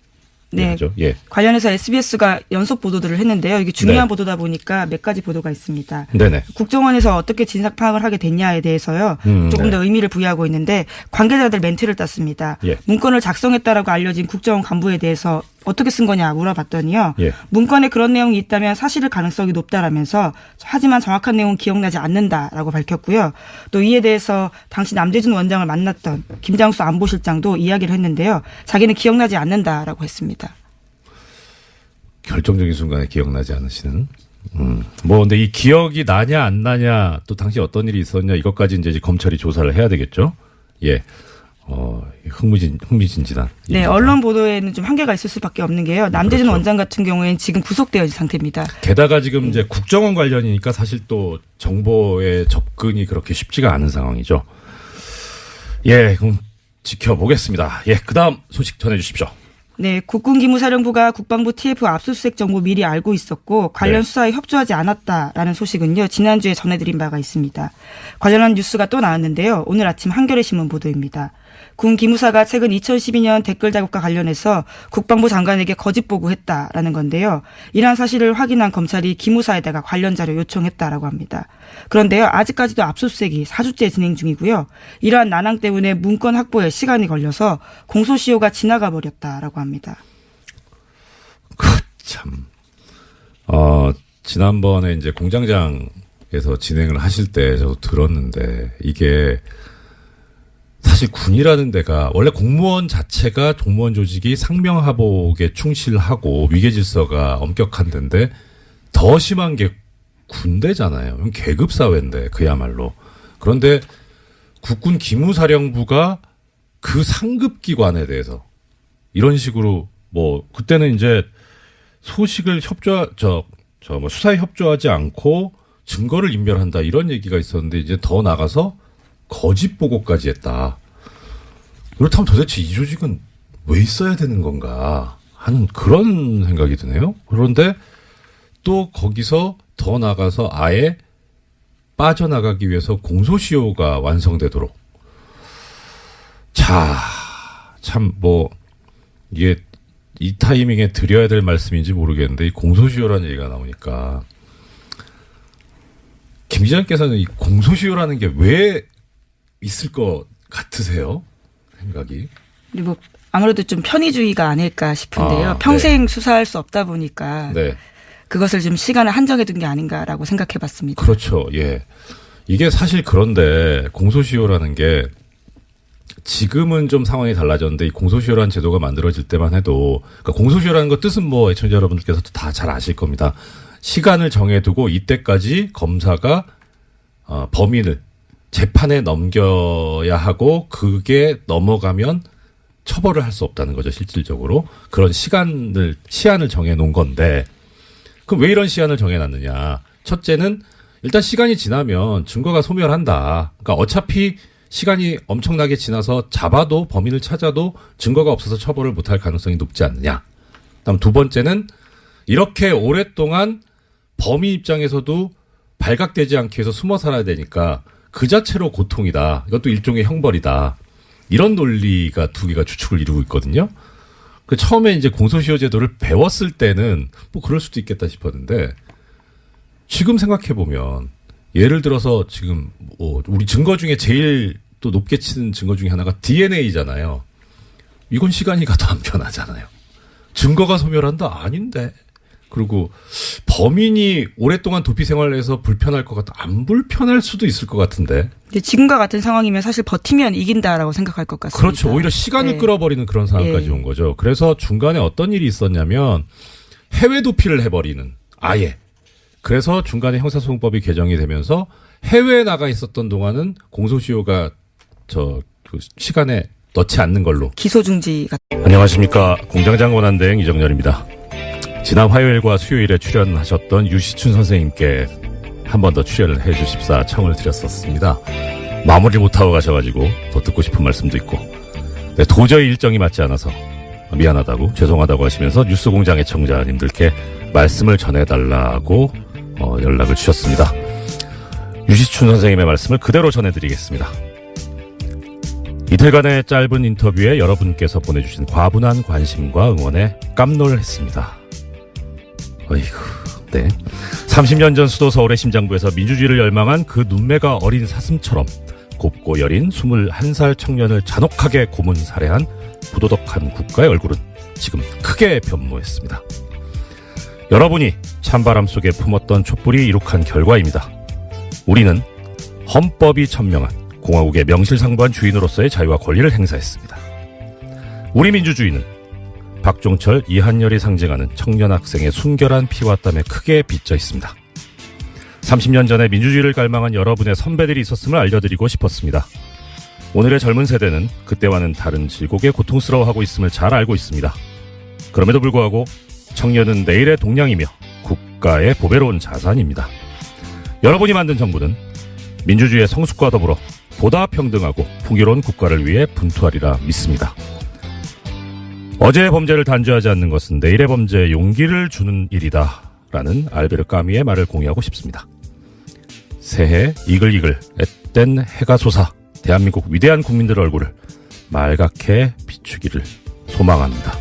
네. 예. 관련해서 SBS가 연속 보도들을 했는데요. 이게 중요한 보도다 보니까 몇 가지 보도가 있습니다. 네네. 국정원에서 어떻게 진상 파악을 하게 됐냐에 대해서요. 조금 더 의미를 부여하고 있는데 관계자들 멘트를 땄습니다. 예. 문건을 작성했다라고 알려진 국정원 간부에 대해서 어떻게 쓴 거냐 물어봤더니요. 예. 문건에 그런 내용이 있다면 사실일 가능성이 높다라면서 하지만 정확한 내용은 기억나지 않는다라고 밝혔고요. 또 이에 대해서 당시 남대준 원장을 만났던 김장수 안보실장도 이야기를 했는데요. 자기는 기억나지 않는다라고 했습니다. 결정적인 순간에 기억나지 않으시는. 뭐 근데 이 기억이 나냐 안 나냐 또 당시 어떤 일이 있었냐 이것까지 이제 검찰이 조사를 해야 되겠죠. 예. 흥미진진한. 네, 일입니다. 언론 보도에는 좀 한계가 있을 수밖에 없는 게요. 남대준 그렇죠. 원장 같은 경우에는 지금 구속되어 있는 상태입니다. 게다가 지금 이제 국정원 관련이니까 사실 또 정보의 접근이 그렇게 쉽지가 않은 상황이죠. 예, 그럼 지켜보겠습니다. 예, 그다음 소식 전해주십시오. 네, 국군기무사령부가 국방부 TF 압수수색 정보 미리 알고 있었고 관련 수사에 협조하지 않았다라는 소식은요. 지난주에 전해드린 바가 있습니다. 관련한 뉴스가 또 나왔는데요. 오늘 아침 한겨레 신문 보도입니다. 군 기무사가 최근 2012년 댓글 작업과 관련해서 국방부 장관에게 거짓 보고했다라는 건데요. 이러한 사실을 확인한 검찰이 기무사에다가 관련 자료 요청했다라고 합니다. 그런데요. 아직까지도 압수수색이 4주째 진행 중이고요. 이러한 난항 때문에 문건 확보에 시간이 걸려서 공소시효가 지나가 버렸다라고 합니다. 참. 지난번에 이제 공장장에서 진행을 하실 때 저도 들었는데 이게 사실 군이라는 데가 원래 공무원 자체가 공무원 조직이 상명하복에 충실하고 위계질서가 엄격한 데인데 더 심한 게 군대잖아요. 계급 사회인데 그야말로. 그런데 국군 기무사령부가 그 상급 기관에 대해서 이런 식으로 뭐 그때는 이제 소식을 수사에 협조하지 않고 증거를 인멸한다 이런 얘기가 있었는데 이제 더 나가서 거짓 보고까지 했다. 그렇다면 도대체 이 조직은 왜 있어야 되는 건가 하는 그런 생각이 드네요. 그런데 또 거기서 더 나가서 아예 빠져나가기 위해서 공소시효가 완성되도록. 자, 참 뭐 이게 이 타이밍에 드려야 될 말씀인지 모르겠는데 이 공소시효라는 얘기가 나오니까 김 기자님께서는 이 공소시효라는 게 왜 있을 것 같으세요? 생각이. 그리고 아무래도 좀 편의주의가 아닐까 싶은데요. 평생 수사할 수 없다 보니까 그것을 좀 시간을 한정해 둔 게 아닌가라고 생각해 봤습니다. 그렇죠. 예. 이게 사실 그런데 공소시효라는 게 지금은 좀 상황이 달라졌는데 이 공소시효라는 제도가 만들어질 때만 해도 그러니까 공소시효라는 거 뜻은 뭐 애청자 여러분들께서도 다 잘 아실 겁니다. 시간을 정해두고 이때까지 검사가 범인을 재판에 넘겨야 하고 그게 넘어가면 처벌을 할 수 없다는 거죠, 실질적으로. 그런 시한을 정해 놓은 건데, 그럼 왜 이런 시한을 정해 놨느냐. 첫째는 일단 시간이 지나면 증거가 소멸한다. 그러니까 어차피 시간이 엄청나게 지나서 잡아도 범인을 찾아도 증거가 없어서 처벌을 못할 가능성이 높지 않느냐. 그다음 두 번째는 이렇게 오랫동안 범인 입장에서도 발각되지 않기 위해서 숨어 살아야 되니까 그 자체로 고통이다. 이것도 일종의 형벌이다. 이런 논리가 두 개가 주축을 이루고 있거든요. 그 처음에 이제 공소시효 제도를 배웠을 때는 뭐 그럴 수도 있겠다 싶었는데 지금 생각해 보면 예를 들어서 지금 뭐 우리 증거 중에 제일 또 높게 치는 증거 중에 하나가 DNA잖아요. 이건 시간이 가도 안 변하잖아요. 증거가 소멸한다? 아닌데. 그리고 범인이 오랫동안 도피 생활을 해서 불편할 것 같다. 안 불편할 수도 있을 것 같은데. 근데 지금과 같은 상황이면 사실 버티면 이긴다라고 생각할 것 같습니다. 그렇죠. 오히려 시간을 끌어버리는 그런 상황까지 온 거죠. 그래서 중간에 어떤 일이 있었냐면 해외 도피를 해버리는 아예. 그래서 중간에 형사소송법이 개정이 되면서 해외에 나가 있었던 동안은 공소시효가 그 시간에 넣지 않는 걸로. 기소 중지. 안녕하십니까. 공장장 권한대행 이정렬입니다. 지난 화요일과 수요일에 출연하셨던 유시춘 선생님께 한 번 더 출연을 해 주십사 청을 드렸었습니다. 마무리 못하고 가셔가지고 더 듣고 싶은 말씀도 있고 네, 도저히 일정이 맞지 않아서 미안하다고 죄송하다고 하시면서 뉴스공장 애청자님들께 말씀을 전해달라고 연락을 주셨습니다. 유시춘 선생님의 말씀을 그대로 전해드리겠습니다. 이틀간의 짧은 인터뷰에 여러분께서 보내주신 과분한 관심과 응원에 깜놀했습니다. 어이구, 네. 30년 전 수도 서울의 심장부에서 민주주의를 열망한 그 눈매가 어린 사슴처럼 곱고 여린 21살 청년을 잔혹하게 고문 살해한 부도덕한 국가의 얼굴은 지금 크게 변모했습니다. 여러분이 찬바람 속에 품었던 촛불이 이룩한 결과입니다. 우리는 헌법이 천명한 공화국의 명실상부한 주인으로서의 자유와 권리를 행사했습니다. 우리 민주주의는 박종철, 이한열이 상징하는 청년 학생의 순결한 피와 땀에 크게 비쳐 있습니다. 30년 전에 민주주의를 갈망한 여러분의 선배들이 있었음을 알려드리고 싶었습니다. 오늘의 젊은 세대는 그때와는 다른 질곡에 고통스러워하고 있음을 잘 알고 있습니다. 그럼에도 불구하고 청년은 내일의 동량이며 국가의 보배로운 자산입니다. 여러분이 만든 정부는 민주주의의 성숙과 더불어 보다 평등하고 풍요로운 국가를 위해 분투하리라 믿습니다. 어제의 범죄를 단죄하지 않는 것은 내일의 범죄에 용기를 주는 일이다 라는 알베르 까미의 말을 공유하고 싶습니다. 새해 이글이글 앳된 해가 솟아 대한민국 위대한 국민들의 얼굴을 말갛게 비추기를 소망합니다.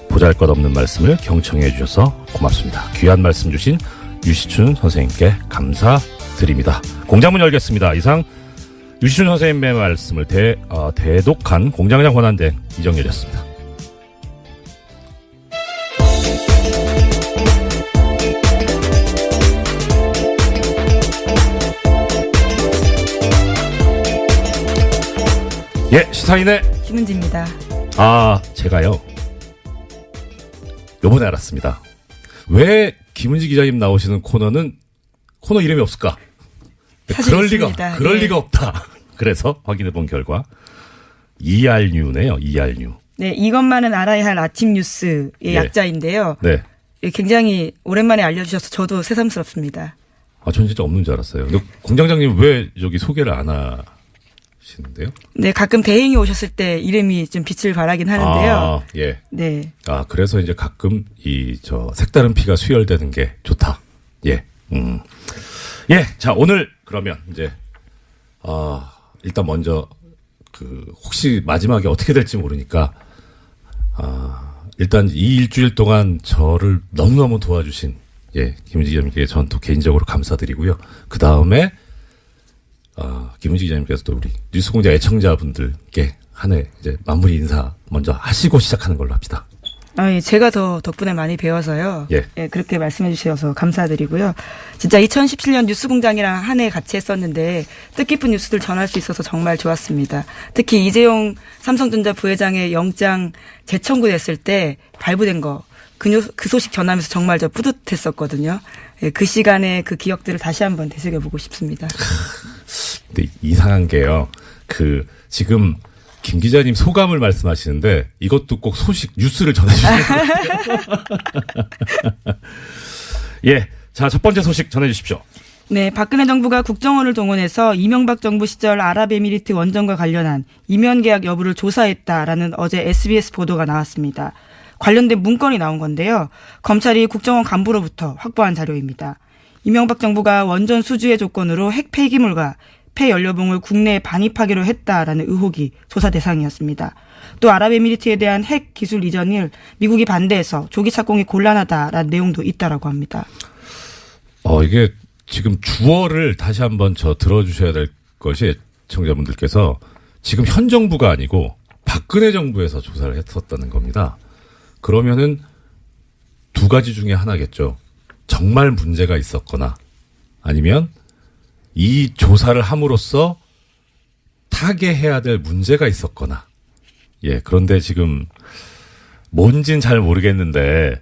보잘것없는 말씀을 경청해 주셔서 고맙습니다. 귀한 말씀 주신 유시춘 선생님께 감사드립니다. 공장문 열겠습니다. 이상 유시춘 선생님의 말씀을 대독한 공장장 권한대행 이정렬이었습니다. 예, 시사인의 김은지입니다. 제가요. 요번에 알았습니다. 왜 김은지 기자님 나오시는 코너 이름이 없을까? 그럴 리가 없다. 그래서 확인해 본 결과 ERNew네요. ERNew. 네, 이것만은 알아야 할 아침 뉴스의 약자인데요. 네. 굉장히 오랜만에 알려주셔서 저도 새삼스럽습니다. 전 진짜 없는 줄 알았어요. 근데 공장장님 왜 저기 소개를 안 하시는데요? 네, 가끔 대행이 오셨을 때 이름이 좀 빛을 발하긴 하는데요. 예. 네. 그래서 이제 가끔 색다른 피가 수혈되는 게 좋다. 예. 예. 자, 오늘 그러면 이제 일단 먼저 혹시 마지막에 어떻게 될지 모르니까 일단 이 일주일 동안 저를 너무너무 도와주신 김은지 기자님께 전 또 개인적으로 감사드리고요. 그 다음에 김은지 기자님께서도 우리 뉴스공장 애청자분들께 한 해 이제 마무리 인사 먼저 하시고 시작하는 걸로 합시다. 예, 제가 더 덕분에 많이 배워서요. 예, 그렇게 말씀해 주셔서 감사드리고요. 진짜 2017년 뉴스공장이랑 한 해 같이 했었는데 뜻깊은 뉴스들 전할 수 있어서 정말 좋았습니다. 특히 이재용 삼성전자 부회장의 영장 재청구됐을 때 발부된 거 그 소식 전하면서 정말 저 뿌듯했었거든요. 예, 그 시간에 그 기억들을 다시 한번 되새겨보고 싶습니다. 근데 이상한 게요. 지금 김 기자님 소감을 말씀하시는데 이것도 꼭 소식 뉴스를 전해주세요. 예, 자, 첫 번째 소식 전해주십시오. 네, 박근혜 정부가 국정원을 동원해서 이명박 정부 시절 아랍에미리트 원전과 관련한 이면 계약 여부를 조사했다라는 어제 SBS 보도가 나왔습니다. 관련된 문건이 나온 건데요. 검찰이 국정원 간부로부터 확보한 자료입니다. 이명박 정부가 원전 수주의 조건으로 핵 폐기물과 폐연료봉을 국내에 반입하기로 했다라는 의혹이 조사 대상이었습니다. 또 아랍에미리트에 대한 핵 기술 이전을 미국이 반대해서 조기 착공이 곤란하다라는 내용도 있다라고 합니다. 이게 지금 주어를 다시 한번 들어주셔야 될 것이 청자분들께서 지금 현 정부가 아니고 박근혜 정부에서 조사를 했었다는 겁니다. 그러면은 두 가지 중에 하나겠죠. 정말 문제가 있었거나 아니면 이 조사를 함으로써 타개해야 될 문제가 있었거나. 예, 그런데 지금 뭔진 잘 모르겠는데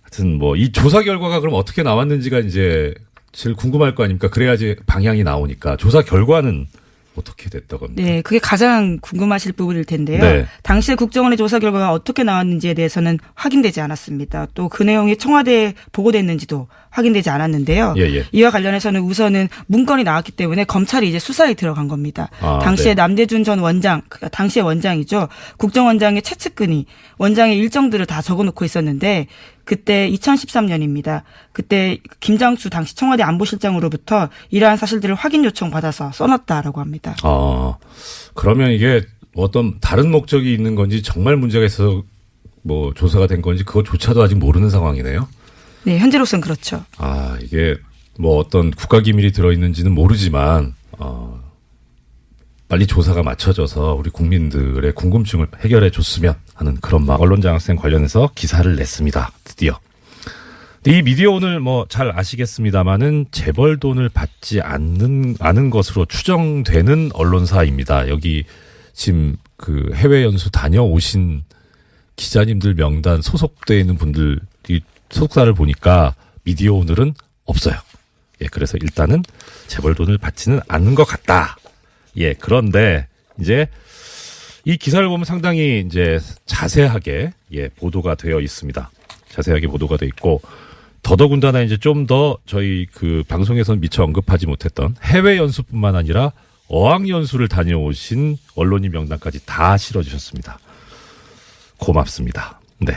하여튼 뭐 이 조사 결과가 그럼 어떻게 나왔는지가 이제 제일 궁금할 거 아닙니까? 그래야지 방향이 나오니까. 조사 결과는 어떻게 됐다고 합니까? 네, 그게 가장 궁금하실 부분일 텐데요. 네. 당시에 국정원의 조사 결과가 어떻게 나왔는지에 대해서는 확인되지 않았습니다. 또 그 내용이 청와대에 보고됐는지도 확인되지 않았는데요. 예. 이와 관련해서는 우선은 문건이 나왔기 때문에 검찰이 이제 수사에 들어간 겁니다. 당시에 네. 남대준 전 원장, 당시의 원장이죠. 국정원장의 최측근이 원장의 일정들을 다 적어놓고 있었는데 그때 2013년입니다. 그때 김장수 당시 청와대 안보실장으로부터 이러한 사실들을 확인 요청 받아서 써놨다라고 합니다. 그러면 이게 어떤 다른 목적이 있는 건지 정말 문제가 있어서 뭐 조사가 된 건지 그것조차도 아직 모르는 상황이네요. 네, 현재로서는 그렇죠. 이게 뭐 어떤 국가기밀이 들어있는지는 모르지만 빨리 조사가 맞춰져서 우리 국민들의 궁금증을 해결해 줬으면 하는 그런 마음. 언론장학생 관련해서 기사를 냈습니다. 드디어. 이 미디어 오늘 뭐 잘 아시겠습니다만은 재벌 돈을 받지 않은 것으로 추정되는 언론사입니다. 여기 지금 그 해외 연수 다녀오신 기자님들 명단 소속되어 있는 분들이 소속사를 보니까 미디어 오늘은 없어요. 예, 그래서 일단은 재벌 돈을 받지는 않는 것 같다. 예, 그런데 이제 이 기사를 보면 상당히 이제 자세하게 보도가 되어 있습니다. 자세하게 보도가 되어 있고 더더군다나 이제 좀 더 저희 그 방송에서는 미처 언급하지 못했던 해외 연수뿐만 아니라 어학 연수를 다녀오신 언론인 명단까지 다 실어주셨습니다. 고맙습니다. 네.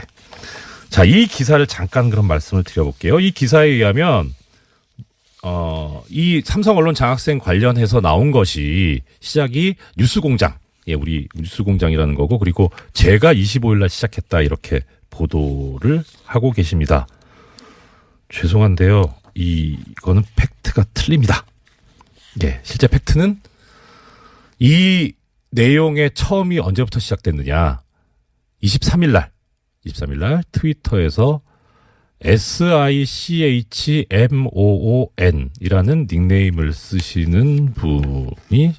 자, 이 기사를 잠깐 그런 말씀을 드려볼게요. 이 기사에 의하면 이 삼성 언론 장학생 관련해서 나온 것이 시작이 뉴스공장, 우리 뉴스공장이라는 거고, 그리고 제가 25일 날 시작했다 이렇게 보도를 하고 계십니다. 죄송한데요, 이거는 팩트가 틀립니다. 예, 실제 팩트는 이 내용의 처음이 언제부터 시작됐느냐? 23일 날 트위터에서 SICHMOON 이라는 닉네임을 쓰시는 분이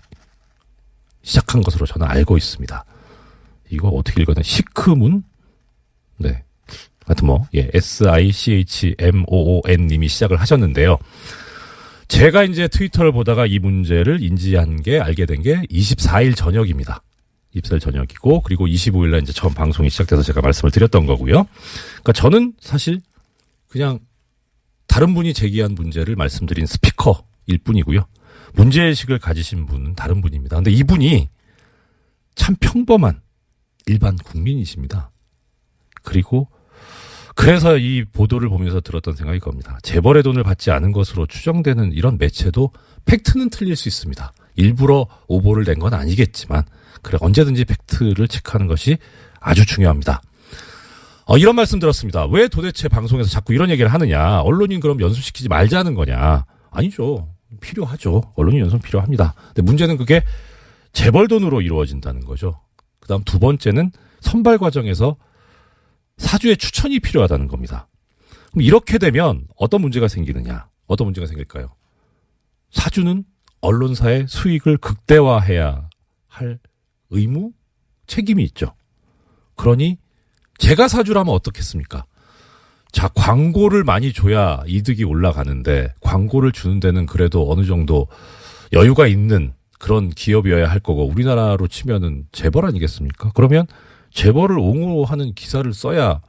시작한 것으로 저는 알고 있습니다. 이거 어떻게 읽어야 되나? 시크문? 네. 하여튼 SICHMOON 님이 시작을 하셨는데요. 제가 이제 트위터를 보다가 이 문제를 알게 된 게 24일 저녁입니다. 24일 저녁이고, 그리고 25일 날 이제 처음 방송이 시작돼서 제가 말씀을 드렸던 거고요. 그러니까 저는 사실 그냥 다른 분이 제기한 문제를 말씀드린 스피커일 뿐이고요. 문제의식을 가지신 분은 다른 분입니다. 근데 이분이 참 평범한 일반 국민이십니다. 그래서 이 보도를 보면서 들었던 생각이 겁니다. 재벌의 돈을 받지 않은 것으로 추정되는 이런 매체도 팩트는 틀릴 수 있습니다. 일부러 오보를 낸 건 아니겠지만 언제든지 팩트를 체크하는 것이 아주 중요합니다. 이런 말씀 들었습니다. 왜 도대체 방송에서 자꾸 이런 얘기를 하느냐. 언론인 그럼 연수시키지 말자는 거냐. 아니죠. 필요하죠. 언론인 연수는 필요합니다. 근데 문제는 그게 재벌 돈으로 이루어진다는 거죠. 그다음 두 번째는 선발 과정에서 사주의 추천이 필요하다는 겁니다. 그럼 이렇게 되면 어떤 문제가 생기느냐. 어떤 문제가 생길까요? 사주는 언론사의 수익을 극대화해야 할 의무, 책임이 있죠. 그러니 제가 사주라면 어떻겠습니까? 자, 광고를 많이 줘야 이득이 올라가는데 광고를 주는 데는 그래도 어느 정도 여유가 있는 그런 기업이어야 할 거고 우리나라로 치면은 재벌 아니겠습니까? 그러면 재벌을 옹호하는 기사를 써야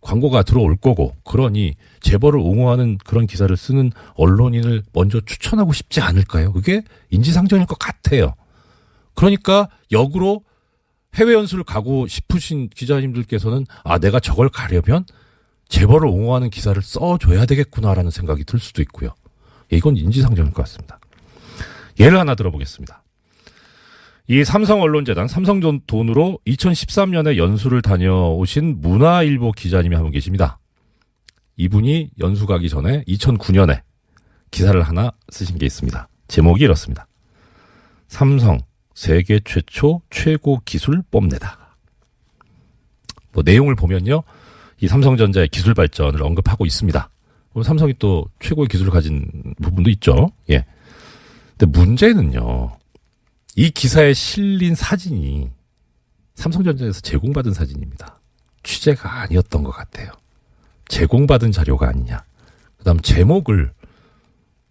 광고가 들어올 거고 그러니 재벌을 옹호하는 그런 기사를 쓰는 언론인을 먼저 추천하고 싶지 않을까요? 그게 인지상정일 것 같아요. 그러니까 역으로 해외 연수를 가고 싶으신 기자님들께서는 아 내가 저걸 가려면 재벌을 옹호하는 기사를 써줘야 되겠구나라는 생각이 들 수도 있고요. 이건 인지상정일 것 같습니다. 예를 하나 들어보겠습니다. 이 삼성언론재단 삼성돈으로 2013년에 연수를 다녀오신 문화일보 기자님이 한 분 계십니다. 이분이 연수 가기 전에 2009년에 기사를 하나 쓰신 게 있습니다. 제목이 이렇습니다. 삼성 세계 최초 최고 기술 뽐내다. 뭐 내용을 보면요. 이 삼성전자의 기술 발전을 언급하고 있습니다. 삼성이 또 최고의 기술을 가진 부분도 있죠. 예. 근데 문제는요. 이 기사에 실린 사진이 삼성전자에서 제공받은 사진입니다. 취재가 아니었던 것 같아요. 제공받은 자료가 아니냐. 그다음 제목을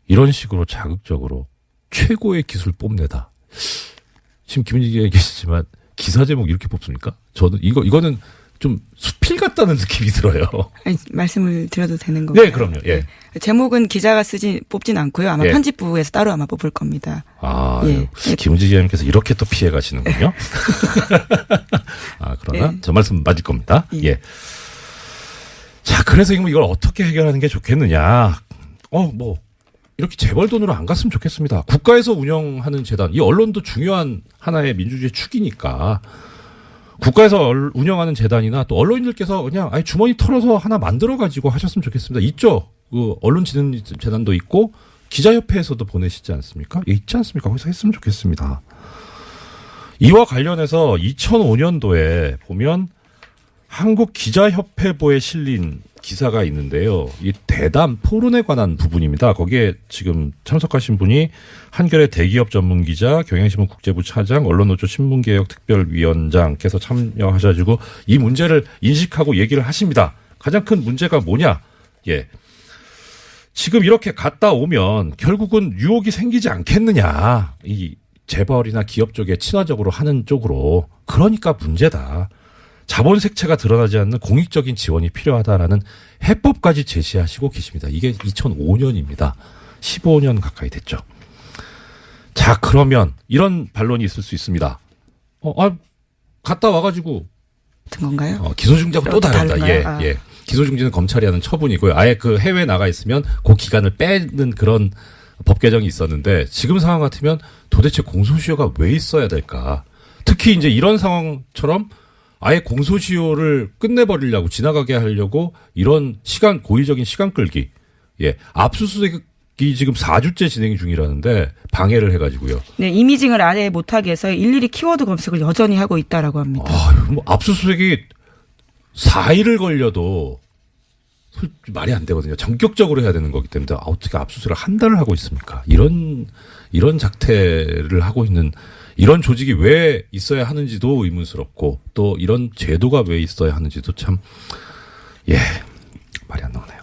이런 식으로 자극적으로 최고의 기술 뽐내다. 지금 김은지 기자 계시지만 기사 제목 이렇게 뽑습니까? 저는 이거는 좀 수필 같다는 느낌이 들어요. 아니, 말씀을 드려도 되는 건가요? 네, 그럼요. 예. 제목은 기자가 뽑진 않고요. 아마 편집부에서 따로 아마 뽑을 겁니다. 아, 예. 김은지 기자님께서 이렇게 또 피해 가시는군요. 아, 그러나 저 말씀 맞을 겁니다. 예. 자, 그래서 이걸 어떻게 해결하는 게 좋겠느냐. 뭐 이렇게 재벌 돈으로 안 갔으면 좋겠습니다. 국가에서 운영하는 재단, 이 언론도 중요한 하나의 민주주의 축이니까 국가에서 운영하는 재단이나 또 언론인들께서 그냥 아예 주머니 털어서 하나 만들어 가지고 하셨으면 좋겠습니다. 있죠. 그 언론진흥재단도 있고 기자협회에서도 보내시지 않습니까? 있지 않습니까? 거기서 했으면 좋겠습니다. 이와 관련해서 2005년도에 보면 한국기자협회보에 실린 기사가 있는데요. 이 대담 토론에 관한 부분입니다. 거기에 지금 참석하신 분이 한겨레 대기업 전문기자, 경향신문 국제부 차장, 언론노조 신문개혁 특별위원장께서 참여하셔가지고 이 문제를 인식하고 얘기를 하십니다. 가장 큰 문제가 뭐냐? 예. 지금 이렇게 갔다 오면 결국은 유혹이 생기지 않겠느냐. 이 재벌이나 기업 쪽에 친화적으로 하는 쪽으로. 그러니까 문제다. 자본 색채가 드러나지 않는 공익적인 지원이 필요하다라는 해법까지 제시하시고 계십니다. 이게 2005년입니다. 15년 가까이 됐죠. 자, 그러면 이런 반론이 있을 수 있습니다. 갔다 와가지고 같은 건가요? 기소중지하고 또 다릅니다. 예. 기소중지는 검찰이 하는 처분이고요. 아예 그 해외 나가 있으면 그 기간을 빼는 그런 법 개정이 있었는데 지금 상황 같으면 도대체 공소시효가 왜 있어야 될까? 특히 이제 이런 상황처럼 아예 공소시효를 끝내버리려고 지나가게 하려고 이런 고의적인 시간 끌기. 예. 압수수색이 지금 4주째 진행 중이라는데 방해를 해가지고요. 네. 이미징을 아예 못하게 해서 일일이 키워드 검색을 여전히 하고 있다라고 합니다. 압수수색이 4일을 걸려도 말이 안 되거든요. 전격적으로 해야 되는 거기 때문에 어떻게 압수수색을 한 달을 하고 있습니까? 이런 작태를 하고 있는 이런 조직이 왜 있어야 하는지도 의문스럽고 또 이런 제도가 왜 있어야 하는지도 참 말이 안 나오네요.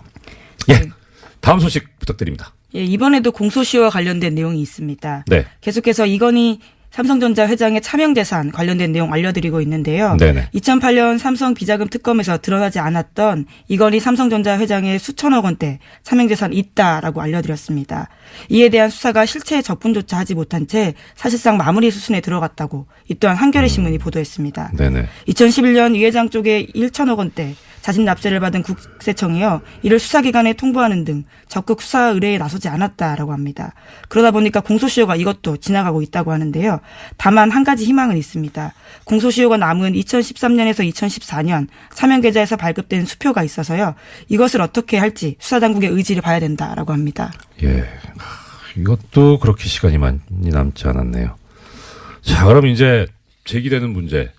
다음 소식 부탁드립니다. 이번에도 공소시효와 관련된 내용이 있습니다. 네. 계속해서 이건희 삼성전자 회장의 차명재산 관련된 내용 알려드리고 있는데요. 네네. 2008년 삼성 비자금 특검에서 드러나지 않았던 이건희 삼성전자 회장의 수천억 원대 차명재산 있다라고 알려드렸습니다. 이에 대한 수사가 실체의 접근조차 하지 못한 채 사실상 마무리 수순에 들어갔다고 이 또한 한겨레신문이 보도했습니다. 네네. 2011년 이 회장 쪽에 1천억 원대 자진 납세를 받은 국세청이요. 이를 수사기관에 통보하는 등 적극 수사 의뢰에 나서지 않았다라고 합니다. 그러다 보니까 공소시효가 이것도 지나가고 있다고 하는데요. 다만 한 가지 희망은 있습니다. 공소시효가 남은 2013년에서 2014년 사면계좌에서 발급된 수표가 있어서요. 이것을 어떻게 할지 수사당국의 의지를 봐야 된다라고 합니다. 예, 이것도 그렇게 시간이 많이 남지 않았네요. 자, 그럼 이제 제기되는 문제.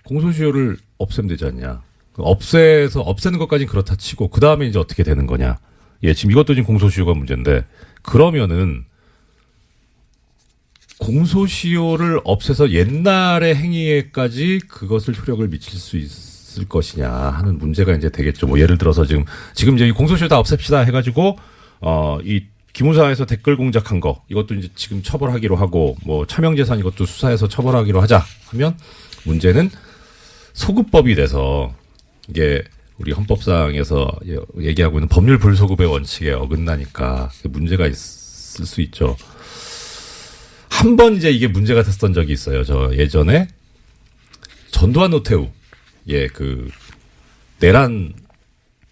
공소시효를 없애면 되지 않냐. 없애는 것까지는 그렇다 치고 그 다음에 이제 어떻게 되는 거냐. 예, 지금 이것도 지금 공소시효가 문제인데 그러면은 공소시효를 없애서 옛날의 행위에까지 그것을 효력을 미칠 수 있을 것이냐 하는 문제가 이제 되겠죠. 뭐 예를 들어서 지금 이제 이 공소시효 다 없앱시다 해가지고 이 기무사에서 댓글 공작한 거 이것도 이제 지금 처벌하기로 하고 뭐 차명재산 이것도 수사해서 처벌하기로 하자 하면 문제는 소급법이 돼서 이게 우리 헌법상에서 얘기하고 있는 법률 불소급의 원칙에 어긋나니까 문제가 있을 수 있죠. 한 번 이제 이게 문제가 됐던 적이 있어요. 저 예전에 전두환 노태우 그 내란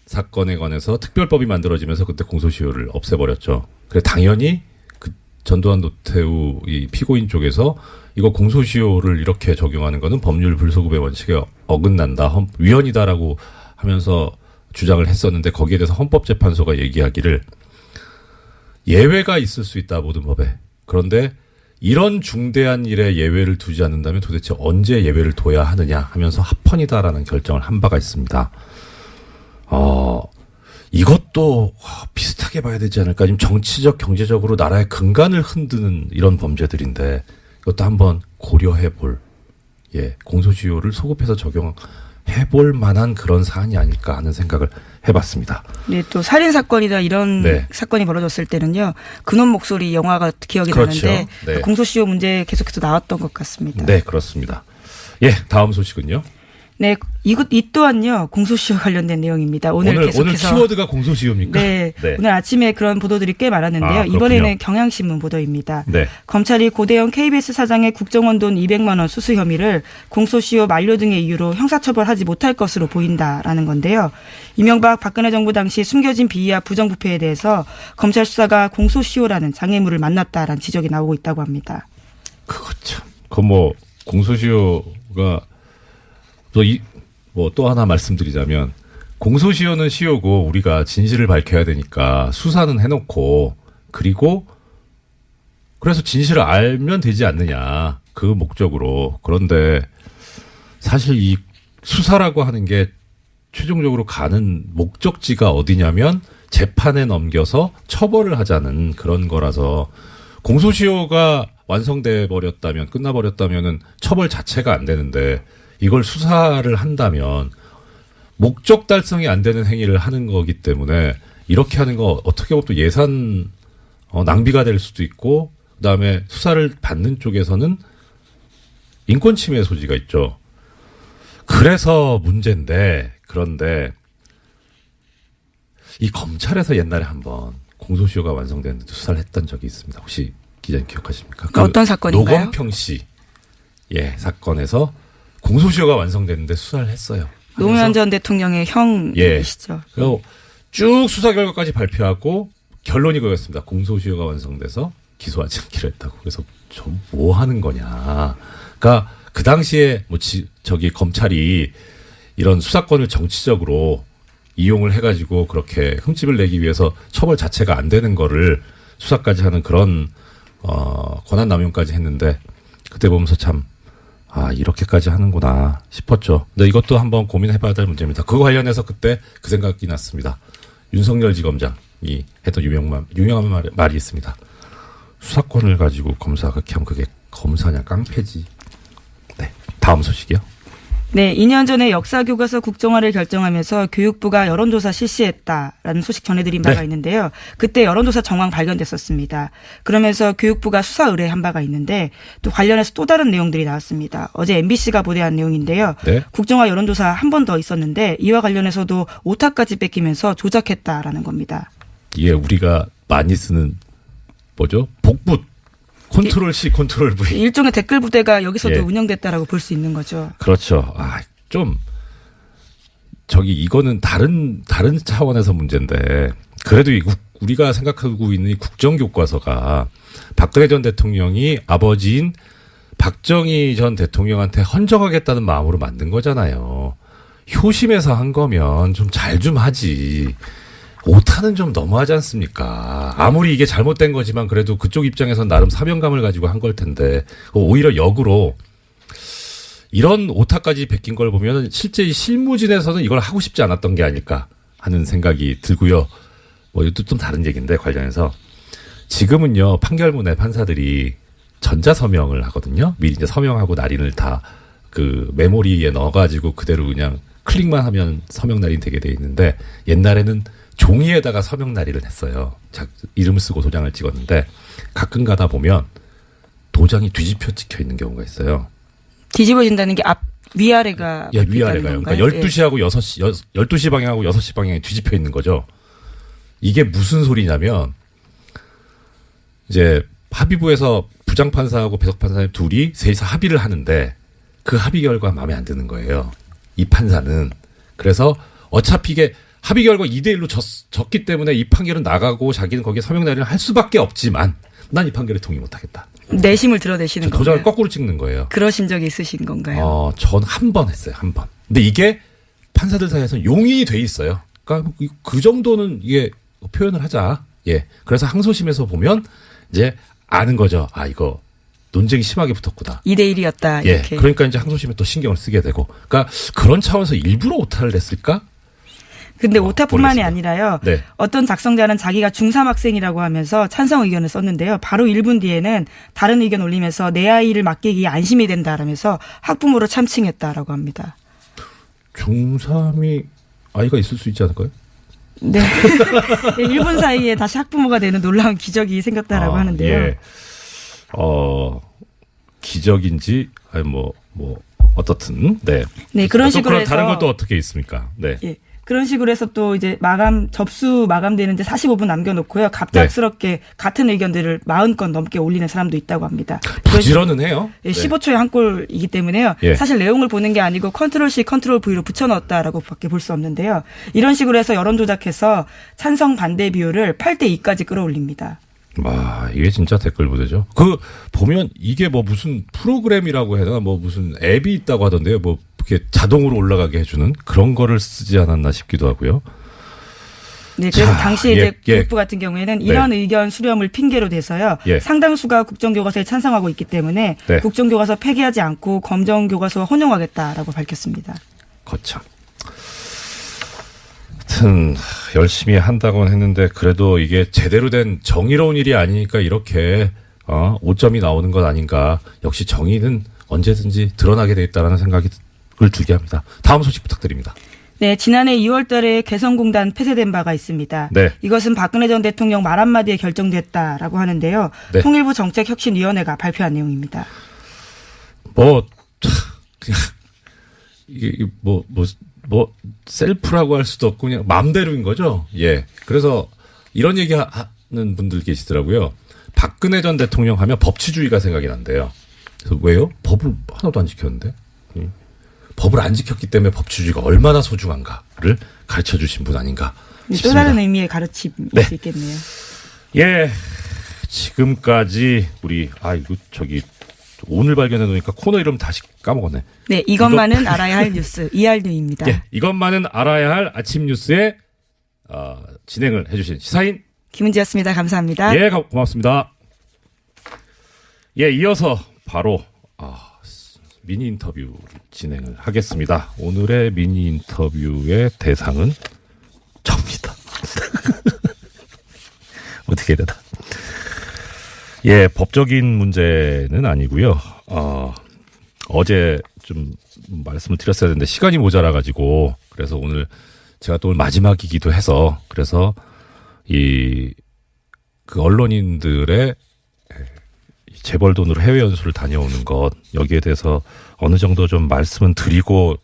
사건에 관해서 특별법이 만들어지면서 그때 공소시효를 없애버렸죠. 그래서 당연히 그 전두환 노태우 이 피고인 쪽에서 이거 공소시효를 이렇게 적용하는 거는 법률 불소급의 원칙에 어긋난다, 위헌이다라고 하면서 주장을 했었는데 거기에 대해서 헌법재판소가 얘기하기를 예외가 있을 수 있다 모든 법에. 그런데 이런 중대한 일에 예외를 두지 않는다면 도대체 언제 예외를 둬야 하느냐 하면서 합헌이다라는 결정을 한 바가 있습니다. 이것도 비슷하게 봐야 되지 않을까. 지금 정치적, 경제적으로 나라의 근간을 흔드는 이런 범죄들인데 이것도 한번 고려해 볼, 공소시효를 소급해서 적용해 볼 만한 그런 사안이 아닐까 하는 생각을 해봤습니다. 네, 또 살인 사건이나 이런 사건이 벌어졌을 때는요, 근원 목소리 영화가 기억이 나는데 그 공소시효 문제 계속해서 나왔던 것 같습니다. 네, 그렇습니다. 다음 소식은요. 네, 이 또한요 공소시효 관련된 내용입니다. 오늘 키워드가 공소시효입니까? 네, 오늘 아침에 그런 보도들이 꽤 많았는데요. 이번에는 경향신문 보도입니다. 네. 검찰이 고대영 KBS 사장의 국정원 돈 200만 원 수수 혐의를 공소시효 만료 등의 이유로 형사처벌하지 못할 것으로 보인다라는 건데요. 이명박 박근혜 정부 당시 숨겨진 비위와 부정부패에 대해서 검찰 수사가 공소시효라는 장애물을 만났다라는 지적이 나오고 있다고 합니다. 그거 참, 공소시효가 또 하나 말씀드리자면 공소시효는 시효고 우리가 진실을 밝혀야 되니까 수사는 해놓고 그래서 진실을 알면 되지 않느냐 그 목적으로. 그런데 사실 이 수사라고 하는 게 최종적으로 가는 목적지가 어디냐면 재판에 넘겨서 처벌을 하자는 그런 거라서 공소시효가 완성돼 버렸다면 끝나버렸다면은 처벌 자체가 안 되는데 이걸 수사를 한다면 목적 달성이 안 되는 행위를 하는 거기 때문에 이렇게 하는 거 어떻게 보면 또 예산 낭비가 될 수도 있고 그다음에 수사를 받는 쪽에서는 인권 침해 소지가 있죠. 그래서 문제인데 그런데 이 검찰에서 옛날에 한번 공소시효가 완성됐는데 수사를 했던 적이 있습니다. 혹시 기자님 기억하십니까? 어떤 사건인가요? 노건평 씨 사건에서 공소시효가 완성됐는데 수사를 했어요. 노무현 전 대통령의 형이시죠. 그리고 쭉 수사 결과까지 발표하고 결론이 그거였습니다. 공소시효가 완성돼서 기소하지 않기로 했다고. 그래서 좀 뭐 하는 거냐. 그러니까 그 당시에 검찰이 이런 수사권을 정치적으로 이용을 해가지고 그렇게 흠집을 내기 위해서 처벌 자체가 안 되는 거를 수사까지 하는 그런 권한 남용까지 했는데 그때 보면서 참 이렇게까지 하는구나 싶었죠. 근데 이것도 한번 고민해봐야 될 문제입니다. 그거 관련해서 그때 그 생각이 났습니다. 윤석열 지검장이 했던 유명한 말이 있습니다. 수사권을 가지고 검사가 그렇게 하면 그게 검사냐 깡패지. 네, 다음 소식이요. 네, 2년 전에 역사교과서 국정화를 결정하면서 교육부가 여론조사 실시했다라는 소식 전해드린 바가 있는데요. 그때 여론조사 정황 발견됐었습니다. 그러면서 교육부가 수사 의뢰한 바가 있는데 또 관련해서 또 다른 내용들이 나왔습니다. 어제 MBC가 보도한 내용인데요. 국정화 여론조사 한 번 더 있었는데 이와 관련해서도 오타까지 뺏기면서 조작했다라는 겁니다. 이게 우리가 많이 쓰는 복붙. 컨트롤 C, 컨트롤 V. 일종의 댓글 부대가 여기서도 운영됐다라고 볼 수 있는 거죠. 그렇죠. 이거는 다른 차원에서 문제인데 그래도 우리가 생각하고 있는 이 국정교과서가 박근혜 전 대통령이 아버지인 박정희 전 대통령한테 헌정하겠다는 마음으로 만든 거잖아요. 효심에서 한 거면 좀 잘 좀 하지. 오타는 좀 너무하지 않습니까? 아무리 이게 잘못된 거지만 그래도 그쪽 입장에서는 나름 사명감을 가지고 한 걸 텐데 오히려 역으로 이런 오타까지 베낀 걸 보면 실제 이 실무진에서는 이걸 하고 싶지 않았던 게 아닐까 하는 생각이 들고요. 이것도 좀 다른 얘기인데 관련해서 지금은요 판결문에 판사들이 전자서명을 하거든요. 미리 이제 서명하고 날인을 다 그 메모리에 넣어가지고 그대로 그냥 클릭만 하면 서명 날인 되게 돼 있는데 옛날에는 종이에다가 서명 날인을 했어요. 이름을 쓰고 도장을 찍었는데 가끔 가다 보면 도장이 뒤집혀 찍혀 있는 경우가 있어요. 뒤집어진다는 게 위아래가. 예, 위아래가요. 그러니까 12시하고 12시 방향하고 6시 방향에 뒤집혀 있는 거죠. 이게 무슨 소리냐면 이제 합의부에서 부장판사하고 배석판사님 둘이 셋이서 합의를 하는데 그 합의 결과가 마음에 안 드는 거예요. 이 판사는. 그래서 어차피 이게 합의 결과 2대1로 졌기 때문에 이 판결은 나가고 자기는 거기에 서명 날인을 할 수밖에 없지만 난 이 판결에 동의 못하겠다. 내심을 드러내시는 건가요? 도장을 거꾸로 찍는 거예요. 그러신 적이 있으신 건가요? 전 한 번 했어요. 한 번. 근데 이게 판사들 사이에서 용인이 돼 있어요. 그러니까 그 정도는 이게 표현을 하자. 예. 그래서 항소심에서 보면 이제 아는 거죠. 이거 논쟁이 심하게 붙었구나. 2대1이었다. 예. 이렇게. 그러니까 이제 항소심에 또 신경을 쓰게 되고. 그러니까 그런 차원에서 일부러 오타를 냈을까? 근데 오타뿐만이 모르겠습니다. 아니라요. 네. 어떤 작성자는 자기가 중3 학생이라고 하면서 찬성 의견을 썼는데요. 바로 1분 뒤에는 다른 의견 올리면서 내 아이를 맡기기에 안심이 된다라면서 학부모를 참칭했다라고 합니다. 중3이 아이가 있을 수 있지 않을까요? 네. 1분 사이에 다시 학부모가 되는 놀라운 기적이 생겼다라고 하는데요. 예. 기적인지 어떻든 네, 그런 식으로 해서 다른 것도 어떻게 있습니까? 네. 예. 그런 식으로 해서 또 이제 접수 마감되는데 45분 남겨놓고요. 갑작스럽게 같은 의견들을 40건 넘게 올리는 사람도 있다고 합니다. 부지런은 해요. 예, 15초에 한 골이기 때문에요. 예. 사실 내용을 보는 게 아니고 컨트롤-C, 컨트롤-V로 붙여넣었다라고 밖에 볼 수 없는데요. 이런 식으로 해서 여론 조작해서 찬성 반대 비율을 8대2까지 끌어올립니다. 이게 진짜 댓글 부대죠. 보면 이게 무슨 프로그램이라고 해야 되나 무슨 앱이 있다고 하던데요. 이렇게 자동으로 올라가게 해주는 그런 거를 쓰지 않았나 싶기도 하고요. 네, 그래서 당시 이제 교육부 같은 경우에는 이런 의견 수렴을 핑계로 대서요. 상당수가 국정교과서에 찬성하고 있기 때문에 국정교과서 폐기하지 않고 검정교과서와 혼용하겠다라고 밝혔습니다. 거참. 하여튼 열심히 한다고는 했는데 그래도 이게 제대로 된 정의로운 일이 아니니까 이렇게 오점이 나오는 것 아닌가. 역시 정의는 언제든지 드러나게 돼 있다라는 생각을 들게 합니다. 다음 소식 부탁드립니다. 네, 지난해 2월 달에 개성공단 폐쇄된 바가 있습니다. 네. 이것은 박근혜 전 대통령 말 한마디에 결정됐다라고 하는데요. 네. 통일부 정책혁신위원회가 발표한 내용입니다. 이게 셀프라고 할 수도 없고 그냥 맘대로인 거죠. 예. 그래서 이런 얘기 하는 분들 계시더라고요. 박근혜 전 대통령 하면 법치주의가 생각이 난대요. 그래서 왜요? 법을 하나도 안 지켰는데. 법을 안 지켰기 때문에 법치주의가 얼마나 소중한가를 가르쳐 주신 분 아닌가 싶습니다. 또 다른 의미의 가르침일 수 있겠네요. 예. 지금까지 우리 오늘 발견해 놓으니까 코너 이름 다시 까먹었네. 네, 이것만은 알아야 할 뉴스 이알뉴입니다. 예, 이것만은 알아야 할 아침 뉴스에 진행을 해주신 시사인 김은지였습니다. 감사합니다. 예, 고맙습니다. 예, 이어서 바로 미니 인터뷰를 진행을 하겠습니다. 오늘의 미니 인터뷰의 대상은 접니다. 어떻게 해야 되나? 예, 법적인 문제는 아니고요. 어제 좀 말씀을 드렸어야 되는데 시간이 모자라가지고 그래서 오늘 제가 또 마지막이기도 해서 그래서 그 언론인들의 재벌 돈으로 해외 연수를 다녀오는 것 여기에 대해서 어느 정도 좀 말씀은 드리고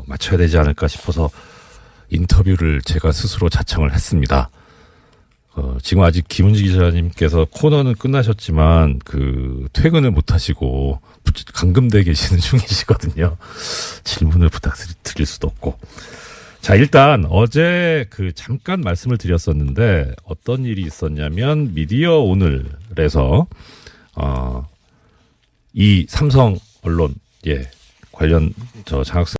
마쳐야 되지 않을까 싶어서 인터뷰를 제가 스스로 자청을 했습니다. 지금 아직 김은지 기자님께서 코너는 끝나셨지만 퇴근을 못 하시고 감금돼 계시는 중이시거든요. 질문을 부탁드릴 수도 없고. 자, 일단 어제 잠깐 말씀을 드렸었는데 어떤 일이 있었냐면 미디어 오늘에서 이 삼성 언론 관련 장학생